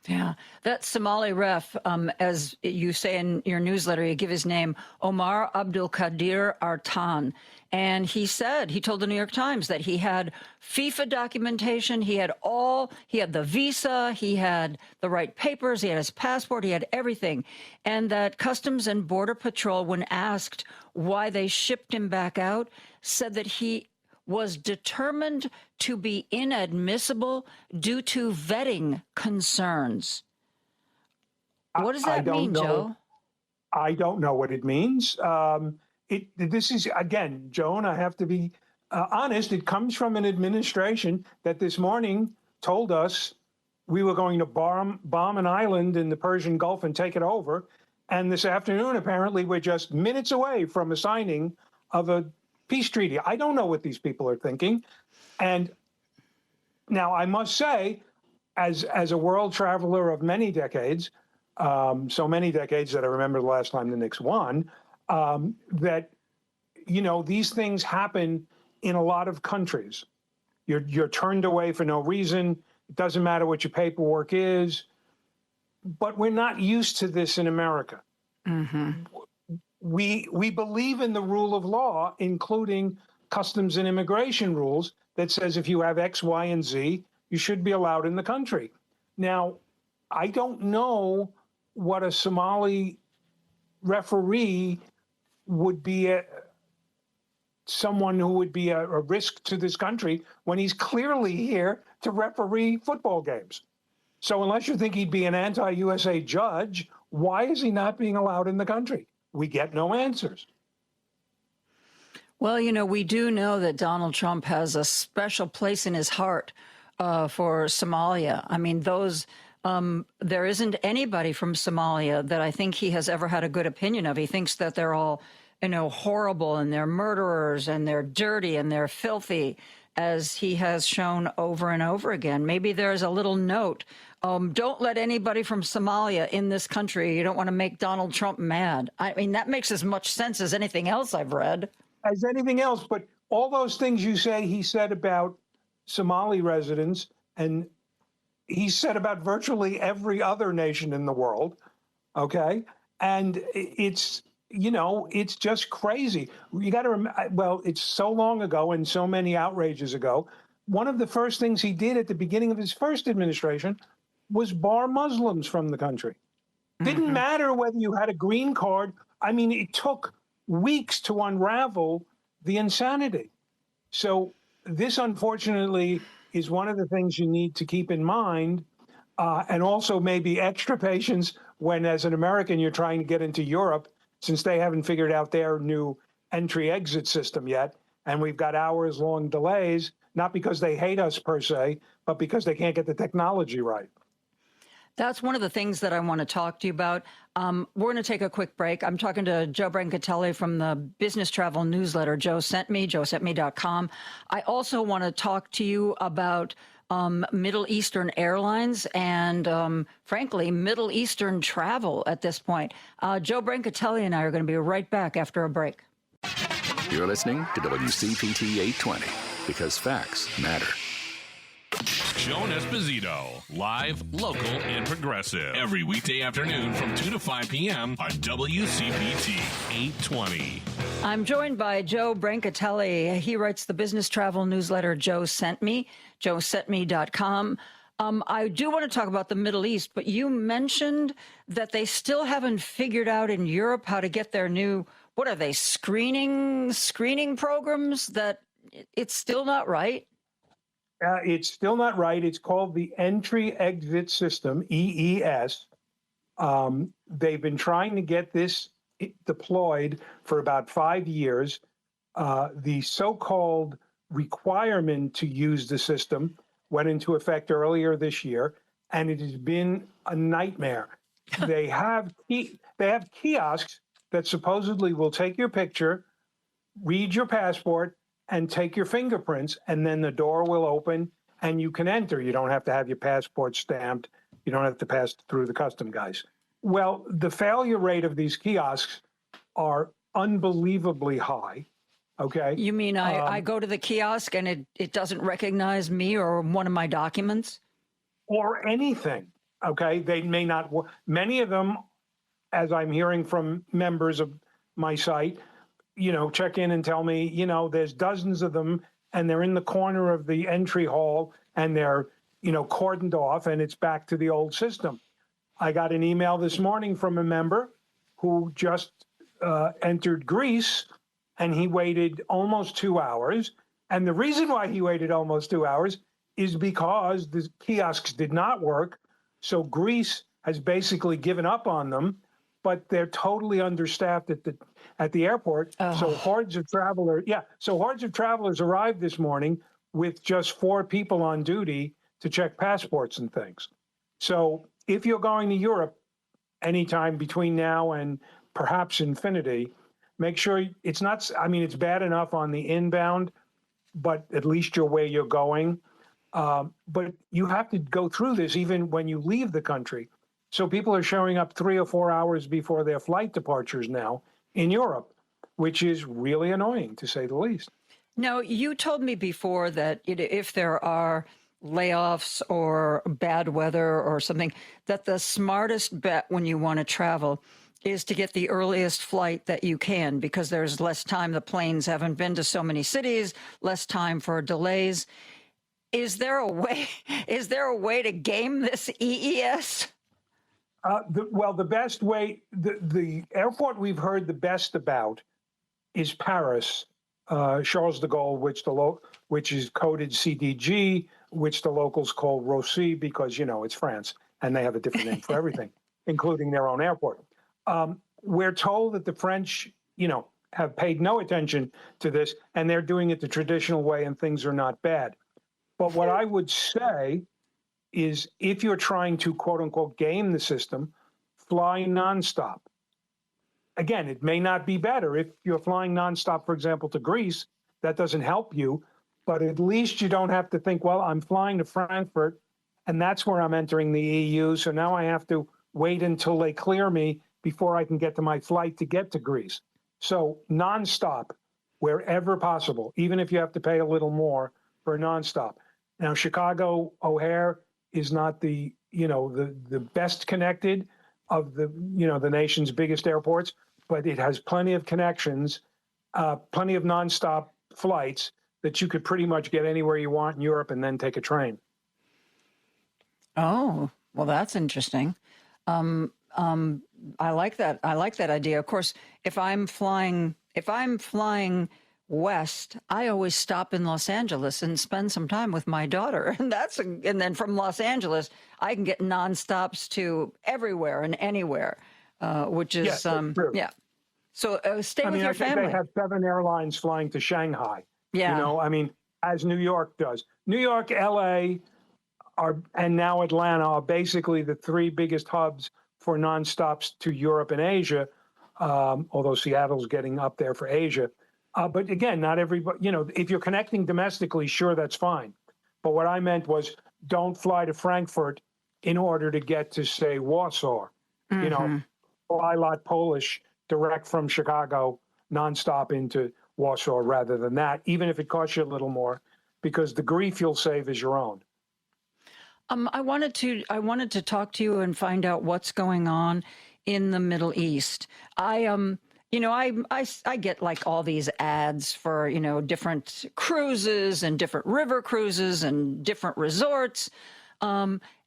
Yeah, that Somali ref, as you say in your newsletter, you give his name, Omar Abdul Qadir Artan. And he told the New York Times that he had FIFA documentation, he had the visa, he had the right papers, he had his passport, he had everything. And that Customs and Border Patrol, when asked why they shipped him back out, said that he was determined to be inadmissible due to vetting concerns. What does that mean, Joe? I don't know what it means. This is, again, Joan, I have to be honest, it comes from an administration that this morning told us we were going to bomb an island in the Persian Gulf and take it over. And this afternoon, apparently, we're just minutes away from a signing of a peace treaty. I don't know what these people are thinking. And now I must say, as a world traveler of many decades, so many decades that I remember the last time the Knicks won, that, these things happen in a lot of countries. You're turned away for no reason. It doesn't matter what your paperwork is. But we're not used to this in America. Mm-hmm. We believe in the rule of law, including customs and immigration rules that says if you have X, Y, and Z, you should be allowed in the country. Now, I don't know what a Somali referee would be someone who would be a risk to this country when he's clearly here to referee football games. So unless you think he'd be an anti-USA judge, why is he not being allowed in the country? We get no answers. Well, we do know that Donald Trump has a special place in his heart for Somalia. I mean, there isn't anybody from Somalia that I think he has ever had a good opinion of. He thinks that they're all, horrible and they're murderers and they're dirty and they're filthy, as he has shown over and over again. Maybe there's a little note. Don't let anybody from Somalia in this country. You don't want to make Donald Trump mad. I mean, that makes as much sense as anything else I've read. As anything else, but all those things you say he said about Somali residents, and he said about virtually every other nation in the world, okay? And it's just crazy. You got to remember, well, it's so long ago and so many outrages ago. One of the first things he did at the beginning of his first administration was bar Muslims from the country. Didn't matter whether you had a green card. I mean, it took weeks to unravel the insanity. So this, unfortunately, is one of the things you need to keep in mind, and also maybe extra patience when, as an American, you're trying to get into Europe, since they haven't figured out their new entry-exit system yet, and we've got hours-long delays, not because they hate us per se, but because they can't get the technology right. That's one of the things that I want to talk to you about. We're going to take a quick break. I'm talking to Joe Brancatelli from the Business Travel Newsletter Joe sent me, joesentme.com. I also want to talk to you about Middle Eastern airlines and, frankly, Middle Eastern travel at this point. Joe Brancatelli and I are going to be right back after a break. You're listening to WCPT 820 because facts matter. Joan Esposito, live, local, and progressive. Every weekday afternoon from 2 to 5 p.m. on WCPT 820. I'm joined by Joe Brancatelli. He writes the business travel newsletter Joe Sent Me, joesentme.com. I do want to talk about the Middle East, but you mentioned that they still haven't figured out in Europe how to get their new, what are they, screening programs, that it's still not right? It's still not right. It's called the Entry-Exit System, EES. They've been trying to get this deployed for about 5 years. The so-called requirement to use the system went into effect earlier this year, and it has been a nightmare. They have kiosks that supposedly will take your picture, read your passport, and take your fingerprints, and then the door will open and you can enter. You don't have to have your passport stamped. You don't have to pass through the custom guys. Well, the failure rate of these kiosks are unbelievably high, okay? You mean I go to the kiosk and it doesn't recognize me or one of my documents? Or anything, okay? They may not, many of them, as I'm hearing from members of my site, check in and tell me, there's dozens of them and they're in the corner of the entry hall and they're, cordoned off and it's back to the old system. I got an email this morning from a member who just entered Greece and he waited almost 2 hours. And the reason why he waited almost 2 hours is because the kiosks did not work. So Greece has basically given up on them. but they're totally understaffed at the airport. So hordes of travelers arrived this morning with just 4 people on duty to check passports and things. So if you're going to Europe anytime between now and perhaps infinity, make sure it's not, I mean, it's bad enough on the inbound, but at least you're where you're going. But you have to go through this even when you leave the country. So people are showing up 3 or 4 hours before their flight departures now in Europe, which is really annoying, to say the least. Now, you told me before that if there are layoffs or bad weather or something, that the smartest bet when you want to travel is to get the earliest flight that you can, because there's less time. The planes haven't been to so many cities, less time for delays. Is there a way to game this EES? The best way, the airport we've heard the best about is Paris, Charles de Gaulle, which is coded CDG, which the locals call Roissy because, it's France and they have a different name for everything, including their own airport. We're told that the French, have paid no attention to this and they're doing it the traditional way and things are not bad. But what I would say is if you're trying to, quote unquote, game the system, fly nonstop. Again, it may not be better. If you're flying nonstop, for example, to Greece, that doesn't help you. But at least you don't have to think, well, I'm flying to Frankfurt and that's where I'm entering the EU. So now I have to wait until they clear me before I can get to my flight to get to Greece. So nonstop, wherever possible, even if you have to pay a little more for a nonstop. Now, Chicago O'Hare is not the best connected of the nation's biggest airports, but it has plenty of connections, plenty of nonstop flights that you could pretty much get anywhere you want in Europe and then take a train. Oh, well, that's interesting. I like that. I like that idea. Of course, if I'm flying west, I always stop in Los Angeles and spend some time with my daughter, and then from Los Angeles, I can get nonstops to everywhere and anywhere, which is yeah. So stay with your family. They have 7 airlines flying to Shanghai. Yeah. As New York does. New York, LA, and now Atlanta are basically the 3 biggest hubs for nonstops to Europe and Asia, although Seattle's getting up there for Asia. But again, not everybody, if you're connecting domestically, sure, that's fine. But what I meant was don't fly to Frankfurt in order to get to, say, Warsaw. Mm-hmm. Fly lot Polish direct from Chicago nonstop into Warsaw rather than that, even if it costs you a little more, because the grief you'll save is your own. I wanted to talk to you and find out what's going on in the Middle East. I get like all these ads for, different cruises and different river cruises and different resorts.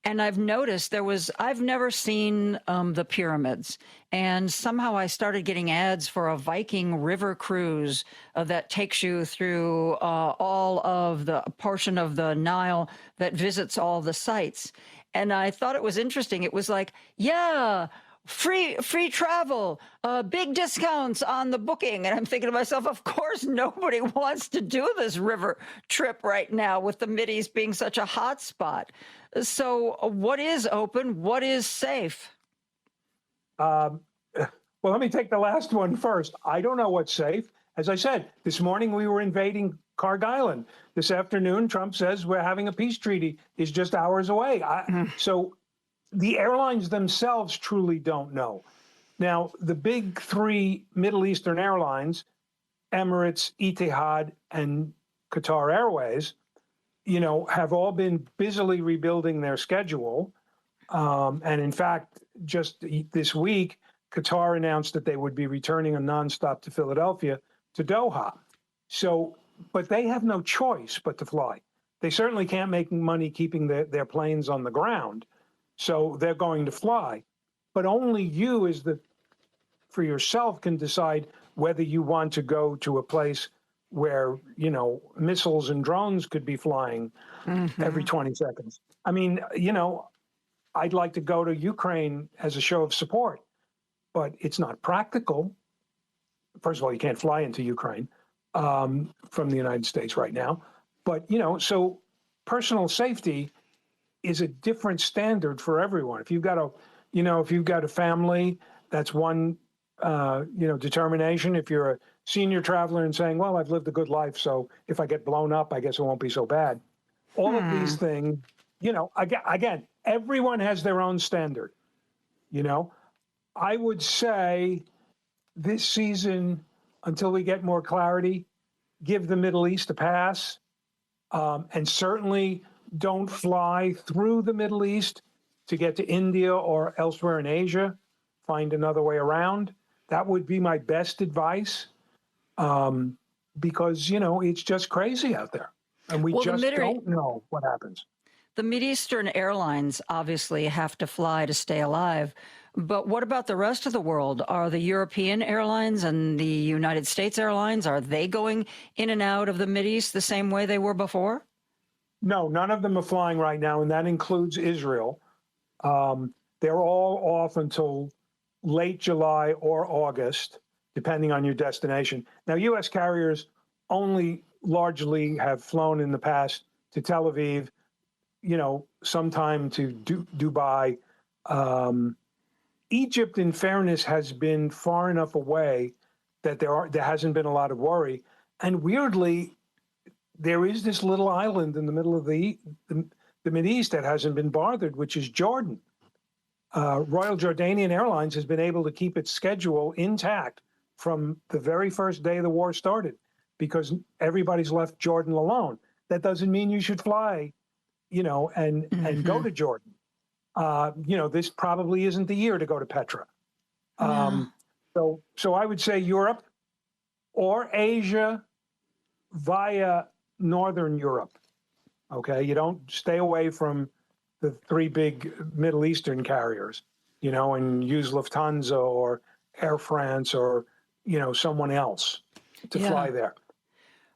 And I've noticed I've never seen the pyramids. And somehow I started getting ads for a Viking river cruise that takes you through all of the portion of the Nile that visits all the sites. And I thought it was interesting. It was like, yeah, free travel, big discounts on the booking. And I'm thinking to myself, of course, nobody wants to do this river trip right now with the Mideast being such a hot spot. So what is open? What is safe? Well, let me take the last one first. I don't know what's safe. As I said, this morning we were invading Kharg Island. This afternoon, Trump says we're having a peace treaty. Is just hours away. So the airlines themselves truly don't know. Now, the big 3 Middle Eastern airlines, Emirates, Etihad, and Qatar Airways, have all been busily rebuilding their schedule. And in fact, just this week, Qatar announced that they would be returning a nonstop to Philadelphia to Doha. So, but they have no choice but to fly. They certainly can't make money keeping their planes on the ground. So they're going to fly. But only you for yourself can decide whether you want to go to a place where, missiles and drones could be flying every 20 seconds. I'd like to go to Ukraine as a show of support. but it's not practical. First of all, you can't fly into Ukraine from the United States right now. But, so personal safety is a different standard for everyone. If you've got a family, that's one, determination. If you're a senior traveler and saying, well, I've lived a good life, so if I get blown up, I guess it won't be so bad. All of these things, again, everyone has their own standard. I would say this season, until we get more clarity, give the Middle East a pass, and certainly don't fly through the Middle East to get to India or elsewhere in Asia. Find another way around. That would be my best advice, because, it's just crazy out there, and we don't know what happens. The Mideastern airlines obviously have to fly to stay alive. But what about the rest of the world? Are the European airlines and the United States airlines, are they going in and out of the Mideast the same way they were before? No, none of them are flying right now, and that includes Israel. They're all off until late July or August, depending on your destination. Now, U.S. carriers only largely have flown in the past to Tel Aviv, sometime to Dubai. Egypt, in fairness, has been far enough away that there hasn't been a lot of worry. And weirdly, there is this little island in the middle of the Mideast that hasn't been bothered, which is Jordan. Royal Jordanian Airlines has been able to keep its schedule intact from the very first day the war started, because everybody's left Jordan alone. That doesn't mean you should fly, and go to Jordan. This probably isn't the year to go to Petra. So I would say Europe or Asia via Northern Europe. Okay, you don't stay away from the three big Middle Eastern carriers, and use Lufthansa or Air France or, someone else to fly there.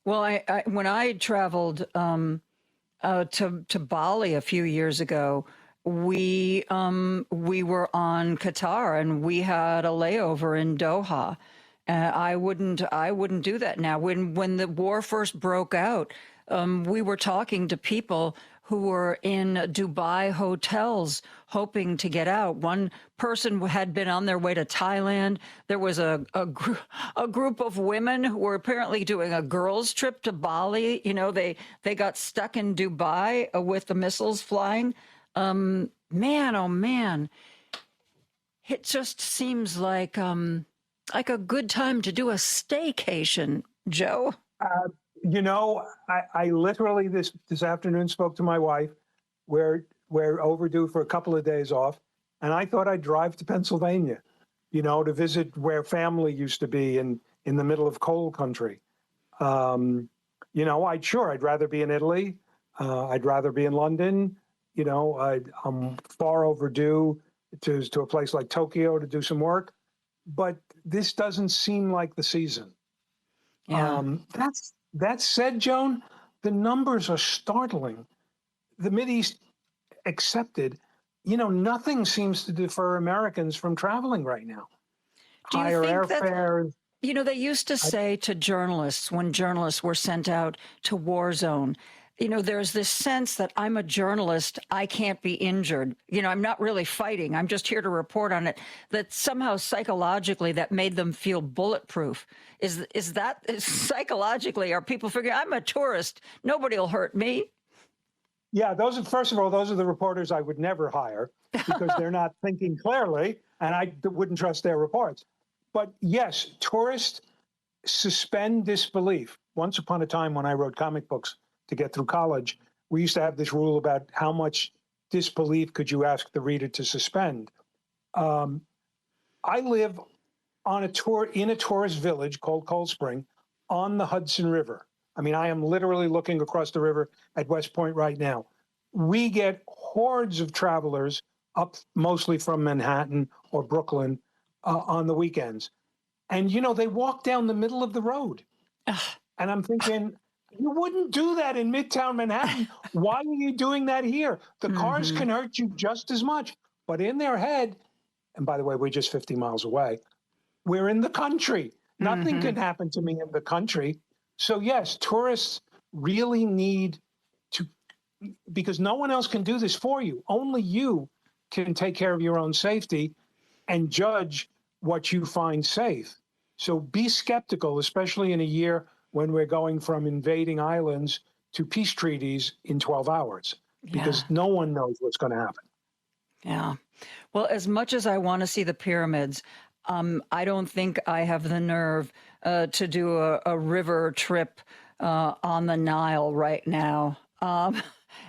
Well, when I traveled to Bali a few years ago, we were on Qatar and we had a layover in Doha. I wouldn't do that now. When the war first broke out, we were talking to people who were in Dubai hotels hoping to get out. One person had been on their way to Thailand. There was a group of women who were apparently doing a girls' trip to Bali. They got stuck in Dubai with the missiles flying. Man, oh man, it just seems like a good time to do a staycation, Joe. I literally this afternoon spoke to my wife. We're overdue for a couple of days off, and I thought I'd drive to Pennsylvania, to visit where family used to be in the middle of coal country. I'd rather be in Italy. I'd rather be in London. I'm far overdue to a place like Tokyo to do some work, but this doesn't seem like the season. Yeah. That said, Joan, the numbers are startling. The Mideast accepted, nothing seems to defer Americans from traveling right now. Do you Higher think airfares. They used to say to journalists, when journalists were sent out to war zone, there's this sense that I'm a journalist, I can't be injured. I'm not really fighting. I'm just here to report on it. That somehow psychologically that made them feel bulletproof. Is that psychologically, are people figuring, I'm a tourist, nobody will hurt me? Yeah, first of all, those are the reporters I would never hire because they're not thinking clearly, and I wouldn't trust their reports. But yes, tourists suspend disbelief. Once upon a time when I wrote comic books to get through college, we used to have this rule about how much disbelief could you ask the reader to suspend. I live in a tourist village called Cold Spring on the Hudson River. I mean, I am literally looking across the river at West Point right now. We get hordes of travelers up mostly from Manhattan or Brooklyn on the weekends. And, they walk down the middle of the road. And I'm thinking, you wouldn't do that in Midtown Manhattan. Why are you doing that here? The cars can hurt you just as much. But in their head, And by the way, we're just 50 miles away. We're in the country. Nothing can happen to me in the country. So yes, tourists really need to, because no one else can do this for you. Only you can take care of your own safety and judge what you find safe. So be skeptical, especially in a year when we're going from invading islands to peace treaties in 12 hours, because no one knows what's going to happen. Yeah. Well, as much as I want to see the pyramids, I don't think I have the nerve to do a river trip on the Nile right now.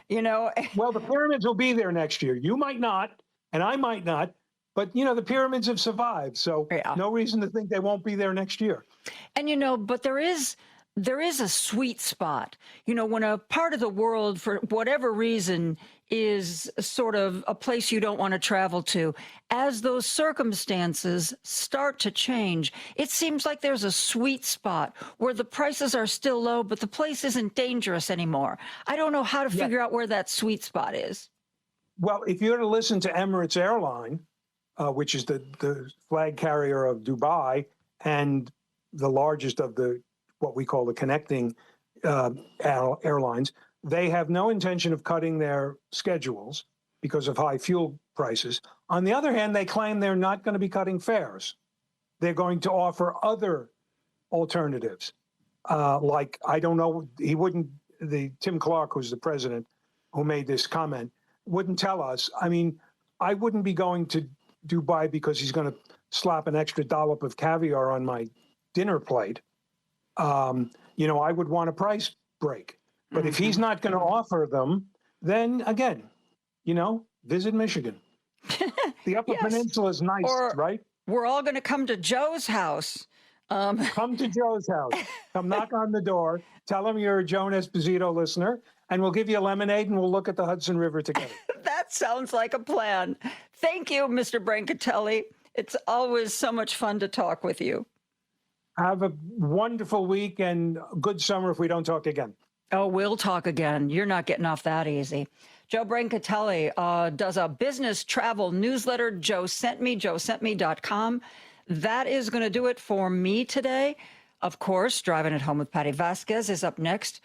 You know, well, the pyramids will be there next year. You might not, and I might not, but you know, the pyramids have survived, so no reason to think they won't be there next year. And you know, but there is a sweet spot. You know, when a part of the world, for whatever reason, is sort of a place you don't want to travel to, as those circumstances start to change, it seems like there's a sweet spot where the prices are still low, but the place isn't dangerous anymore. I don't know how to figure out where that sweet spot is. Well, if you were to listen to Emirates Airline, which is the flag carrier of Dubai and the largest of the what we call the connecting airlines, they have no intention of cutting their schedules because of high fuel prices. On the other hand, they claim they're not going to be cutting fares. They're going to offer other alternatives. Like, I don't know, Tim Clark, who's the president who made this comment, wouldn't tell us. I mean, I wouldn't be going to Dubai because he's going to slap an extra dollop of caviar on my dinner plate. You know, I would want a price break. But if he's not going to offer them, then again, you know, visit Michigan. The Upper Peninsula is nice, right? We're all going to come to Joe's house. Come to Joe's house. Come knock on the door. Tell him you're a Joan Esposito listener, and we'll give you a lemonade and we'll look at the Hudson River together. That sounds like a plan. Thank you, Mr. Brancatelli. It's always so much fun to talk with you. Have a wonderful week and good summer if we don't talk again. Oh, we'll talk again. You're not getting off that easy. Joe Brancatelli does a business travel newsletter, Joe Sent Me, joesentme.com. That is going to do it for me today. Of course, Driving It Home with Patty Vasquez is up next.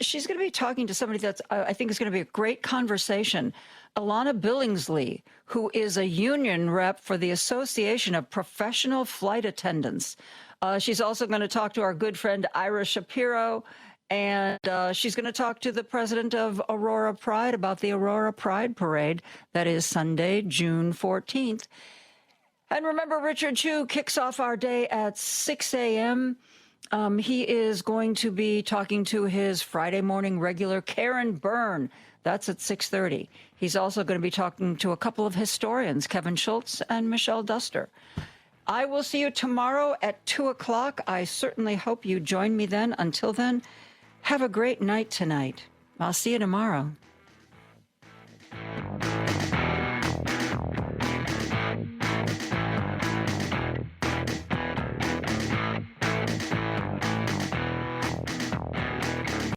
She's going to be talking to somebody that's, I think is going to be a great conversation. Alana Billingsley, who is a union rep for the Association of Professional Flight Attendants. She's also going to talk to our good friend Ira Shapiro, and she's going to talk to the president of Aurora Pride about the Aurora Pride Parade. That is Sunday, June 14th. And remember, Richard Chu kicks off our day at 6 a.m. He is going to be talking to his Friday morning regular, Karen Byrne. That's at 6:30. He's also going to be talking to a couple of historians, Kevin Schultz and Michelle Duster. I will see you tomorrow at 2 o'clock. I certainly hope you join me then. Until then, have a great night tonight. I'll see you tomorrow.